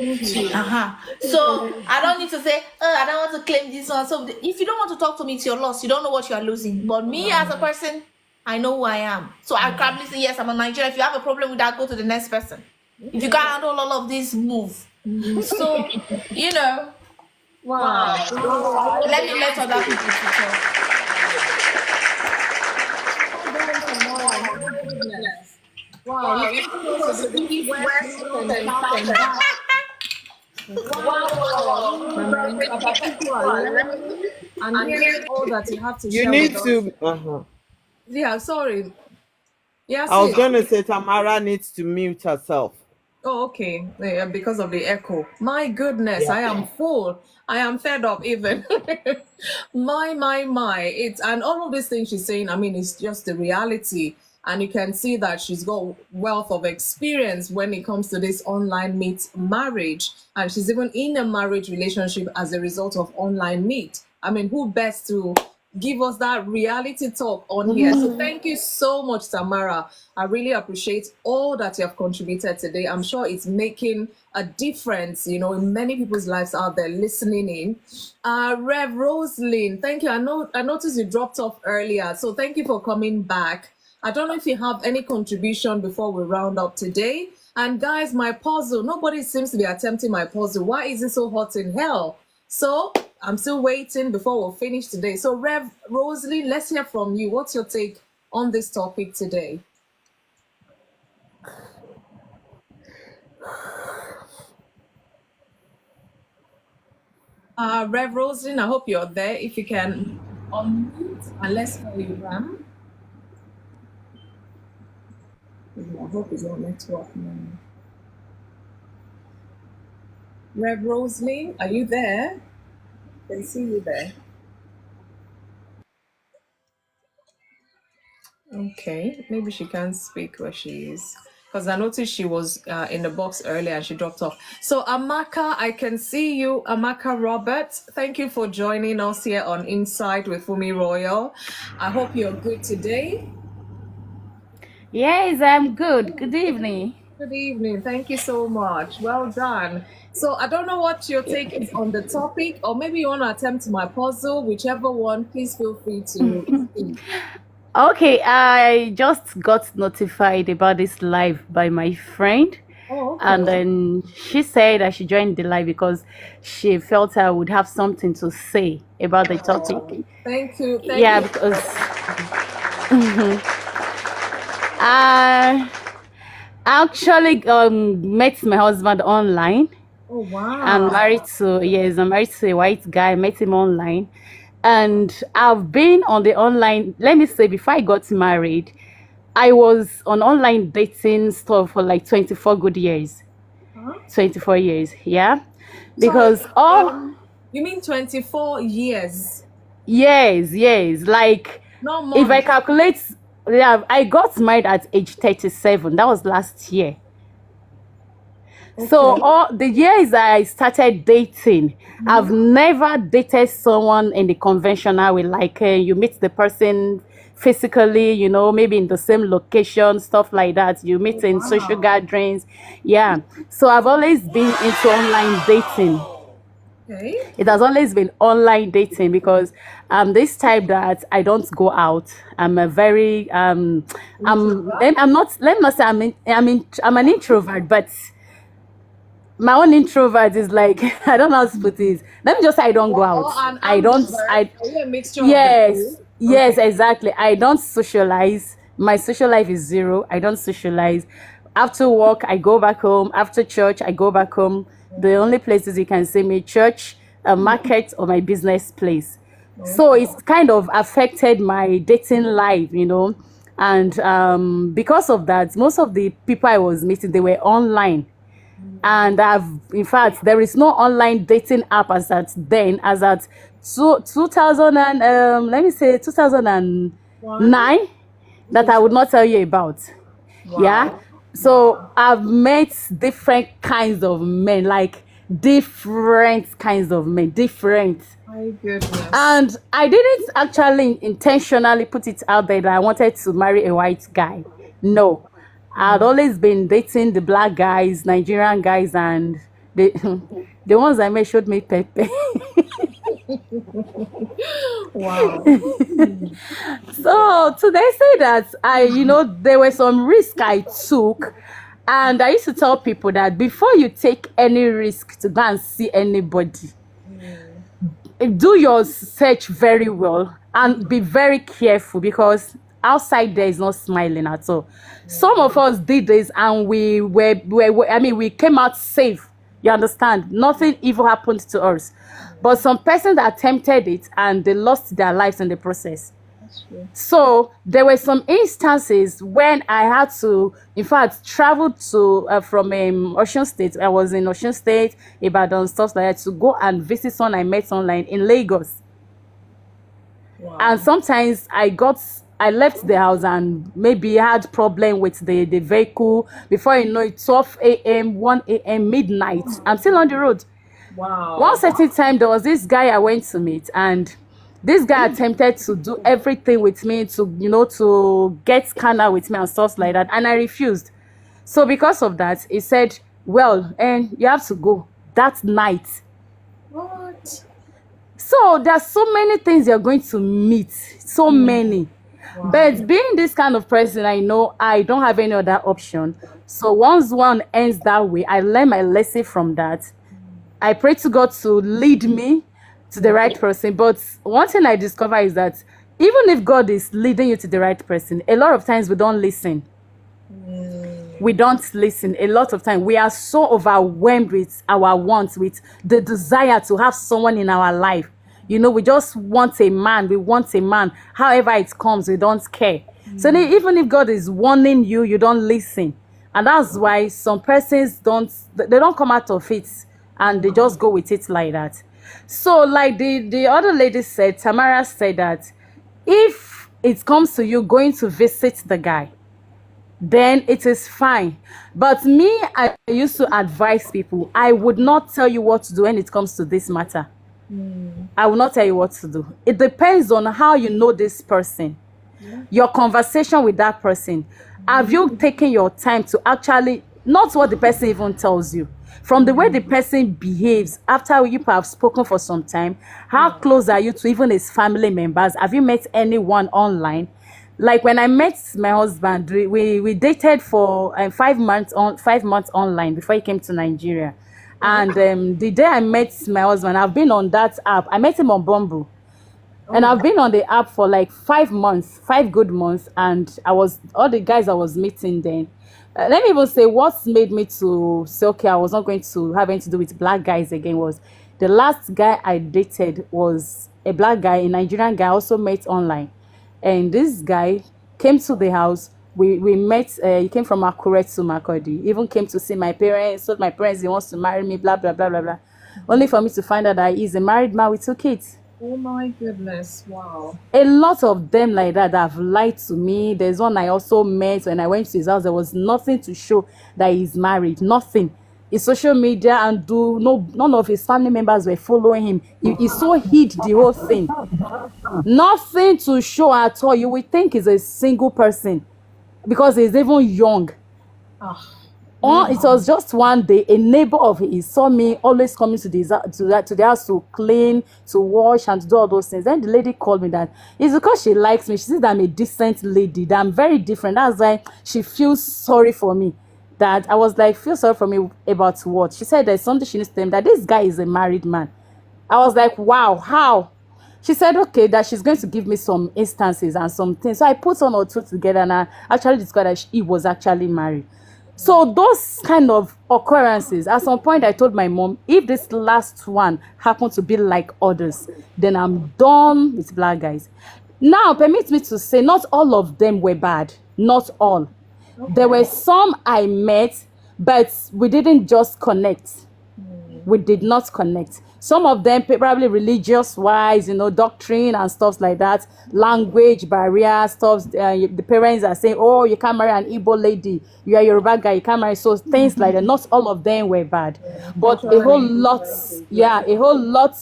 I don't need to say, oh, I don't want to claim this one. So if you don't want to talk to me, it's your loss. You don't know what you are losing. But me as a person, I know who I am. So I probably say, yes, I'm a Nigerian. If you have a problem with that, go to the next person. If you can't handle all of this, move. So, Wow. Let me let other people to talk. Wow, you've taken us to the east, west, north, and south, and back. Wow. Mama, Papa, people are learning and hearing all that you have to You share with need us. to. Yeah, sorry. Yeah, I was sis. gonna say Tamara needs to mute herself. Oh, okay. Yeah, because of the echo. My goodness, Yeah. I am full. I am fed up even. My. It's and all of these things she's saying, I mean, it's just the reality. And you can see that she's got wealth of experience when it comes to this online meet marriage. And she's even in a marriage relationship as a result of online meet. I mean, who best to give us that reality talk on here? So thank you so much, Tamara. I really appreciate all that you have contributed today. I'm sure it's making a difference, you know, in many people's lives out there listening in. Rev Roslyn, thank you. I noticed you dropped off earlier, so thank you for coming back. I don't know if you have any contribution before we round up today. And guys, my puzzle, nobody seems to be attempting my puzzle. Why is it so hot in hell? So I'm still waiting before we'll finish today. So Rev Rosalie, let's hear from you. What's your take on this topic today? Rev Rosalie, I hope you're there. If you can unmute and let's hear you, Ram. I hope it's not network now. Rev Rosalie, are you there? I can see you there. Okay, maybe she can't speak where she is. Because I noticed she was in the box earlier and she dropped off. So Amaka, I can see you. Amaka Roberts, thank you for joining us here on Inside with FunmiRoyal. I hope you're good today. Yes, I'm good. Good evening. Good evening. Thank you so much. Well done. So I don't know what your take is on the topic, or maybe you want to attempt my puzzle, whichever one, please feel free to speak. Okay, I just got notified about this live by my friend. Oh, okay. And then she said I should join the live because she felt I would have something to say about the topic. Thank you. Yeah, because I actually met my husband online. Oh, wow. I'm married to a white guy. Met him online. And I've been on the online, let me say, before I got married, I was on online dating stuff for like 24 good years. 24 years, yeah. Because you mean 24 years? Yes. Like, No more. if I calculate, yeah, I got married at age 37. That was last year. Okay. So all the years I started dating, I've never dated someone in the conventional way, like you meet the person physically, you know, maybe in the same location, stuff like that. You meet in social gatherings. Yeah. So I've always been into online dating. Okay. It has always been online dating because I'm this type that I don't go out. I'm a very I'm not, let me say I'm an introvert, but my own introvert is like, I don't know how to put this. Let me just say I don't go out. Are you a mixture yes, yes, exactly. I don't socialize. My social life is zero. I don't socialize. After work, I go back home. After church, I go back home. The only places you can see me, church, a market, or my business place. So it's kind of affected my dating life, you know. And because of that, most of the people I was meeting, they were online. And in fact, there is no online dating app as at then, as at 2000 and let me say 2009, that I would not tell you about. Wow. Yeah. So I've met different kinds of men, like different kinds of men, different. My goodness. And I didn't actually intentionally put it out there that I wanted to marry a white guy. No. I'd always been dating the black guys, Nigerian guys, and the ones I met showed me pepe. Wow. So today say that there were some risks I took, and I used to tell people that before you take any risk to go and see anybody, do your search very well and be very careful, because outside there is not smiling at all. Some of us did this and we came out safe. You understand? Nothing evil happened to us. But some person that attempted it and they lost their lives in the process. So there were some instances when I had to, in fact, travel to from Ocean State. I was in Ocean State, Ibadan, stuff like that, to go and visit someone I met online in Lagos. Wow. And sometimes I left the house and maybe had problem with the vehicle. Before you know it, 12 a.m., 1 a.m., midnight, I'm still on the road. Wow. One certain time, there was this guy I went to meet, and this guy attempted to do everything with me to get scanner with me and stuff like that, and I refused. So because of that, he said, well, and you have to go that night. What? So there are so many things you're going to meet, so many. Wow. But being this kind of person, I know I don't have any other option. So once one ends that way, I learn my lesson from that. I pray to God to lead me to the right person. But one thing I discover is that even if God is leading you to the right person, a lot of times we don't listen. We don't listen. A lot of time we are so overwhelmed with our wants, with the desire to have someone in our life. We just want a man. We want a man. However it comes, we don't care. So even if God is warning you, you don't listen. And that's why some persons don't come out of it, and they just go with it like that. So like the other lady said, Tamara said that if it comes to you going to visit the guy, then it is fine. But me, I used to advise people, I would not tell you what to do when it comes to this matter. I will not tell you what to do. It depends on how you know this person, your conversation with that person. Have you taken your time to actually, not what the person even tells you, from the way the person behaves after you have spoken for some time? How close are you to even his family members? Have you met anyone online? Like when I met my husband, we dated for 5 months online before he came to Nigeria. And the day I met my husband, I've been on that app. I met him on Bumble. And I've been on the app for like 5 months, 5 good months. And all the guys I was meeting then. Let me even say what made me to say, okay, I was not going to have anything to do with black guys again, was the last guy I dated was a black guy, a Nigerian guy I also met online. And this guy came to the house. We met. He came from Akure to Makurdi. Even came to see my parents. Told my parents he wants to marry me. Blah blah blah blah blah. Only for me to find out that he's a married man with 2 kids. Oh my goodness! Wow. A lot of them like that have lied to me. There's one I also met when I went to his house. There was nothing to show that he's married. Nothing. His social media and none of his family members were following him. He so hid the whole thing. Nothing to show at all. You would think he's a single person because he's even young. It was just one day, a neighbor of his saw me always coming to the house to clean, to wash, and to do all those things. Then the lady called me that it's because she likes me. She says that I'm a decent lady, that I'm very different. That's why she feels sorry for me. That I was like, feel sorry for me about what? She said there's something she needs to tell him, that this guy is a married man. I was like, wow, how? She said, okay, that she's going to give me some instances and some things. So I put 1 or 2 together, and I actually discovered that he was actually married. So those kind of occurrences, at some point I told my mom, if this last one happened to be like others, then I'm done with black guys. Now, permit me to say, not all of them were bad. Not all. Okay. There were some I met, but we didn't just connect. We did not connect. Some of them probably religious-wise, doctrine and stuff like that, language barrier stuff. The parents are saying, oh, you can't marry an Igbo lady. You are a Yoruba guy, you can't marry. So things like that. Not all of them were bad. But a whole lot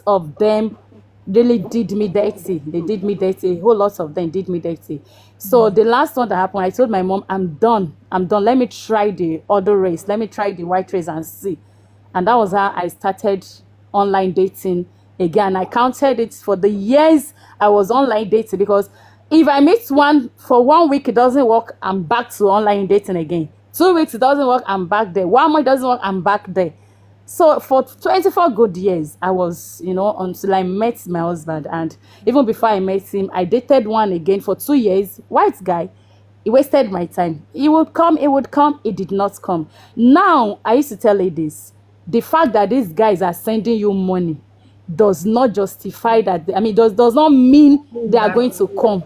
of them really did me dirty. They did me dirty. A whole lot of them did me dirty. So the last one that happened, I told my mom, I'm done. Let me try the other race. Let me try the white race and see. And that was how I started online dating again. I counted it for the years I was online dating, because if I meet one for 1 week, it doesn't work, I'm back to online dating again. 2 weeks, it doesn't work, I'm back there. 1 month, it doesn't work, I'm back there. So for 24 good years, I was, until I met my husband. And even before I met him, I dated one again for 2 years, white guy. He wasted my time. He would come, he did not come. Now, I used to tell ladies, the fact that these guys are sending you money does not justify that, does not mean they are going to come.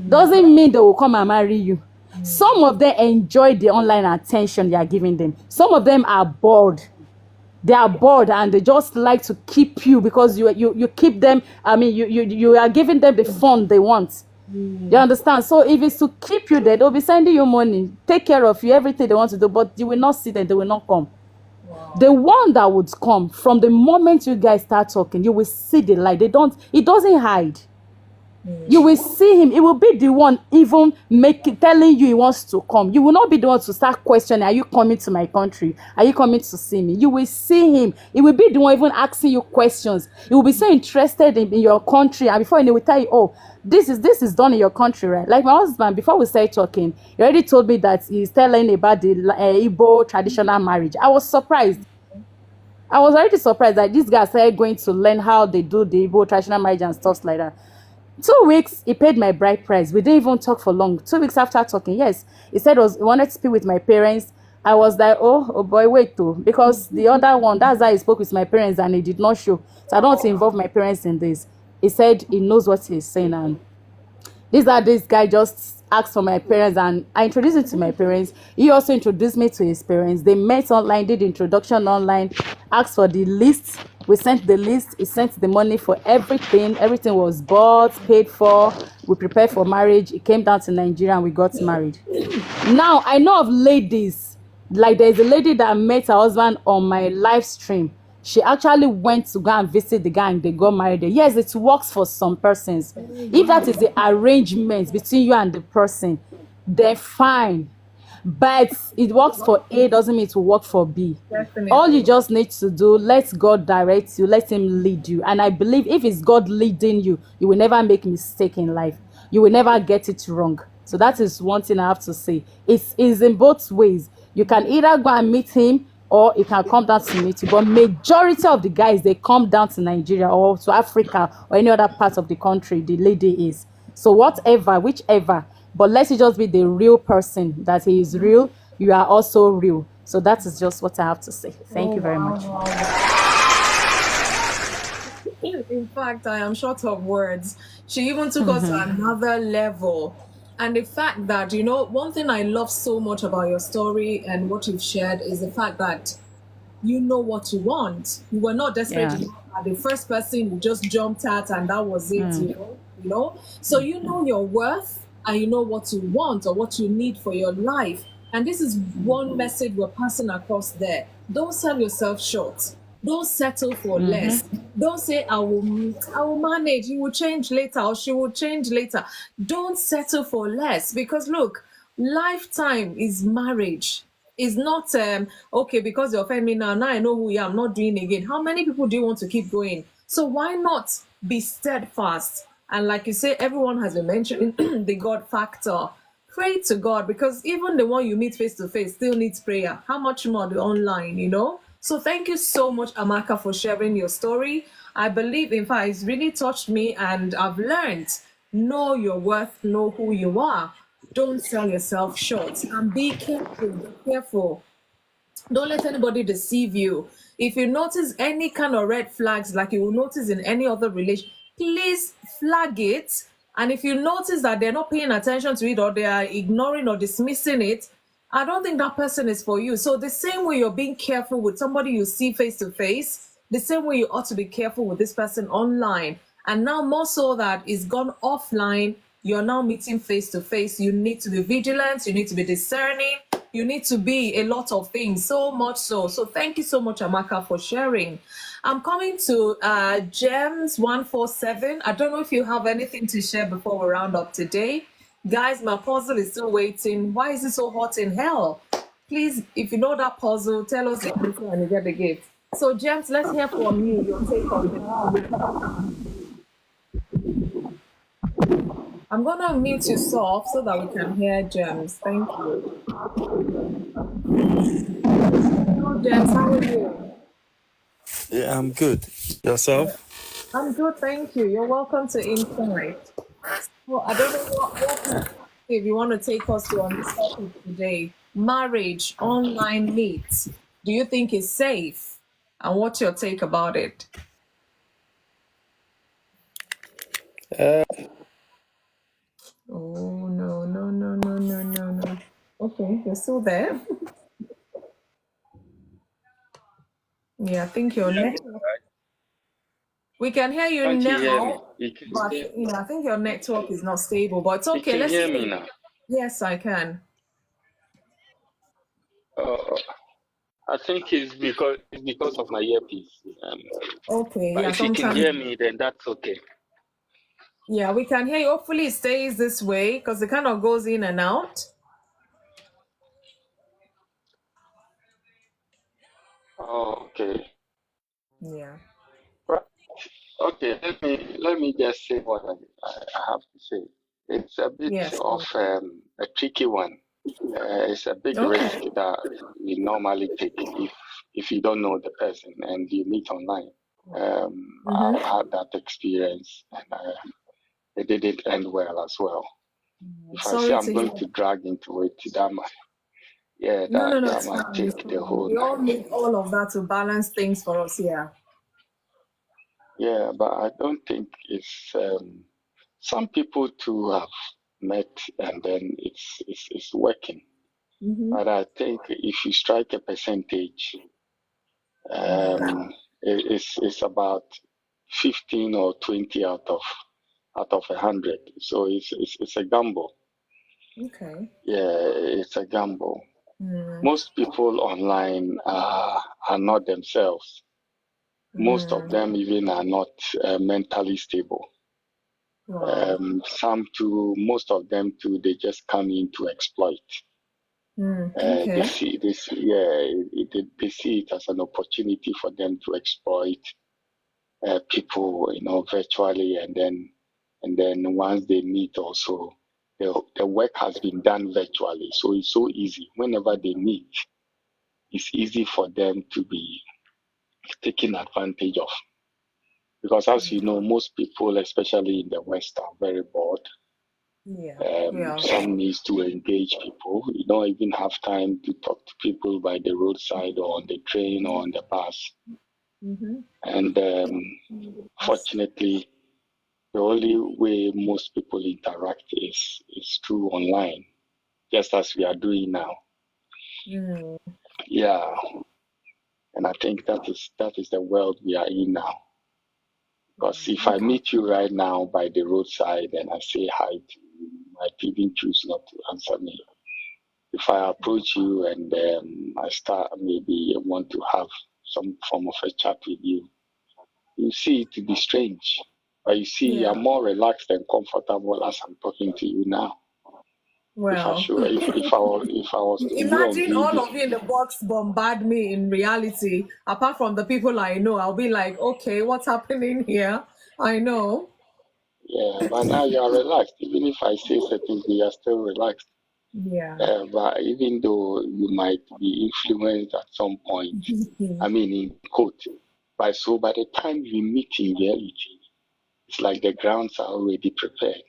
Doesn't mean they will come and marry you. Some of them enjoy the online attention you are giving them. Some of them are bored. They are bored and they just like to keep you because you keep them. You are giving them the fun they want. You understand? So if it's to keep you there, they'll be sending you money, take care of you, everything they want to do, but you will not see them, they will not come. The one that would come, from the moment you guys start talking, you will see the light. It doesn't hide. You will see him. He will be the one even telling you he wants to come. You will not be the one to start questioning, are you coming to my country? Are you coming to see me? You will see him. He will be the one even asking you questions. He will be so interested in your country, and before he will tell you, oh, this is done in your country, right? Like my husband, before we started talking, he already told me that he's telling about the Igbo traditional marriage. I was surprised. I was already surprised that this guy started going to learn how they do the Igbo traditional marriage and stuff like that. 2 weeks, he paid my bride price. We didn't even talk for long. 2 weeks after talking, yes, he said he wanted to speak with my parents. I was like, oh boy, wait too, because the other one, that's how he spoke with my parents and he did not show. So I don't want to involve my parents in this. He said he knows what he's saying, and this guy just asked for my parents and I introduced him to my parents. He also introduced me to his parents. They met online, did introduction online, asked for the list. We sent the list. He sent the money for everything. Everything was bought, paid for. We prepared for marriage. He came down to Nigeria and we got married. Now, I know of ladies, like there's a lady that met her husband on my live stream. She actually went to go and visit the guy and they got married there. Yes, it works for some persons. If that is the arrangement between you and the person, they're fine. But it works for A doesn't mean it will work for B. Definitely. All you just need to do, let God direct you, let him lead you. And I believe if it's God leading you, you will never make a mistake in life. You will never get it wrong. So that is one thing I have to say. It's in both ways. You can either go and meet him or he can come down to meet you. But majority of the guys, they come down to Nigeria or to Africa or any other part of the country the lady is. So whichever, but let it just be the real person, that he is real, you are also real. So that is just what I have to say. Thank you very much. In fact, I am short of words. She even took us to another level. And the fact that, one thing I love so much about your story and what you've shared is the fact that you know what you want. You were not desperate. Yeah. You are the first person you just jumped at and that was it, you know? So you know your worth and you know what you want or what you need for your life. And this is one message we're passing across there. Don't sell yourself short. Don't settle for less. Don't say, I will manage. He will change later or she will change later. Don't settle for less because look, lifetime is marriage. It's not, okay, because you offend me now I know who you are, I'm not doing it again. How many people do you want to keep going? So why not be steadfast? And like you say, everyone has been mentioning the God factor. Pray to God because even the one you meet face to face still needs prayer. How much more the online, So thank you so much, Amaka, for sharing your story. I believe, in fact, it's really touched me and I've learned. Know your worth, know who you are. Don't sell yourself short and be careful, be careful. Don't let anybody deceive you. If you notice any kind of red flags like you will notice in any other relation, please flag it. And if you notice that they're not paying attention to it or they are ignoring or dismissing it, I don't think that person is for you. So the same way you're being careful with somebody you see face to face, the same way you ought to be careful with this person online. And now more so that it's gone offline, you're now meeting face to face. You need to be vigilant. You need to be discerning. You need to be a lot of things, so much so. So thank you so much, Amaka, for sharing. I'm coming to Gems147. I don't know if you have anything to share before we round up today. Guys, my puzzle is still waiting. Why is it so hot in hell? Please, if you know that puzzle, tell us the answer and you get the gift. So, James, let's hear from you, your take on it. I'm going to mute you soft so that we can hear James. Thank you. Hello, James. How are you? Yeah, I'm good. Yourself? I'm good, thank you. You're welcome to Insight. So I don't know what perspective you want to take us to on this topic today. Marriage, online meets. Do you think it's safe? And what's your take about it? Uh, Oh no, no, no, no, no, no, no. Okay, you're still there. Yeah, I think your network. We can hear you Can't you hear me? now, but yeah, I think your network is not stable. But it's You okay. can Let's hear hear me you. now. Yes, I can. Uh, I think it's because of my earpiece. Okay, But yeah, if you can sometimes. hear me, then that's okay. Yeah, we can hear you. Hopefully, it stays this way because it kind of goes in and out. Oh, okay. Yeah. Right. Okay. Let me just say what I have to say. It's a bit Yes. of a tricky one. It's a big Okay. risk that we normally take if you don't know the person and you meet online. I've Mm-hmm. had that experience, and it didn't end well as well. If I say Sorry I'm to hear. going to drag into it, yeah, No, no, no, that it's might fine. It's take the fine. whole We all night. need all of that to balance things for us. Yeah. Yeah, but I don't think it's some people too have met and then it's working. Mm-hmm. But I think if you strike a percentage, it's about 15 or 20 out of 100. So it's a gamble. Okay. Yeah, it's a gamble. Mm. Most people online are not themselves. Most of Mm. them even are not mentally stable. Wow. Most of them too, they just come in to exploit. They Okay. see this, yeah, they see it as an opportunity for them to exploit people, virtually, and then once they meet, also the work has been done virtually, so it's so easy. Whenever they meet, it's easy for them to be taken advantage of. Because as you know, most people, especially in the West, are very bored. Yeah. Yeah. Some needs to engage people. You don't even have time to talk to people by the roadside or on the train or on the bus. Mm-hmm. And fortunately, the only way most people interact is through online, just as we are doing now. Mm. Yeah, and I think that is the world we are in now. Because if I Okay. meet you right now by the roadside and I say hi to you, you might even choose not to answer me. If I approach you and I start maybe want to have some form of a chat with you, you see it to be strange. But you see, Yeah. I'm more relaxed and comfortable as I'm talking to you now. If I Well, should, if I was to be on imagine all video, of you in the box bombard me in reality. Apart from the people I know, I'll be like, okay, what's happening here? I know. yeah. But now you are relaxed. Even if I say certain things, you are still relaxed. Yeah. But even though you might be influenced at some point, I mean, in quote, by the time we meet in reality, it's like the grounds are already prepared.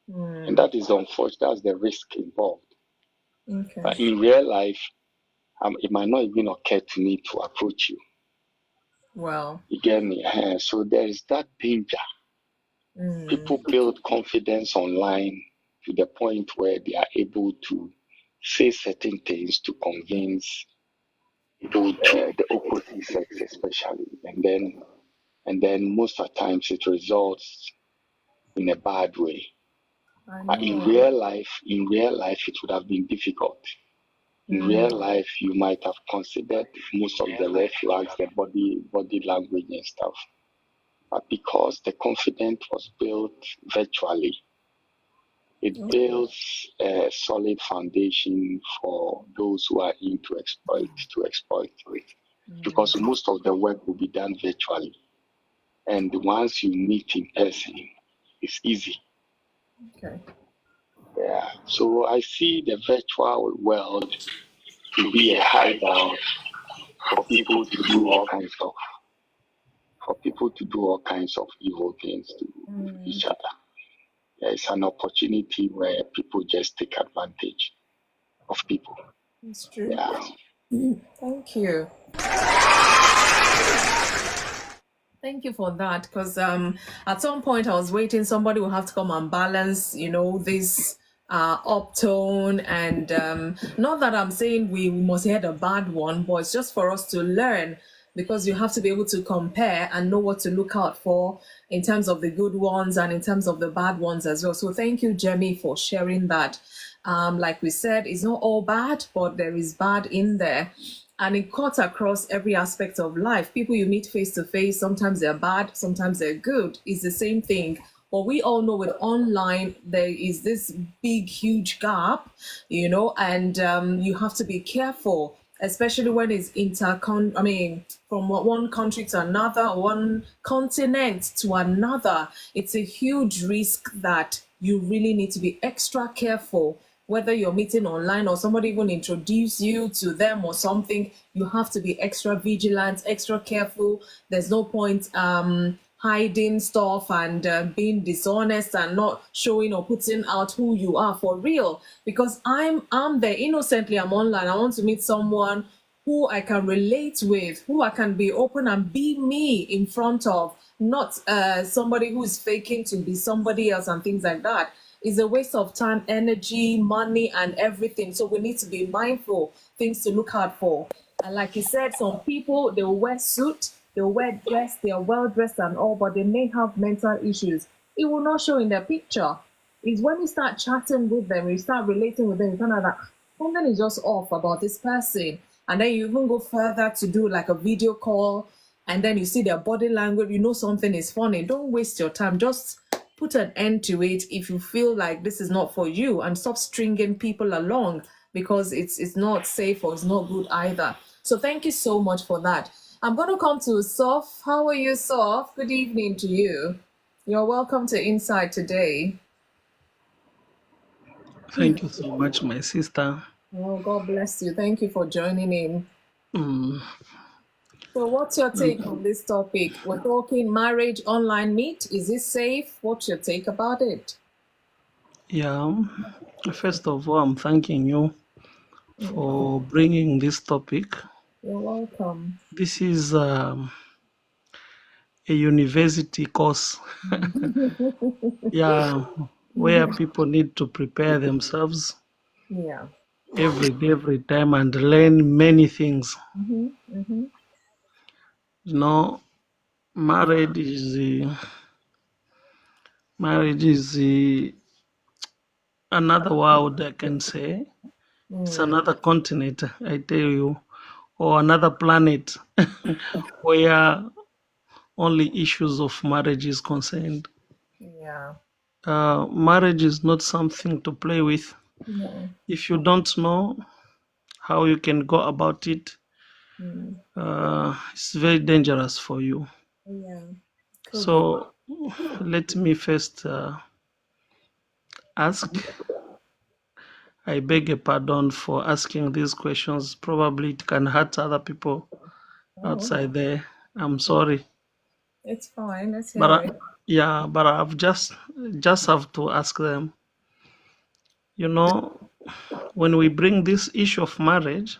And Mm. that is unfortunate. That's the risk involved. Okay. But in real life, it might not even occur to me to approach you. Well. You get me? So there is that danger. Mm. People build confidence online to the point where they are able to say certain things to convince the opposite sex, especially, and then most of the times it results in a bad way. I But in know. real life, it would have been difficult. In real Mm. life, you might have considered most of the red flags, the body language and stuff. But because the confidence was built virtually, it builds a solid foundation for those who are in to exploit. Because most of the work will be done virtually. And once you meet in person, it's easy. Okay. Yeah. So I see the virtual world to be a hideout for people to do all kinds of for people to do all kinds of evil things to each other. It's an opportunity where people just take advantage of people. It's true. Yeah. Thank you. Thank you for that, because at some point I was waiting somebody will have to come and balance, this uptone, and not that I'm saying we must hear the bad one, but it's just for us to learn, because you have to be able to compare and know what to look out for in terms of the good ones and in terms of the bad ones as well. So thank you, Jemmy, for sharing that. Like we said, it's not all bad, but there is bad in there. And it cuts across every aspect of life. People you meet face to face, sometimes they're bad, sometimes they're good. It's the same thing. But we all know with online, there is this big, huge gap, and you have to be careful, especially when it's from one country to another, one continent to another. It's a huge risk that you really need to be extra careful. Whether you're meeting online or somebody even introduce you to them or something, you have to be extra vigilant, extra careful. There's no point hiding stuff and being dishonest and not showing or putting out who you are for real. Because I'm there innocently, I'm online. I want to meet someone who I can relate with, who I can be open and be me in front of, not somebody who is faking to be somebody else and things like that. Is a waste of time, energy, money, and everything. So we need to be mindful, things to look out for. And like you said, some people, they'll wear suit, they'll wear dress, they are well dressed and all, but they may have mental issues. It will not show in their picture. It's when you start chatting with them, you start relating with them, you find out that something is just off about this person. And then you even go further to do like a video call, and then you see their body language, you know something is funny. Don't waste your time. Just put an end to it if you feel like this is not for you, and stop stringing people along, because it's not safe or it's not good either. So thank you so much for that. I'm going to come to Soph. How are you, Soph? Good evening to you. You're welcome to Inside today. Thank you so much, my sister. Oh, God bless you. Thank you for joining in. Mm. So what's your take on this topic? We're talking marriage online meet. Is it safe? What's your take about it? Yeah, first of all, I'm thanking you for bringing this topic. You're welcome. This is a university course. Yeah, where people need to prepare themselves Yeah. every time and learn many things. Marriage is another world, I can say. It's another continent, I tell you, or another planet where only issues of marriage is concerned. Yeah. Marriage is not something to play with. No. If you don't know how you can go about it, it's very dangerous for you. Yeah. So let me first ask. I beg a pardon for asking these questions. Probably it can hurt other people outside there. I'm sorry. It's fine. Let's hear But it. but I've just have to ask them. When we bring this issue of marriage,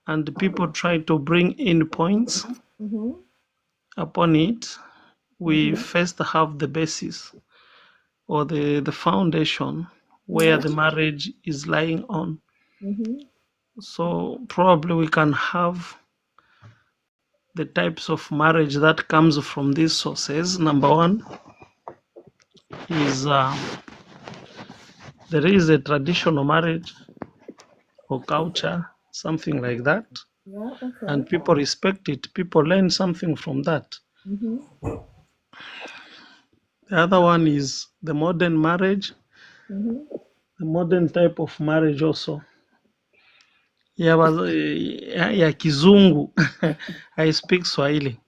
and people try to bring in points upon it, we first have the basis or the foundation where the marriage is lying on. So probably we can have the types of marriage that comes from these sources. Number one is there is a traditional marriage or culture, something like that, Yeah. Okay. and people respect it. People learn something from that. The other one is the modern marriage, the modern type of marriage also. Ya kizungu. I speak Swahili.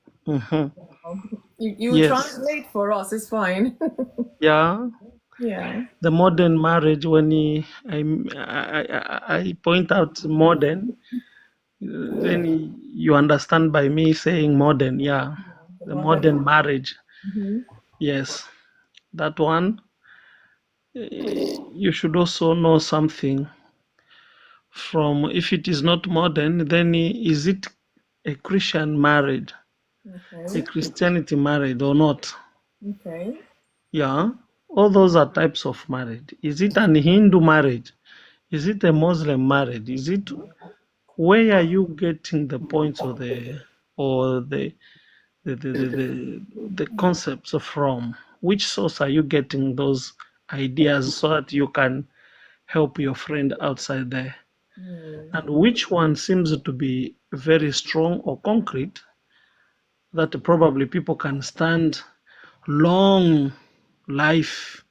You Yes. translate for us. It's fine. Yeah. Yeah. The modern marriage, when I point out modern, then you understand by me saying modern. Yeah. the modern marriage. Yes, that one. You should also know something from, if it is not modern, then is it a Christian marriage, a Christianity marriage or not? Okay. Yeah, all those are types of marriage. Is it an Hindu marriage? Is it a Muslim marriage? Is it, where are you getting the points or the concepts from? Which source are you getting those ideas so that you can help your friend outside there? And which one seems to be very strong or concrete that probably people can stand long life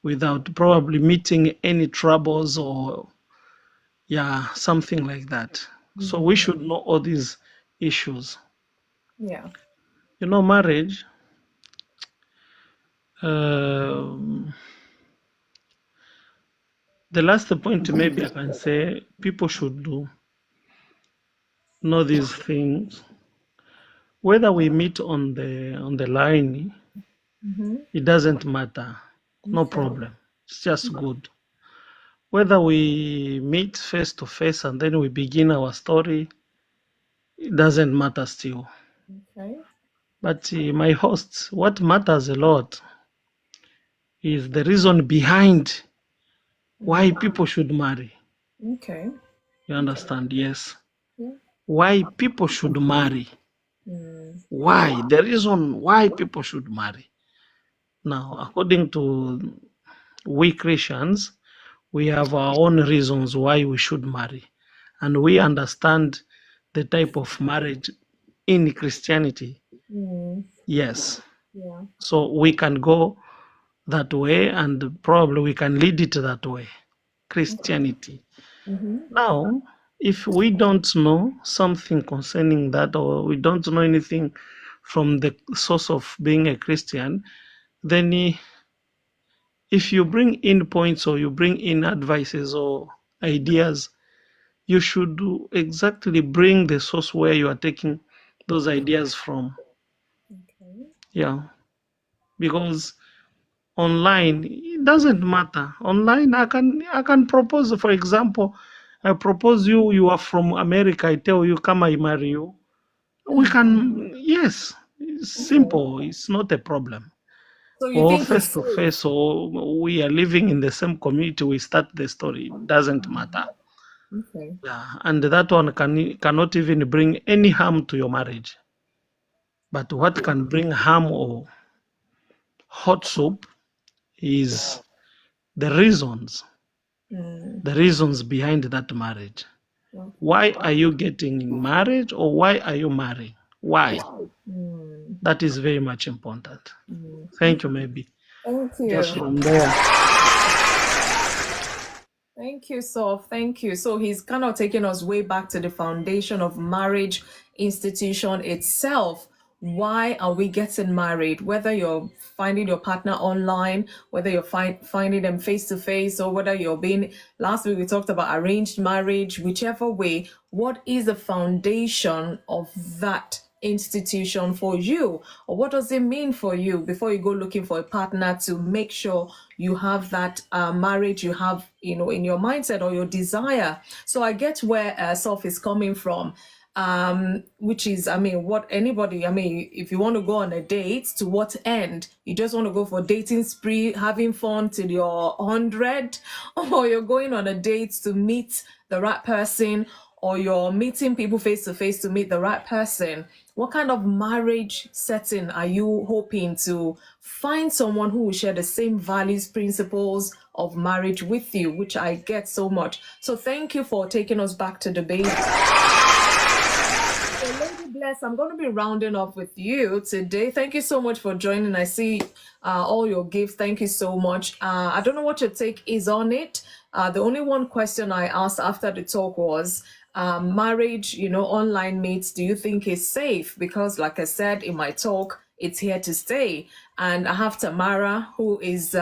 without probably meeting any troubles or yeah, something like that. So we should know all these issues. Yeah. You know, marriage, um, the last point maybe I can say people should know these things. Whether we meet on the line, it doesn't matter. No problem. It's just good. Whether we meet face to face and then we begin our story, it doesn't matter still. Okay. But my hosts, what matters a lot is the reason behind why people should marry. Okay. You understand? Yes. Yeah. Why people should marry. Why? The reason why people should marry. Now, according to we Christians, we have our own reasons why we should marry. And we understand the type of marriage in Christianity. Yes. Yeah. So we can go that way and probably we can lead it that way. Christianity. Now, if we don't know something concerning that or we don't know anything from the source of being a Christian, then if you bring in points or you bring in advices or ideas, you should exactly bring the source where you are taking those ideas from. Yeah. Because online, it doesn't matter. Online, I can propose, for example, I propose you are from America, I tell you, come I marry you. We can, yes, it's simple, it's not a problem. So you Or think face it's to safe? face, or we are living in the same community, we start the story. It doesn't matter. Okay. Yeah, and that one cannot even bring any harm to your marriage. But what can bring harm or hot soup is the reasons behind that marriage. Why are you getting in marriage or why are you marrying? Why? That is very much important. Thank you, maybe. Thank Just you. from there. Thank you, Soph. Thank you. So he's kind of taking us way back to the foundation of marriage institution itself. Why are we getting married? Whether you're finding your partner online, whether you're finding them face to face, or whether you're being, last week we talked about arranged marriage, whichever way, what is the foundation of that institution for you, or what does it mean for you before you go looking for a partner to make sure you have that marriage you have in your mindset or your desire. So I get where Soph is coming from, which is, what anybody, if you want to go on a date, to what end? You just want to go for dating spree, having fun till you're 100, or you're going on a date to meet the right person, or you're meeting people face to face to meet the right person. What kind of marriage setting are you hoping to find someone who will share the same values, principles of marriage with you, which I get so much. So thank you for taking us back to the basics. So Lady Bless, I'm going to be rounding up with you today. Thank you so much for joining. I see all your gifts. Thank you so much. I don't know what your take is on it. The only one question I asked after the talk was, marriage, online mates, do you think is safe? Because like I said in my talk, it's here to stay. And I have Tamara, who is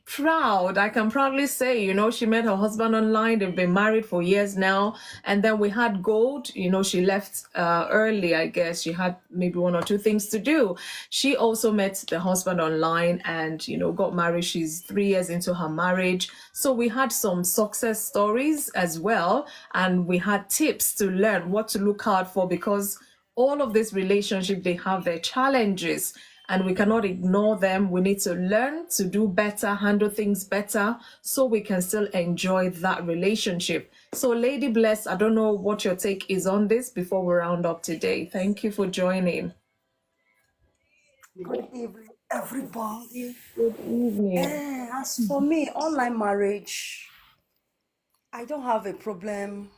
proud. I can proudly say, you know, she met her husband online. They've been married for years now. And then we had Gold. You know, she left early, I guess. She had maybe one or two things to do. She also met the husband online and, you know, got married. She's 3 years into her marriage. So we had some success stories as well. And we had tips to learn what to look out for, because all of this relationship, they have their challenges and we cannot ignore them. We need to learn to do better, handle things better, so we can still enjoy that relationship. So Lady Bless, I don't know what your take is on this before we round up today. Thank you for joining. Good evening, everybody. Good evening. As for me, online marriage, I don't have a problem.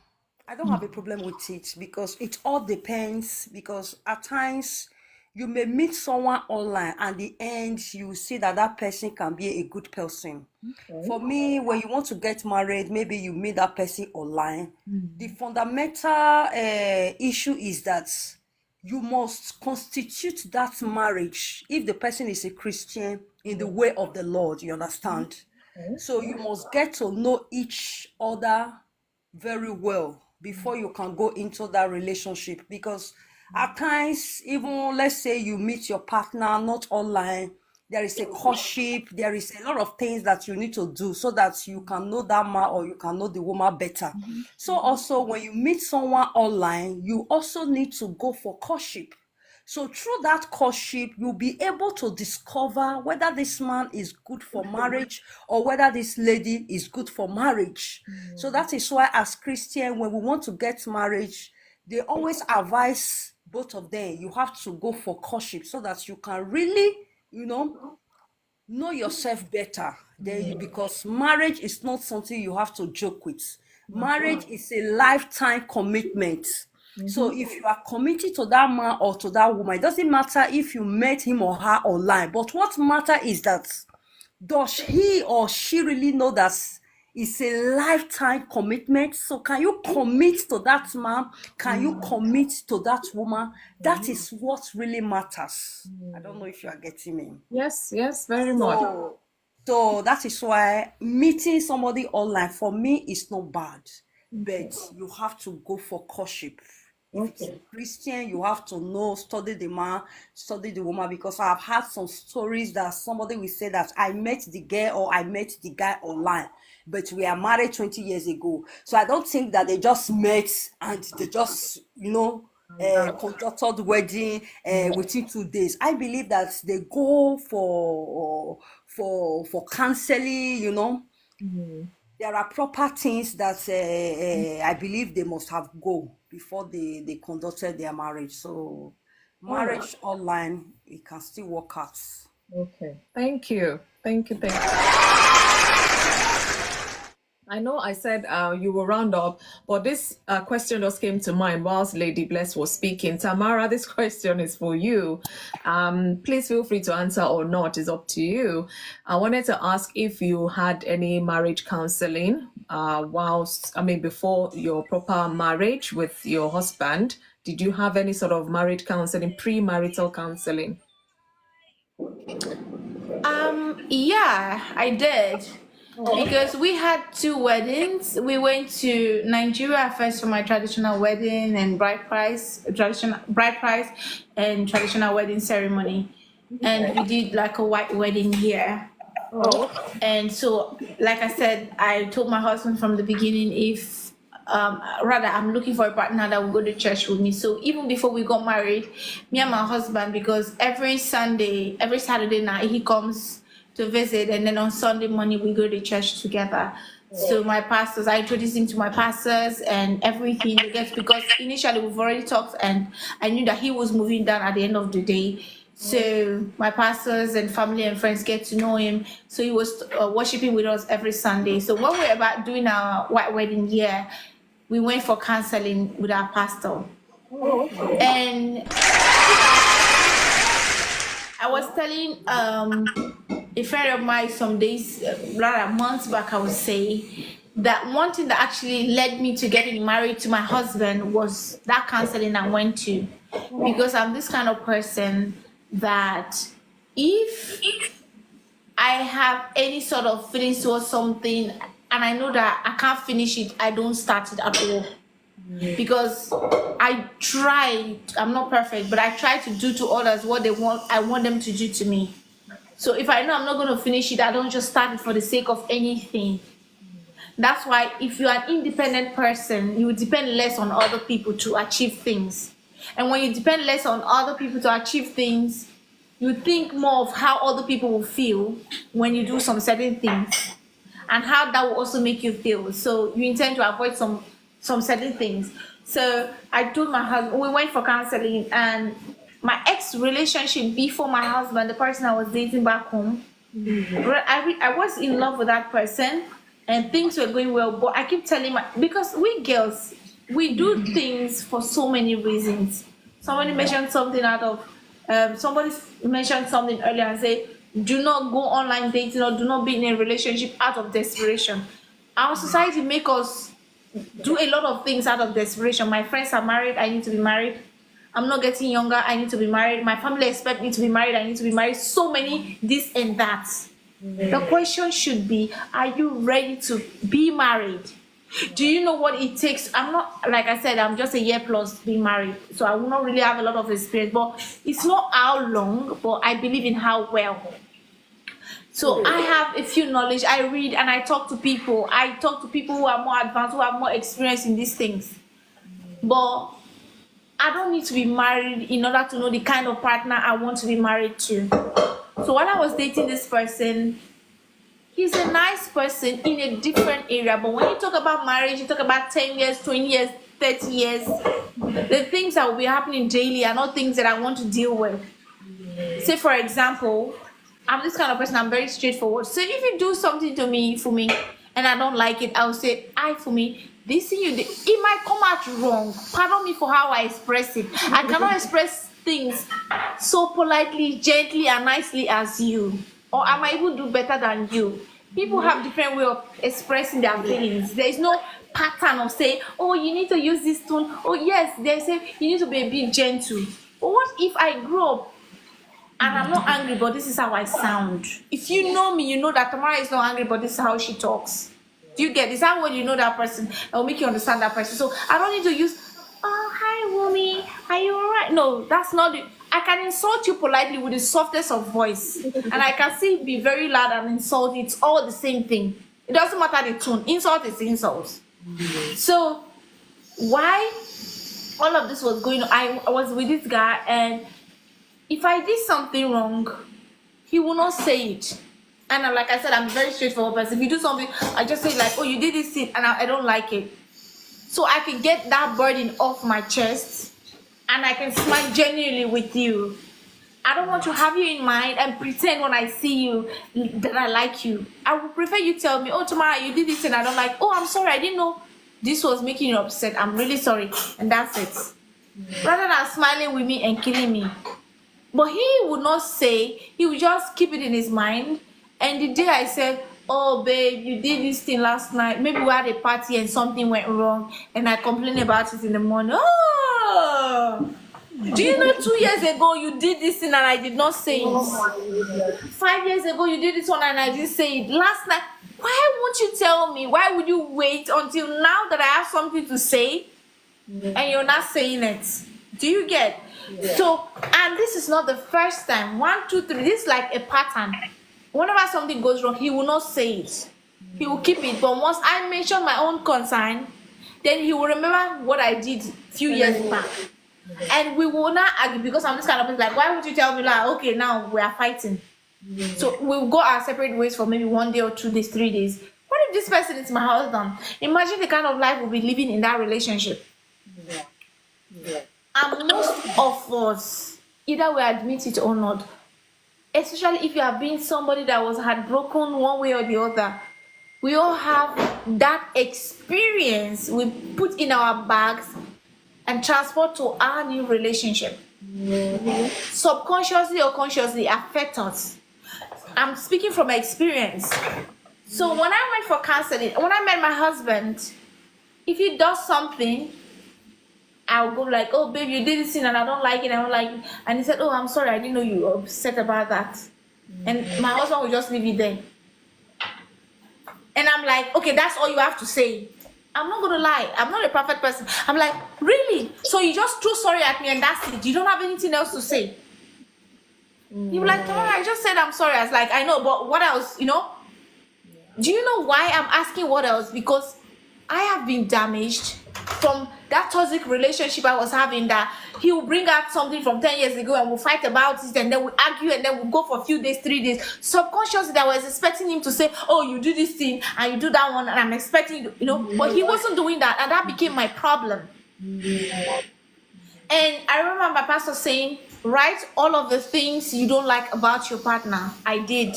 I don't have a problem with it because it all depends. Because at times you may meet someone online and the end you see that that person can be a good person. For me, when you want to get married, maybe you meet that person online. The fundamental issue is that you must constitute that marriage if the person is a Christian in the way of the Lord, you understand? So you must get to know each other very well before you can go into that relationship, because at times, even let's say you meet your partner not online, there is a courtship, there is a lot of things that you need to do so that you can know that man or you can know the woman better. So also when you meet someone online, you also need to go for courtship. So through that courtship, you'll be able to discover whether this man is good for marriage or whether this lady is good for marriage. So that is why as Christian, when we want to get marriage, they always advise both of them, you have to go for courtship so that you can really, know yourself better. Because marriage is not something you have to joke with. Marriage is a lifetime commitment. So if you are committed to that man or to that woman, it doesn't matter if you met him or her online, but what matters is that does he or she really know that it's a lifetime commitment? So can you commit to that man? Can you commit to that woman? That is what really matters. I don't know if you are getting me. Yes, very much. So that is why meeting somebody online for me is not bad, but you have to go for courtship. If it's a Christian, you have to know, study the man, study the woman, because I've had some stories that somebody will say that I met the girl or I met the guy online, but we are married 20 years ago. So I don't think that they just met and they just, conducted wedding within 2 days. I believe that they go for counseling, There are proper things that I believe they must have go before they conducted their marriage. So marriage online, it can still work out. Okay. Thank you. I know I said you will round up, but this question just came to mind whilst Lady Bless was speaking. Tamara, this question is for you. Please feel free to answer or not. It's up to you. I wanted to ask if you had any marriage counseling before your proper marriage with your husband. Did you have any sort of marriage counseling, premarital counseling? Yeah, I did. Because we had 2 weddings. We went to Nigeria first for my traditional wedding and traditional wedding ceremony. And we did like a white wedding here. And so, like I said, I told my husband from the beginning, if I'm looking for a partner that will go to church with me. So even before we got married, me and my husband, because every Saturday night he comes to visit, and then on Sunday morning we go to church together. So my pastors, I introduced him to my pastors and everything, because initially we've already talked and I knew that he was moving down at the end of the day. So my pastors and family and friends get to know him. So he was worshiping with us every Sunday. So when we were about doing our white wedding year, we went for counseling with our pastor. And I was telling a friend of mine some days, months back, I would say, that one thing that actually led me to getting married to my husband was that counseling I went to. Because I'm this kind of person that If I have any sort of feelings towards something and I know that I can't finish it, I don't start it at all. Because I try, I'm not perfect, but I try to do to others what I want them to do to me. So if I know I'm not going to finish it, I don't just start it for the sake of anything. That's why if you're an independent person, you depend less on other people to achieve things. And when you depend less on other people to achieve things, you think more of how other people will feel when you do some certain things and how that will also make you feel. So you intend to avoid some certain things. So I told my husband, we went for counseling, and my ex relationship before my husband, the person I was dating back home, I was in love with that person and things were going well, but I keep telling because we girls, we do things for so many reasons. Somebody mentioned something somebody mentioned something earlier and say, do not go online dating or do not be in a relationship out of desperation. Our society make us do a lot of things out of desperation. My friends are married, I need to be married. I'm not getting younger, I need to be married. My family expect me to be married, I need to be married. So many this and that. The question should be, are you ready to be married? Do you know what it takes? I'm not, like I said, I'm just a year plus being married, so I will not really have a lot of experience, but it's not how long, but I believe in how well. So I have a few knowledge. I read and I talk to people. I talk to people who are more advanced, who have more experience in these things. But I don't need to be married in order to know the kind of partner I want to be married to. So when I was dating this person, he's a nice person in a different area. But when you talk about marriage, you talk about 10 years, 20 years, 30 years. The things that will be happening daily are not things that I want to deal with. Say, for example, I'm this kind of person, I'm very straightforward. So if you do something to me, for me, and I don't like it, I'll say, for me, this thing you did, it might come out wrong. Pardon me for how I express it. I cannot express things so politely, gently, and nicely as you. Or I might even do better than you. People have different way of expressing their feelings. There is no pattern of saying, oh, you need to use this tone. Oh, yes, they say you need to be a bit gentle. But what if I grow up and I'm not angry, but this is how I sound? If you know me, you know that Tamara is not angry, but this is how she talks. Do you get this? How when you know that person, it will make you understand that person. So I don't need to use, oh, hi, Wumi, are you all right? No, that's not it. I can insult you politely with the softest of voice. And I can still be very loud and insult you. It's all the same thing. It doesn't matter the tone. Insult is insult. So why all of this was going on, I was with this guy, and if I did something wrong, he will not say it. And like I said, I'm a very straightforward person. If you do something, I just say like, oh, you did this thing and I don't like it. So I can get that burden off my chest and I can smile genuinely with you. I don't want to have you in mind and pretend when I see you that I like you. I would prefer you tell me, oh, Tamara, you did this and I don't like, oh, I'm sorry, I didn't know this was making you upset. I'm really sorry. And that's it. Rather than smiling with me and killing me. But he would not say, he would just keep it in his mind. And the day I said, oh, babe, you did this thing last night. Maybe we had a party and something went wrong. And I complained about it in the morning. Oh, do you know 2 years ago you did this thing and I did not say it? 5 years ago you did this one and I didn't say it. Last night, why won't you tell me? Why would you wait until now that I have something to say and you're not saying it? Do you get? Yeah. So, and this is not the first time. 1, 2, 3. This is like a pattern. Whenever something goes wrong, he will not say it. He will keep it. But once I mention my own concern, then he will remember what I did a few years back. And we will not argue because I'm this kind of person. Like, why would you tell me like, okay, now we are fighting? So we'll go our separate ways for maybe 1 day or 2 days, 3 days. What if this person is my husband? Imagine the kind of life we'll be living in that relationship. And most of us, either we admit it or not, especially if you have been somebody that was heartbroken one way or the other, we all have that experience we put in our bags and transport to our new relationship. Subconsciously or consciously affect us. I'm speaking from experience. So when I went for counseling, when I met my husband, if he does something, I'll go like, oh babe, you did this thing and I don't like it, I don't like it. And he said, oh, I'm sorry, I didn't know you were upset about that. And my husband will just leave it there. And I'm like, okay, that's all you have to say. I'm not gonna lie, I'm not a perfect person. I'm like, really? So you just threw sorry at me and that's it? You don't have anything else to say? You were like, Tamara, I just said I'm sorry. I was like, I know, but what else, you know? Do you know why I'm asking what else? Because I have been damaged from that toxic relationship I was having, that he will bring out something from 10 years ago and we'll fight about it and then we'll argue and then we'll go for a few days, 3 days. Subconsciously, I was expecting him to say, oh, you do this thing and you do that one and I'm expecting you, you know, but he wasn't doing that and that became my problem. And I remember my pastor saying, write all of the things you don't like about your partner. I did.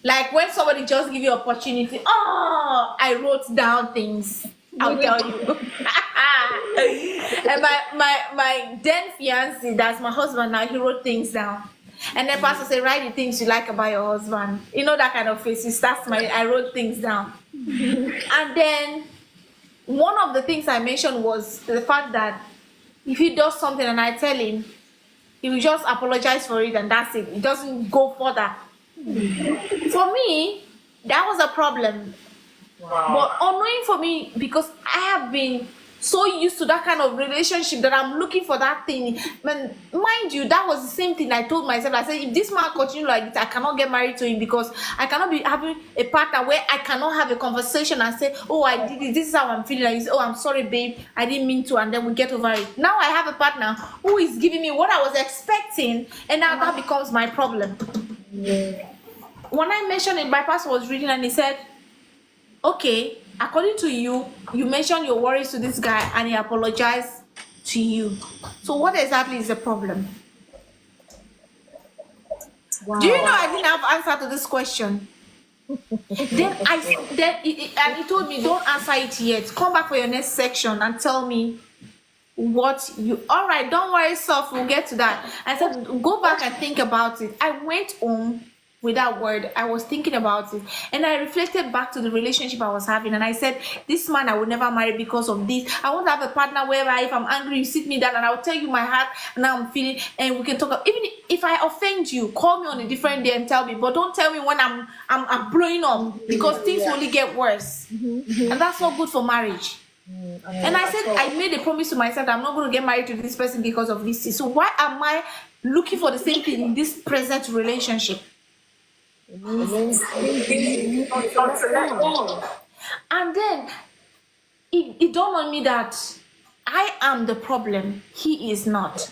Like when somebody just give you opportunity, oh, I wrote down things. I'll tell you. And my then fiance, that's my husband now, he wrote things down. And then pastor said, write the things you like about your husband. You know, that kind of faces. That's I wrote things down. And then one of the things I mentioned was the fact that if he does something and I tell him, he will just apologize for it and that's it. It doesn't go further. For me, that was a problem. But unknowing for me, because I have been so used to that kind of relationship that I'm looking for that thing. Man, mind you, that was the same thing I told myself. I said, if this man continues like this, I cannot get married to him, because I cannot be having a partner where I cannot have a conversation and say, oh, I did it, this is how I'm feeling. Like, oh, I'm sorry, babe, I didn't mean to, and then we get over it. Now I have a partner who is giving me what I was expecting, and now that becomes my problem. When I mentioned it, my pastor was reading and he said, okay, according to you, you mentioned your worries to this guy and he apologized to you. So what exactly is the problem? Wow. Do you know I didn't have answer to this question? And he told me, don't answer it yet. Come back for your next section and tell me what you, all right, don't worry, Soph, we'll get to that. I said, go back and think about it. I went home with that word. I was thinking about it and I reflected back to the relationship I was having, and I said, this man I would never marry because of this. I want to have a partner whereby if I'm angry, you sit me down and I'll tell you my heart and how I'm feeling, and we can talk. Even if I offend you, call me on a different day and tell me, but don't tell me when I'm blowing up, because things only get worse. And that's not good for marriage. And I said, I made a promise to myself that I'm not going to get married to this person because of this. So why am I looking for the same thing in this present relationship? And then it dawned on me that I am the problem, he is not.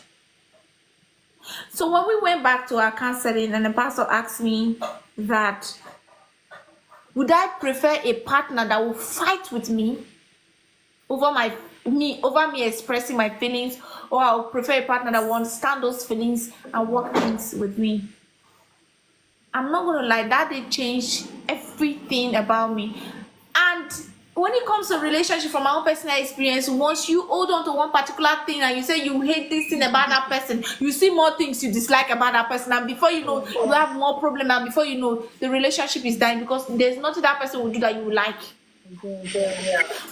So when we went back to our counseling and the pastor asked me that, would I prefer a partner that will fight with me over me expressing my feelings, or I would prefer a partner that will understand those feelings and work things with me? I'm not gonna lie, that did change everything about me. And when it comes to relationship, from my own personal experience, once you hold on to one particular thing and you say you hate this thing about that person, you see more things you dislike about that person, and before you know, you have more problem, and before you know, the relationship is dying, because there's nothing that person will do that you will like.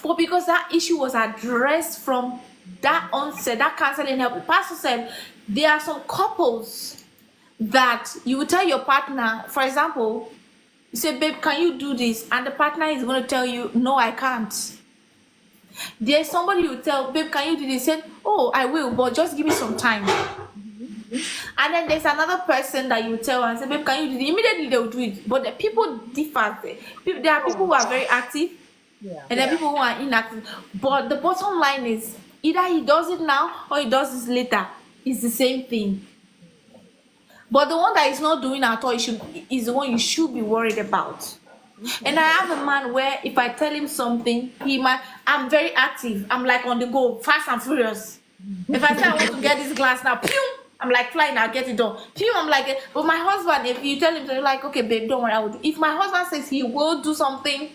But because that issue was addressed from that onset, that counseling help, the pastor said there are some couples that you will tell your partner, for example, you say, babe, can you do this? And the partner is going to tell you, no, I can't. There's somebody you tell, babe, can you do this? Say, oh, I will, but just give me some time. And then there's another person that you tell and say, babe, can you do it? Immediately they will do it. But the people differ. There are people who are very active, and there are people who are inactive. But the bottom line is, either he does it now or he does it later. It's the same thing. But the one that is not doing at all is the one you should be worried about. And I have a man where if I tell him something, I'm very active. I'm like on the go, fast and furious. If I say I want to get this glass now, pew, I'm like flying, I'll get it done. Pew, I'm like, but my husband, if you tell him, to like, okay, babe, don't worry, I will do. If my husband says he will do something,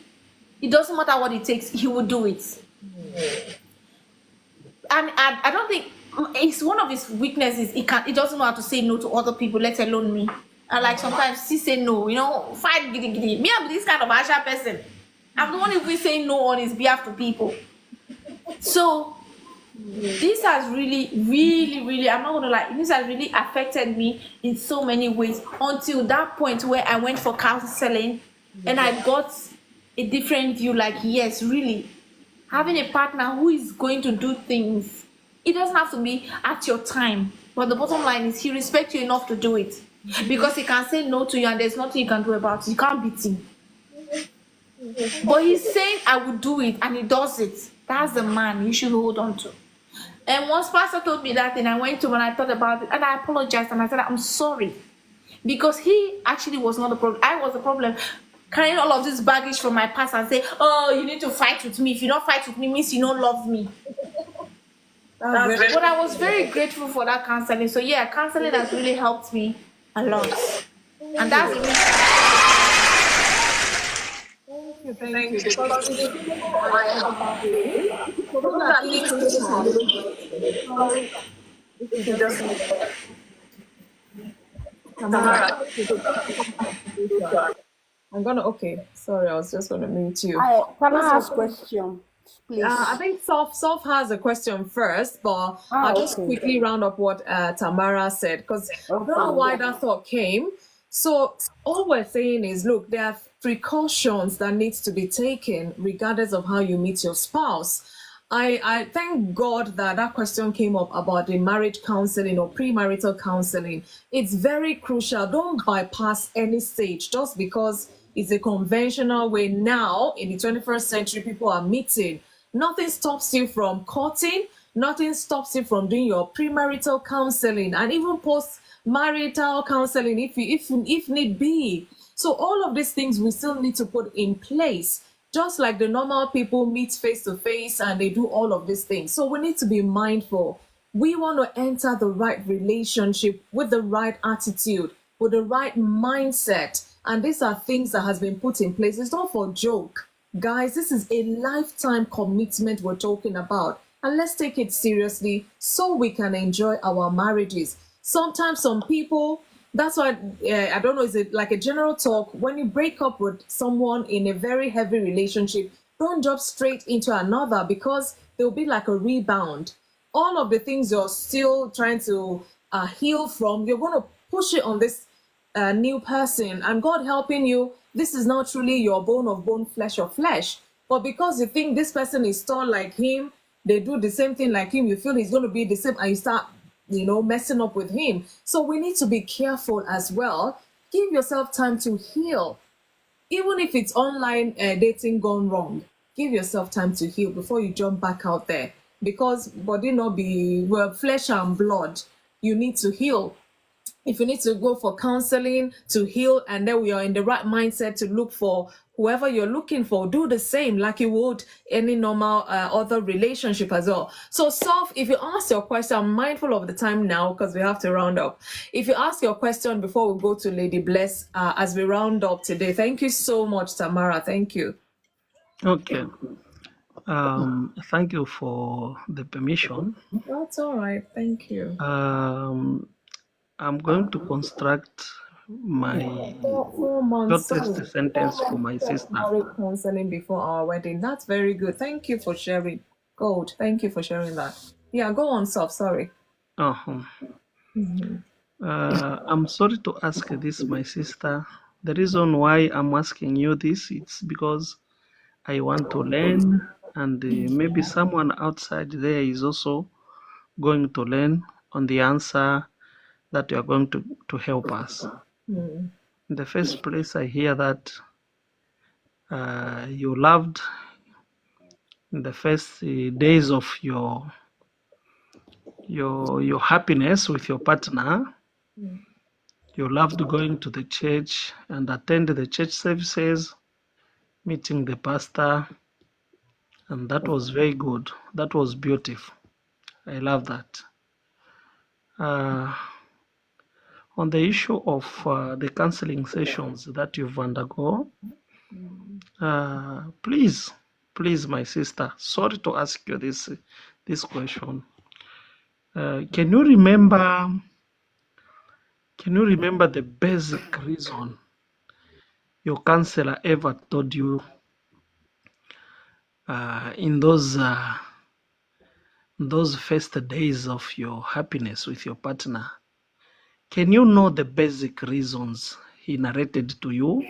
it doesn't matter what it takes, he will do it. And I don't think, it's one of his weaknesses. He doesn't know how to say no to other people, let alone me. And like sometimes he say no, you know, fight giddy giddy. Me, I'm this kind of Asha person. I'm the one who will say no on his behalf to people. So This has really, I'm not gonna lie, this has really affected me in so many ways until that point where I went for counseling and I got a different view. Like, yes, really, having a partner who is going to do things, it doesn't have to be at your time, but the bottom line is he respects you enough to do it, because he can say no to you and there's nothing you can do about it. You can't beat him, but he's saying I will do it and he does it. That's the man you should hold on to. And once Pastor told me that, and I went to him and I thought about it and I apologized and I said, I'm sorry. Because he actually was not the problem. I was the problem. Carrying all of this baggage from my past and say, oh, you need to fight with me. If you don't fight with me, means you don't love me. But I was very grateful for that counseling. So yeah, counseling has really helped me a lot. And that's the reason. Thank you. Because for those that this is just Tamara. Okay. Sorry, I was just gonna mute you. Can I ask question, please? I think Sof has a question first, but I'll just quickly round up what Tamara said, because I don't know why that thought came. So all we're saying is, look, there are precautions that needs to be taken regardless of how you meet your spouse. I thank God that that question came up about the marriage counseling or premarital counseling. It's very crucial. Don't bypass any stage just because it's a conventional way. Now, in the 21st century, people are meeting. Nothing stops you from courting. Nothing stops you from doing your premarital counseling and even post-marital counseling if need be. So all of these things we still need to put in place. Just like the normal people meet face to face and they do all of these things. So we need to be mindful. We want to enter the right relationship with the right attitude, with the right mindset. And these are things that has been put in place. It's not for joke. Guys, this is a lifetime commitment we're talking about. And let's take it seriously so we can enjoy our marriages. Sometimes some people, that's why I don't know, is it like a general talk? When you break up with someone in a very heavy relationship, don't jump straight into another, because there'll be like a rebound. All of the things you're still trying to heal from, you're going to push it on this new person, and God helping you, this is not truly your bone of bone, flesh of flesh. But because you think this person is tall like him, they do the same thing like him, you feel he's going to be the same, and you start messing up with him. So we need to be careful as well. Give yourself time to heal. Even if it's online dating gone wrong, give yourself time to heal before you jump back out there. Because body not be, well, flesh and blood. You need to heal. If you need to go for counseling to heal, and then we are in the right mindset to look for whoever you're looking for, do the same like you would any normal other relationship as well. So Sof, if you ask your question, I'm mindful of the time now because we have to round up. If you ask your question before we go to Lady Bless as we round up today. Thank you so much, Tamara. Thank you. Okay. Thank you for the permission. That's all right. Thank you. I'm going to construct my shortest sentence for my sister. Counseling before our wedding. That's very good. Thank you for sharing. Gold. Thank you for sharing that. Yeah, go on, Sof. Sorry. I'm sorry to ask this, my sister. The reason why I'm asking you this, it's because I want to learn, and maybe someone outside there is also going to learn on the answer that you are going to help us. In the first place, I hear that you loved in the first days of your happiness with your partner. You loved going to the church and attend the church services, meeting the pastor, and that was very good. That was beautiful. I love that. On the issue of the counseling sessions that you've undergone, please, my sister, sorry to ask you this question. Can you remember the basic reason your counselor ever told you in those those first days of your happiness with your partner, can you know the basic reasons he narrated to you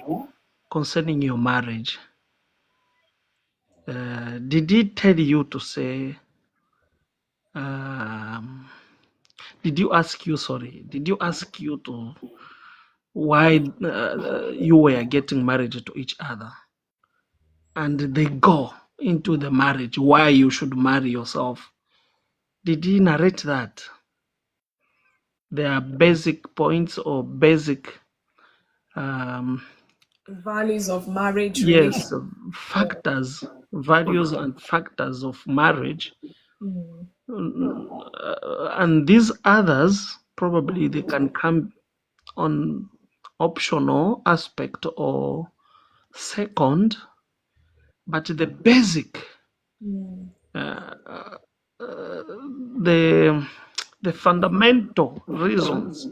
concerning your marriage? Did he tell you to say, did you ask you to why you were getting married to each other? And they go into the marriage, why you should marry yourself. Did he narrate that? There are basic points or basic Values of marriage, yes, relationship. factors, values and factors of marriage. And these others, probably they can come on optional aspect or second, but the basic, the fundamental reasons,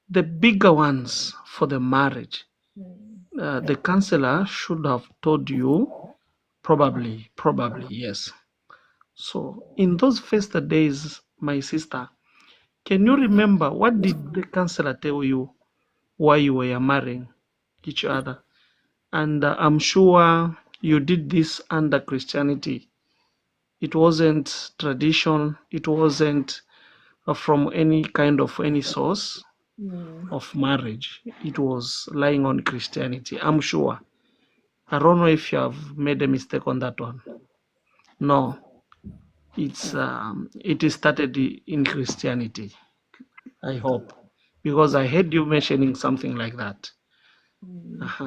the bigger ones for the marriage, the counselor should have told you, probably, yes. So in those first days, my sister, can you remember what did the counselor tell you why you were marrying each other? And I'm sure you did this under Christianity. It wasn't tradition. It wasn't from any kind of any source of marriage. It was lying on Christianity. I'm sure. I don't know if you have made a mistake on that one. No, it is started in Christianity. I hope, because I heard you mentioning something like that.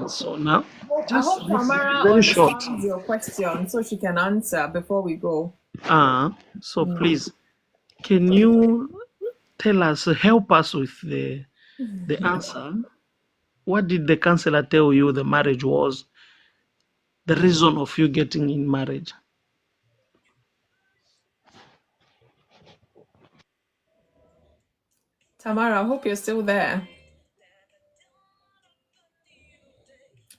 So now, I just hope this Tamara very short. understands your question so she can answer before we go. So please, can you tell us, help us with the answer? What did the counselor tell you the marriage was? The reason of you getting in marriage? Tamara, I hope you're still there.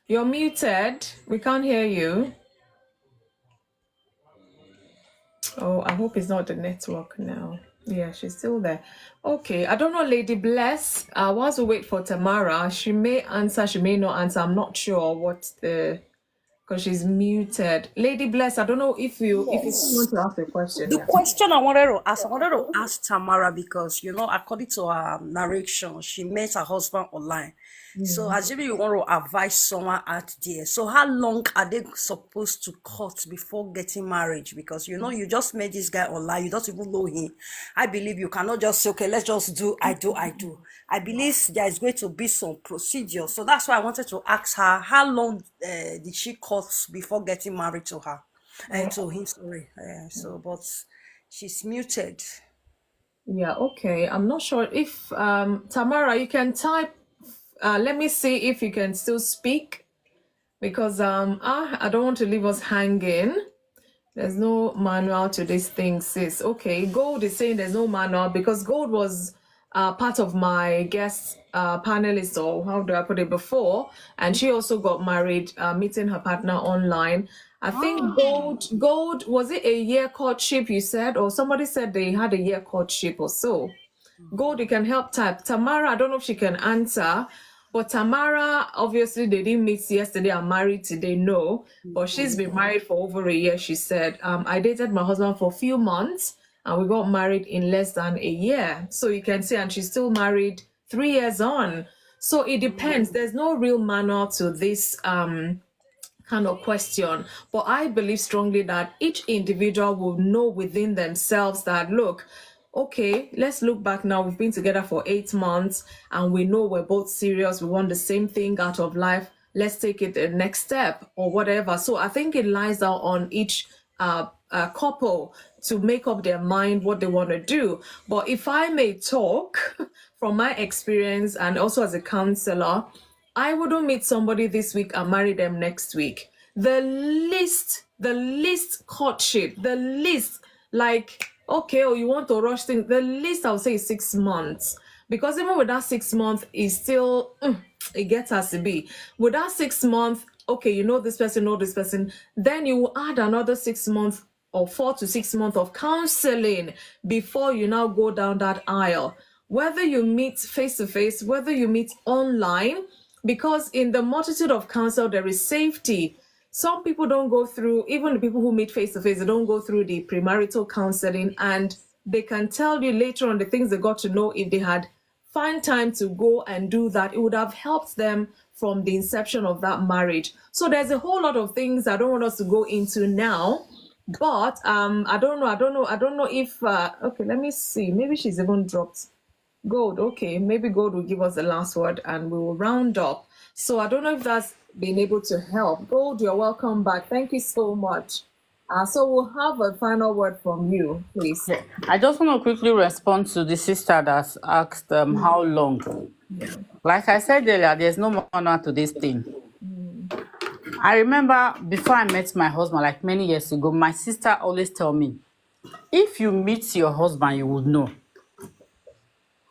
You're muted. We can't hear you. Oh, I hope it's not the network now. Yeah, she's still there. Okay, I don't know, Lady Bless. Whilst we wait for Tamara, she may answer, she may not answer. I'm not sure what the, because she's muted. Lady Bless, I don't know if you still want to ask a question. The Yeah. question I wanted to ask Tamara because, according to her narration, she met her husband online. So, assuming you want to advise someone out there, so how long are they supposed to cut before getting married? Because, you just met this guy online, you don't even know him. I believe you cannot just say, okay, let's just do, I do. I believe there is going to be some procedure. So, that's why I wanted to ask her, how long did she cut before getting married to her? To him, sorry. But she's muted. Yeah, okay. I'm not sure if Tamara, you can type. Let me see if you can still speak, because I don't want to leave us hanging. There's no manual to this thing, sis. Okay, Gold is saying there's no manual because Gold was part of my guest panelist, or how do I put it, before, and she also got married, meeting her partner online. I think Gold, was it a year courtship you said, or somebody said they had a year courtship or so? Gold, you can help type. Tamara, I don't know if she can answer, but Tamara, obviously, they didn't meet yesterday and married today, no. But she's been married for over a year, she said. I dated my husband for a few months, and we got married in less than a year. So you can see, and she's still married 3 years on. So it depends. There's no real manual to this kind of question, but I believe strongly that each individual will know within themselves that, look, okay, let's look back now. We've been together for 8 months and we know we're both serious. We want the same thing out of life. Let's take it the next step or whatever. So I think it lies out on each couple to make up their mind what they want to do. But if I may talk from my experience and also as a counselor, I wouldn't meet somebody this week and marry them next week. The least courtship, the least, like, okay, oh, you want to rush things, the least I would say is 6 months. Because even with that 6 months, is still, it gets as to be. With that 6 months, okay, you know this person, then you will add another 6 months or 4 to 6 months of counseling before you now go down that aisle. Whether you meet face to face, whether you meet online, because in the multitude of counsel, there is safety. Some people don't go through, even the people who meet face to face, they don't go through the premarital counseling, and they can tell you later on the things they got to know. If they had find time to go and do that, it would have helped them from the inception of that marriage. So there's a whole lot of things I don't want us to go into now. But I don't know if okay, let me see. Maybe she's even dropped. Gold, okay, maybe Gold will give us the last word and we will round up. So I don't know if that's been able to help. Gold, you're welcome back. Thank you so much. So we'll have a final word from you, please. Yeah. I just want to quickly respond to the sister that's asked how long. Like I said earlier, there's no manual to this thing. I remember before I met my husband, like many years ago, my sister always tell me, if you meet your husband, you would know.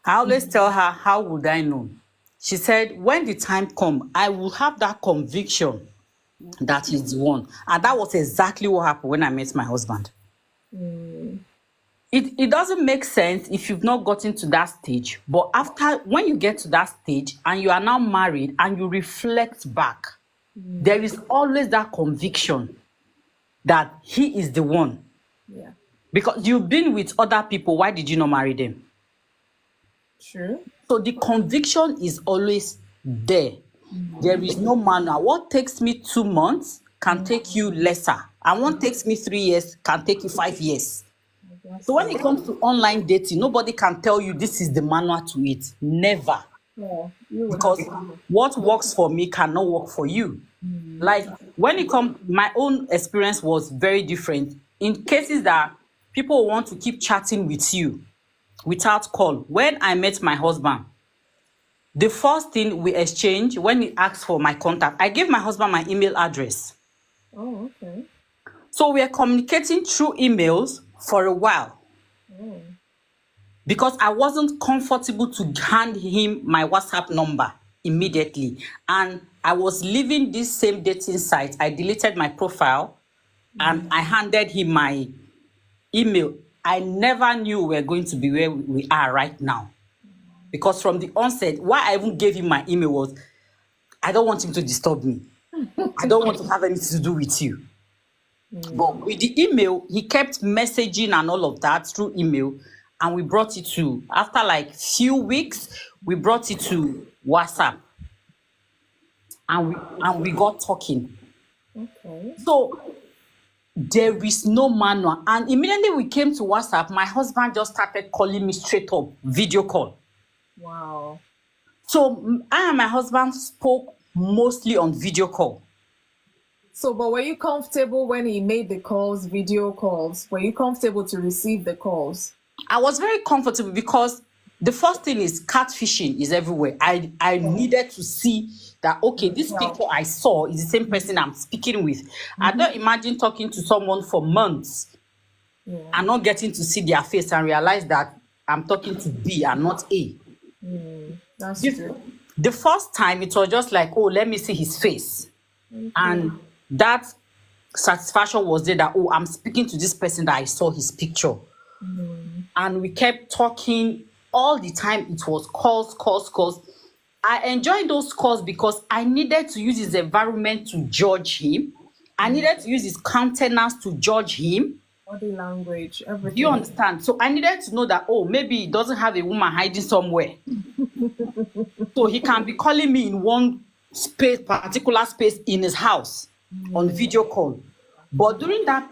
I always tell her, how would I know? She said, when the time comes, I will have that conviction that he's the one. And that was exactly what happened when I met my husband. It doesn't make sense if you've not gotten to that stage. But when you get to that stage and you are now married and you reflect back, there is always that conviction that he is the one. Yeah. Because you've been with other people, why did you not marry them? True. So the conviction is always there. There is no manual. What takes me 2 months can take you lesser. And what takes me 3 years can take you 5 years. So when it comes to online dating, nobody can tell you this is the manual to it. Never. Yeah. Because what works for me cannot work for you. Like when it comes, my own experience was very different. In cases that people want to keep chatting with you without call. When I met my husband, the first thing we exchanged when he asked for my contact, I gave my husband my email address. Oh, okay. So we are communicating through emails for a while. Because I wasn't comfortable to hand him my WhatsApp number immediately. And I was leaving this same dating site. I deleted my profile and I handed him my email. I never knew we were going to be where we are right now. Because from the onset, why I even gave him my email was, I don't want him to disturb me. I don't want to have anything to do with you. But with the email, he kept messaging and all of that through email. And we brought it to, after like few weeks, we brought it to WhatsApp. And we got talking. Okay. So there is no manual. And immediately we came to WhatsApp, my husband just started calling me straight up, video call. Wow. So I and my husband spoke mostly on video call. So, but were you comfortable when he made the calls, video calls? Were you comfortable to receive the calls? I was very comfortable because the first thing is catfishing is everywhere. I needed to see that, okay, this picture I saw is the same person I'm speaking with. I don't imagine talking to someone for months and not getting to see their face and realize that I'm talking to B and not A. That's true. The first time it was just like, oh, let me see his face. And that satisfaction was there that, oh, I'm speaking to this person that I saw his picture. And we kept talking all the time. It was calls. I enjoyed those calls because I needed to use his environment to judge him. I needed to use his countenance to judge him. Body language, everything. Do you understand? So I needed to know that, oh, maybe he doesn't have a woman hiding somewhere. So he can be calling me in one space, particular space in his house on video call. But during that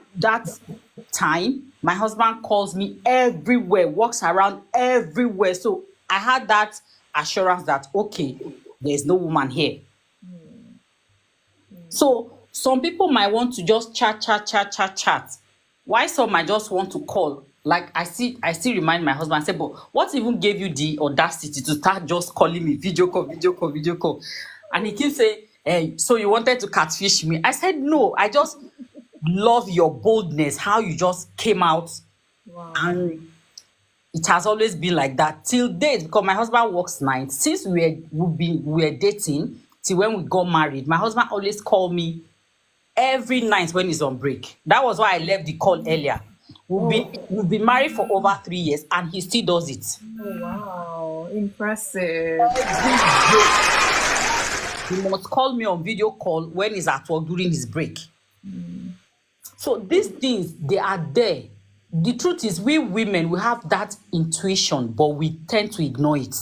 time, my husband calls me everywhere, walks around everywhere. So I had that assurance that, okay, there's no woman here. So some people might want to just chat. Why some might just want to call? Like I still remind my husband, I say, but what even gave you the audacity to start just calling me video call? And he keeps saying, hey, so you wanted to catfish me? I said, no, I just love your boldness, how you just came out. Wow. And it has always been like that till date, because my husband works nights. Since we were dating till when we got married, my husband always called me every night when he's on break. That was why I left the call earlier. We've been married for over 3 years and he still does it. Oh, wow. Impressive. He must call me on video call when he's at work during his break. So these things, they are there. The truth is, we women, we have that intuition, but we tend to ignore it.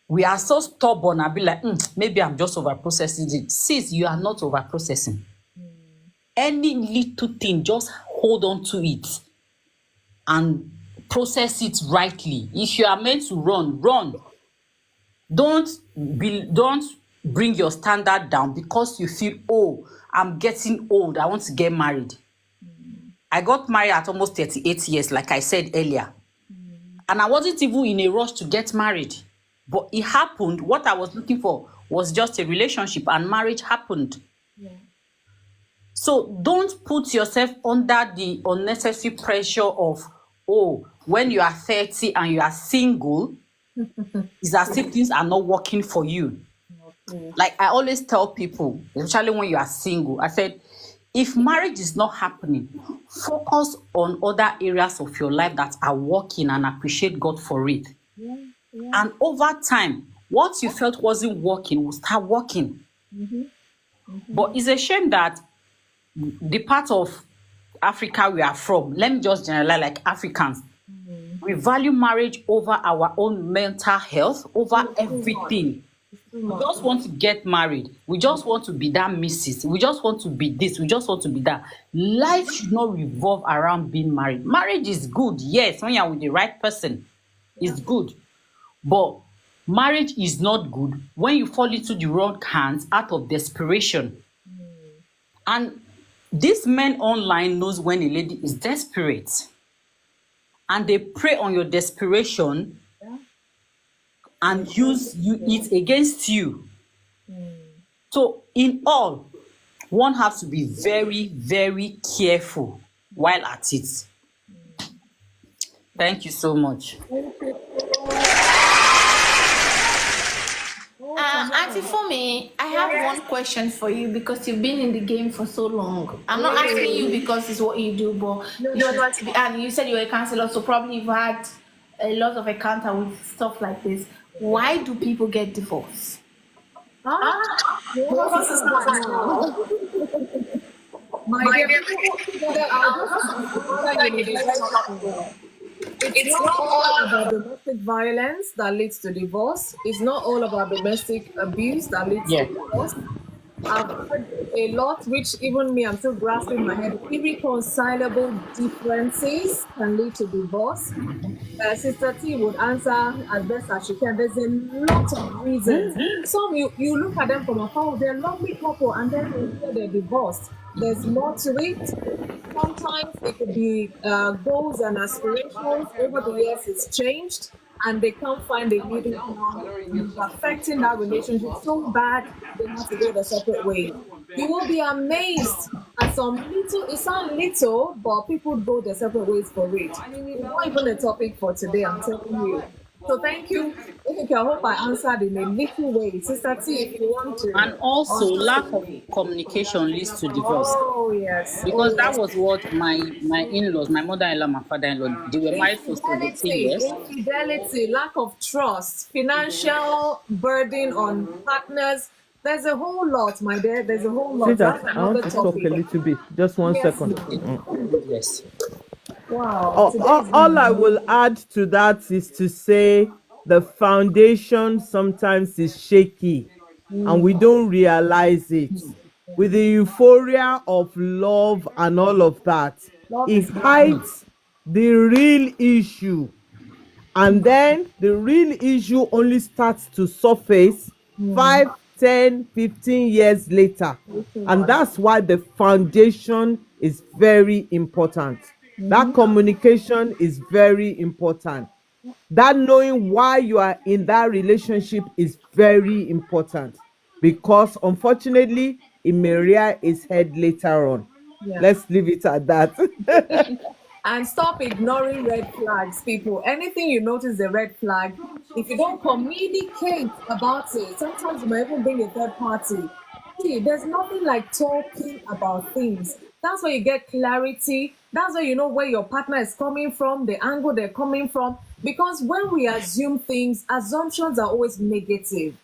We are so stubborn and be like, maybe I'm just over-processing it. Sis, you are not over-processing. Any little thing, just hold on to it and process it rightly. If you are meant to run, run. Don't bring your standard down because you feel, oh, I'm getting old, I want to get married. I got married at almost 38 years, like I said earlier. And I wasn't even in a rush to get married. But it happened. What I was looking for was just a relationship, and marriage happened. So don't put yourself under the unnecessary pressure of, oh, when you are 30 and you are single, it's as if things are not working for you. Like I always tell people, especially when you are single, I said, if marriage is not happening, focus on other areas of your life that are working and appreciate God for it. And over time, what you felt wasn't working will start working. But it's a shame that the part of Africa we are from, let me just generalize, like Africans, we value marriage over our own mental health, over everything. We just want to get married. We just want to be that missus. We just want to be this. We just want to be that. Life should not revolve around being married. Marriage is good, yes, when you're with the right person, it's good. But marriage is not good when you fall into the wrong hands out of desperation. And this men online knows when a lady is desperate. And they prey on your desperation and use it against you. So in all, one has to be very, very careful while at it. Thank you so much. Auntie Funmi, I have one question for you because you've been in the game for so long. I'm not asking you because it's what you do, but and you said you're a counselor, so probably you've had a lot of encounter with stuff like this. Why do people get divorced? It's not all about domestic violence that leads to divorce. It's not all about domestic abuse that leads to divorce. I've heard a lot, which even me, I'm still grasping my head. Irreconcilable differences can lead to divorce. Sister T would answer as best as she can. There's a lot of reasons. Some you look at them from afar, they're a lovely couple, and then you hear they're divorced. There's more to it. Sometimes it could be goals and aspirations. Over the years, it's changed, and they can't find a middle ground. It's affecting that relationship so bad, they have to go their separate ways. You will be amazed at some little, it sounds little, but people go their separate ways for it. It's not even a topic for today, I'm telling you. So thank you. I hope I answered in a little way. Sister T, if you want to. And also, lack of communication leads to divorce. Oh, yes. Because that was what my in-laws, my mother-in-law, my father-in-law, they were married for 17 years. Infidelity, lack of trust, financial burden on partners. There's a whole lot, my dear. There's a whole lot. I want to talk a little bit. Just one second. Yes. Wow. All I will add to that is to say the foundation sometimes is shaky and we don't realize it. With the euphoria of love and all of that, it hides the real issue. And then the real issue only starts to surface 5, 10, 15 years later. And that's why the foundation is very important. That communication is very important. That knowing why you are in that relationship is very important, because unfortunately it may rear its head later on. Let's leave it at that. And stop ignoring red flags, people. Anything you notice a red flag, if you don't communicate about it, sometimes you might even bring a third party. See, there's nothing like talking about things. That's where you get clarity. That's where you know where your partner is coming from, the angle they're coming from. Because when we assume things, assumptions are always negative.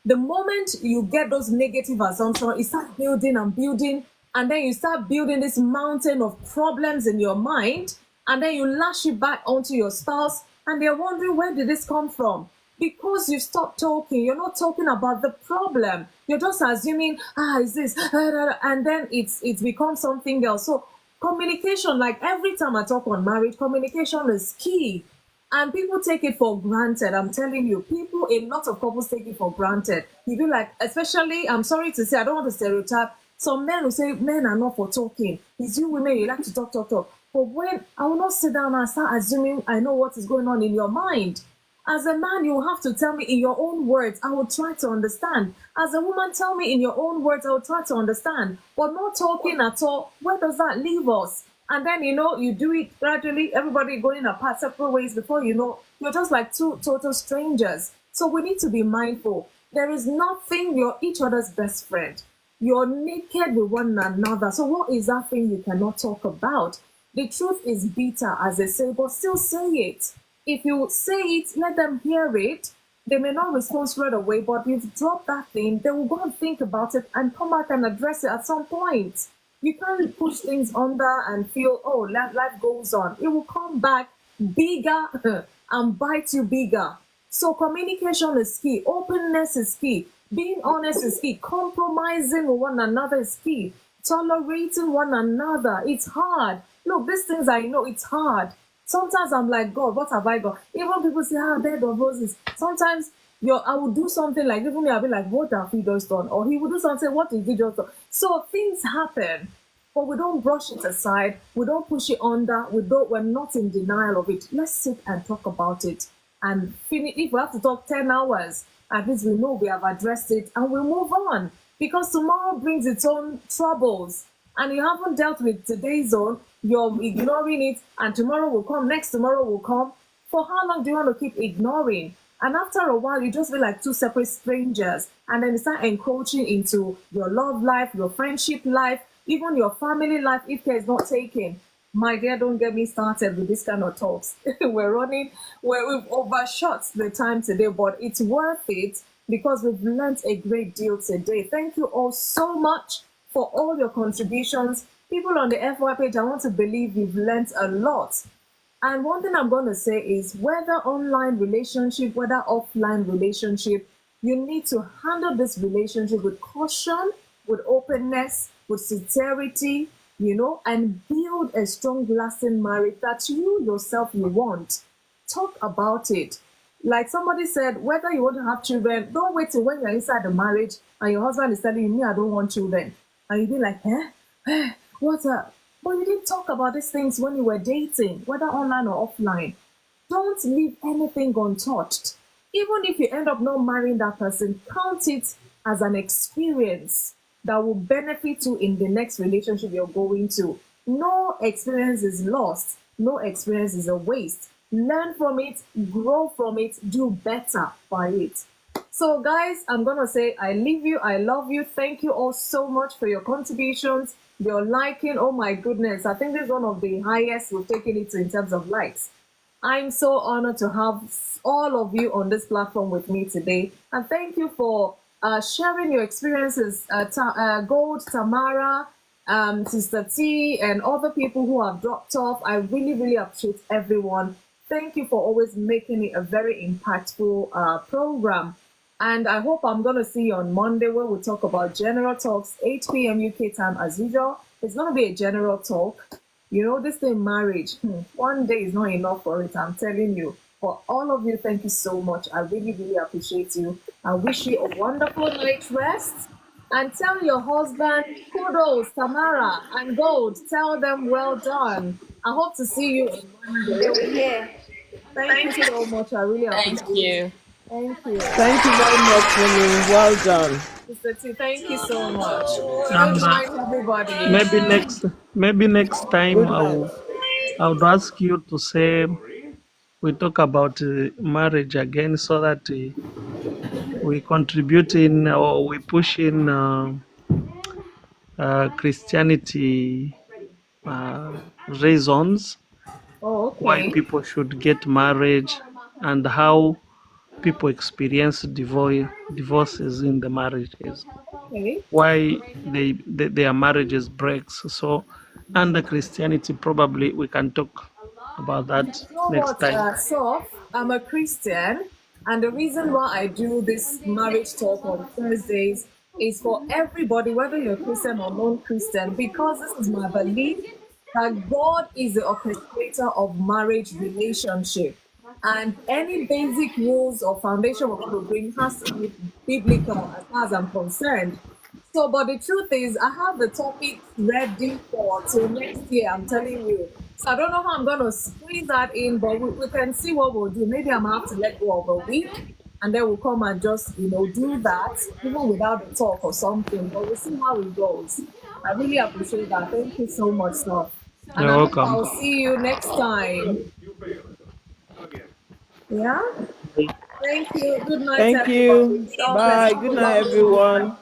The moment you get those negative assumptions, you start building and building, and then you start building this mountain of problems in your mind, and then you lash it back onto your spouse, and they're wondering, where did this come from? Because you stop talking, you're not talking about the problem. You're just assuming, is this, and then it's become something else. So communication, like every time I talk on marriage, communication is key. And people take it for granted. I'm telling you, a lot of couples take it for granted. You feel like, especially, I'm sorry to say, I don't want to stereotype. Some men will say men are not for talking. It's you women, you like to talk, talk, talk. But when I will not sit down and start assuming I know what is going on in your mind. As a man, you have to tell me in your own words. I will try to understand. As a woman, tell me in your own words. I will try to understand. But not talking at all. Where does that leave us? And then, you do it gradually, everybody going apart separate ways. Before you know, you're just like two total strangers. So we need to be mindful. There is nothing, you're each other's best friend. You're naked with one another. So what is that thing you cannot talk about? The truth is bitter, as they say, but still say it. If you say it, let them hear it. They may not respond straight away, but you've dropped that thing, they will go and think about it and come back and address it at some point. You can't push things under and feel, oh, life goes on. It will come back bigger and bite you bigger. So communication is key. Openness is key. Being honest is key. Compromising with one another is key. Tolerating one another. It's hard. Look, these things I know, it's hard. Sometimes I'm like, God, what have I got? Even people say, bed of roses. Sometimes I will do something like, even me, I'll be like, what have he just done? Or he will do something, what did he just do? So things happen, but we don't brush it aside. We don't push it under. We're not in denial of it. Let's sit and talk about it and finish. If we have to talk 10 hours, at least we know we have addressed it and we move on. Because tomorrow brings its own troubles. And you haven't dealt with today's own, you're ignoring it, and tomorrow will come, next tomorrow will come. For how long do you want to keep ignoring? And after a while, you just feel like two separate strangers, and then you start encroaching into your love life, your friendship life, even your family life, if care is not taken. My dear, don't get me started with this kind of talks. We've overshot the time today, but it's worth it because we've learned a great deal today. Thank you all so much for all your contributions. People on the FY page, I want to believe you've learned a lot. And one thing I'm going to say is whether online relationship, whether offline relationship, you need to handle this relationship with caution, with openness, with sincerity, and build a strong, lasting marriage that you yourself you want. Talk about it. Like somebody said, whether you want to have children, don't wait till when you're inside the marriage and your husband is telling you, me, I don't want children. And you be like, what's up? But you didn't talk about these things when you were dating, whether online or offline. Don't leave anything untouched. Even if you end up not marrying that person, count it as an experience that will benefit you in the next relationship you're going to. No experience is lost. No experience is a waste. Learn from it, grow from it, do better by it. So guys, I'm going to say I leave you. I love you. Thank you all so much for your contributions, your liking. Oh my goodness. I think this is one of the highest we've taken it to in terms of likes. I'm so honored to have all of you on this platform with me today. And thank you for sharing your experiences. Gold, Tamara, Sister T, and other people who have dropped off. I really, really appreciate everyone. Thank you for always making it a very impactful program. And I hope I'm going to see you on Monday where we'll talk about general talks, 8 p.m. UK time as usual. It's going to be a general talk. This thing, marriage, one day is not enough for it, I'm telling you. For all of you, thank you so much. I really, really appreciate you. I wish you a wonderful night's rest. And tell your husband, kudos, Tamara and Gold. Tell them well done. I hope to see you on Monday. Yeah. Thank you so much. I really appreciate Thank you. Thank you. Thank you very much, Winnie. Well done. Mr. T, thank you so much. And Good night, everybody. maybe next time Good night. I would ask you to say we talk about marriage again so that we contribute in or we push in Christianity reasons Oh, why okay. people should get married and how people experience divorces in the marriages, Okay. why their marriages breaks. So under Christianity, probably we can talk about that You know next what, time. Soph? I'm a Christian, and the reason why I do this marriage talk on Thursdays is for everybody, whether you're Christian or non-Christian, because this is my belief that God is the orchestrator of marriage relationship. And any basic rules or foundation we're going to bring has to be biblical as far as I'm concerned. So, but the truth is, I have the topics ready for till next year. I'm telling you. So I don't know how I'm going to squeeze that in, but we can see what we'll do. Maybe I'm going to have to let go of a week, and then we'll come and just do that, even without the talk or something. But we'll see how it goes. I really appreciate that. Thank you so much, sir. And You're I hope welcome. I'll see you next time. Yeah. Thank you. Good night, Thank everybody. you. God bless. Bye. Have a Good night, lovely weekend. everyone.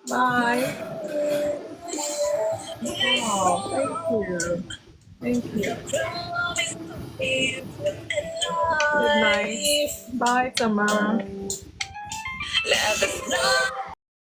Bye. Wow. Thank you. Thank you. Good night. Bye, Tamara. Love is not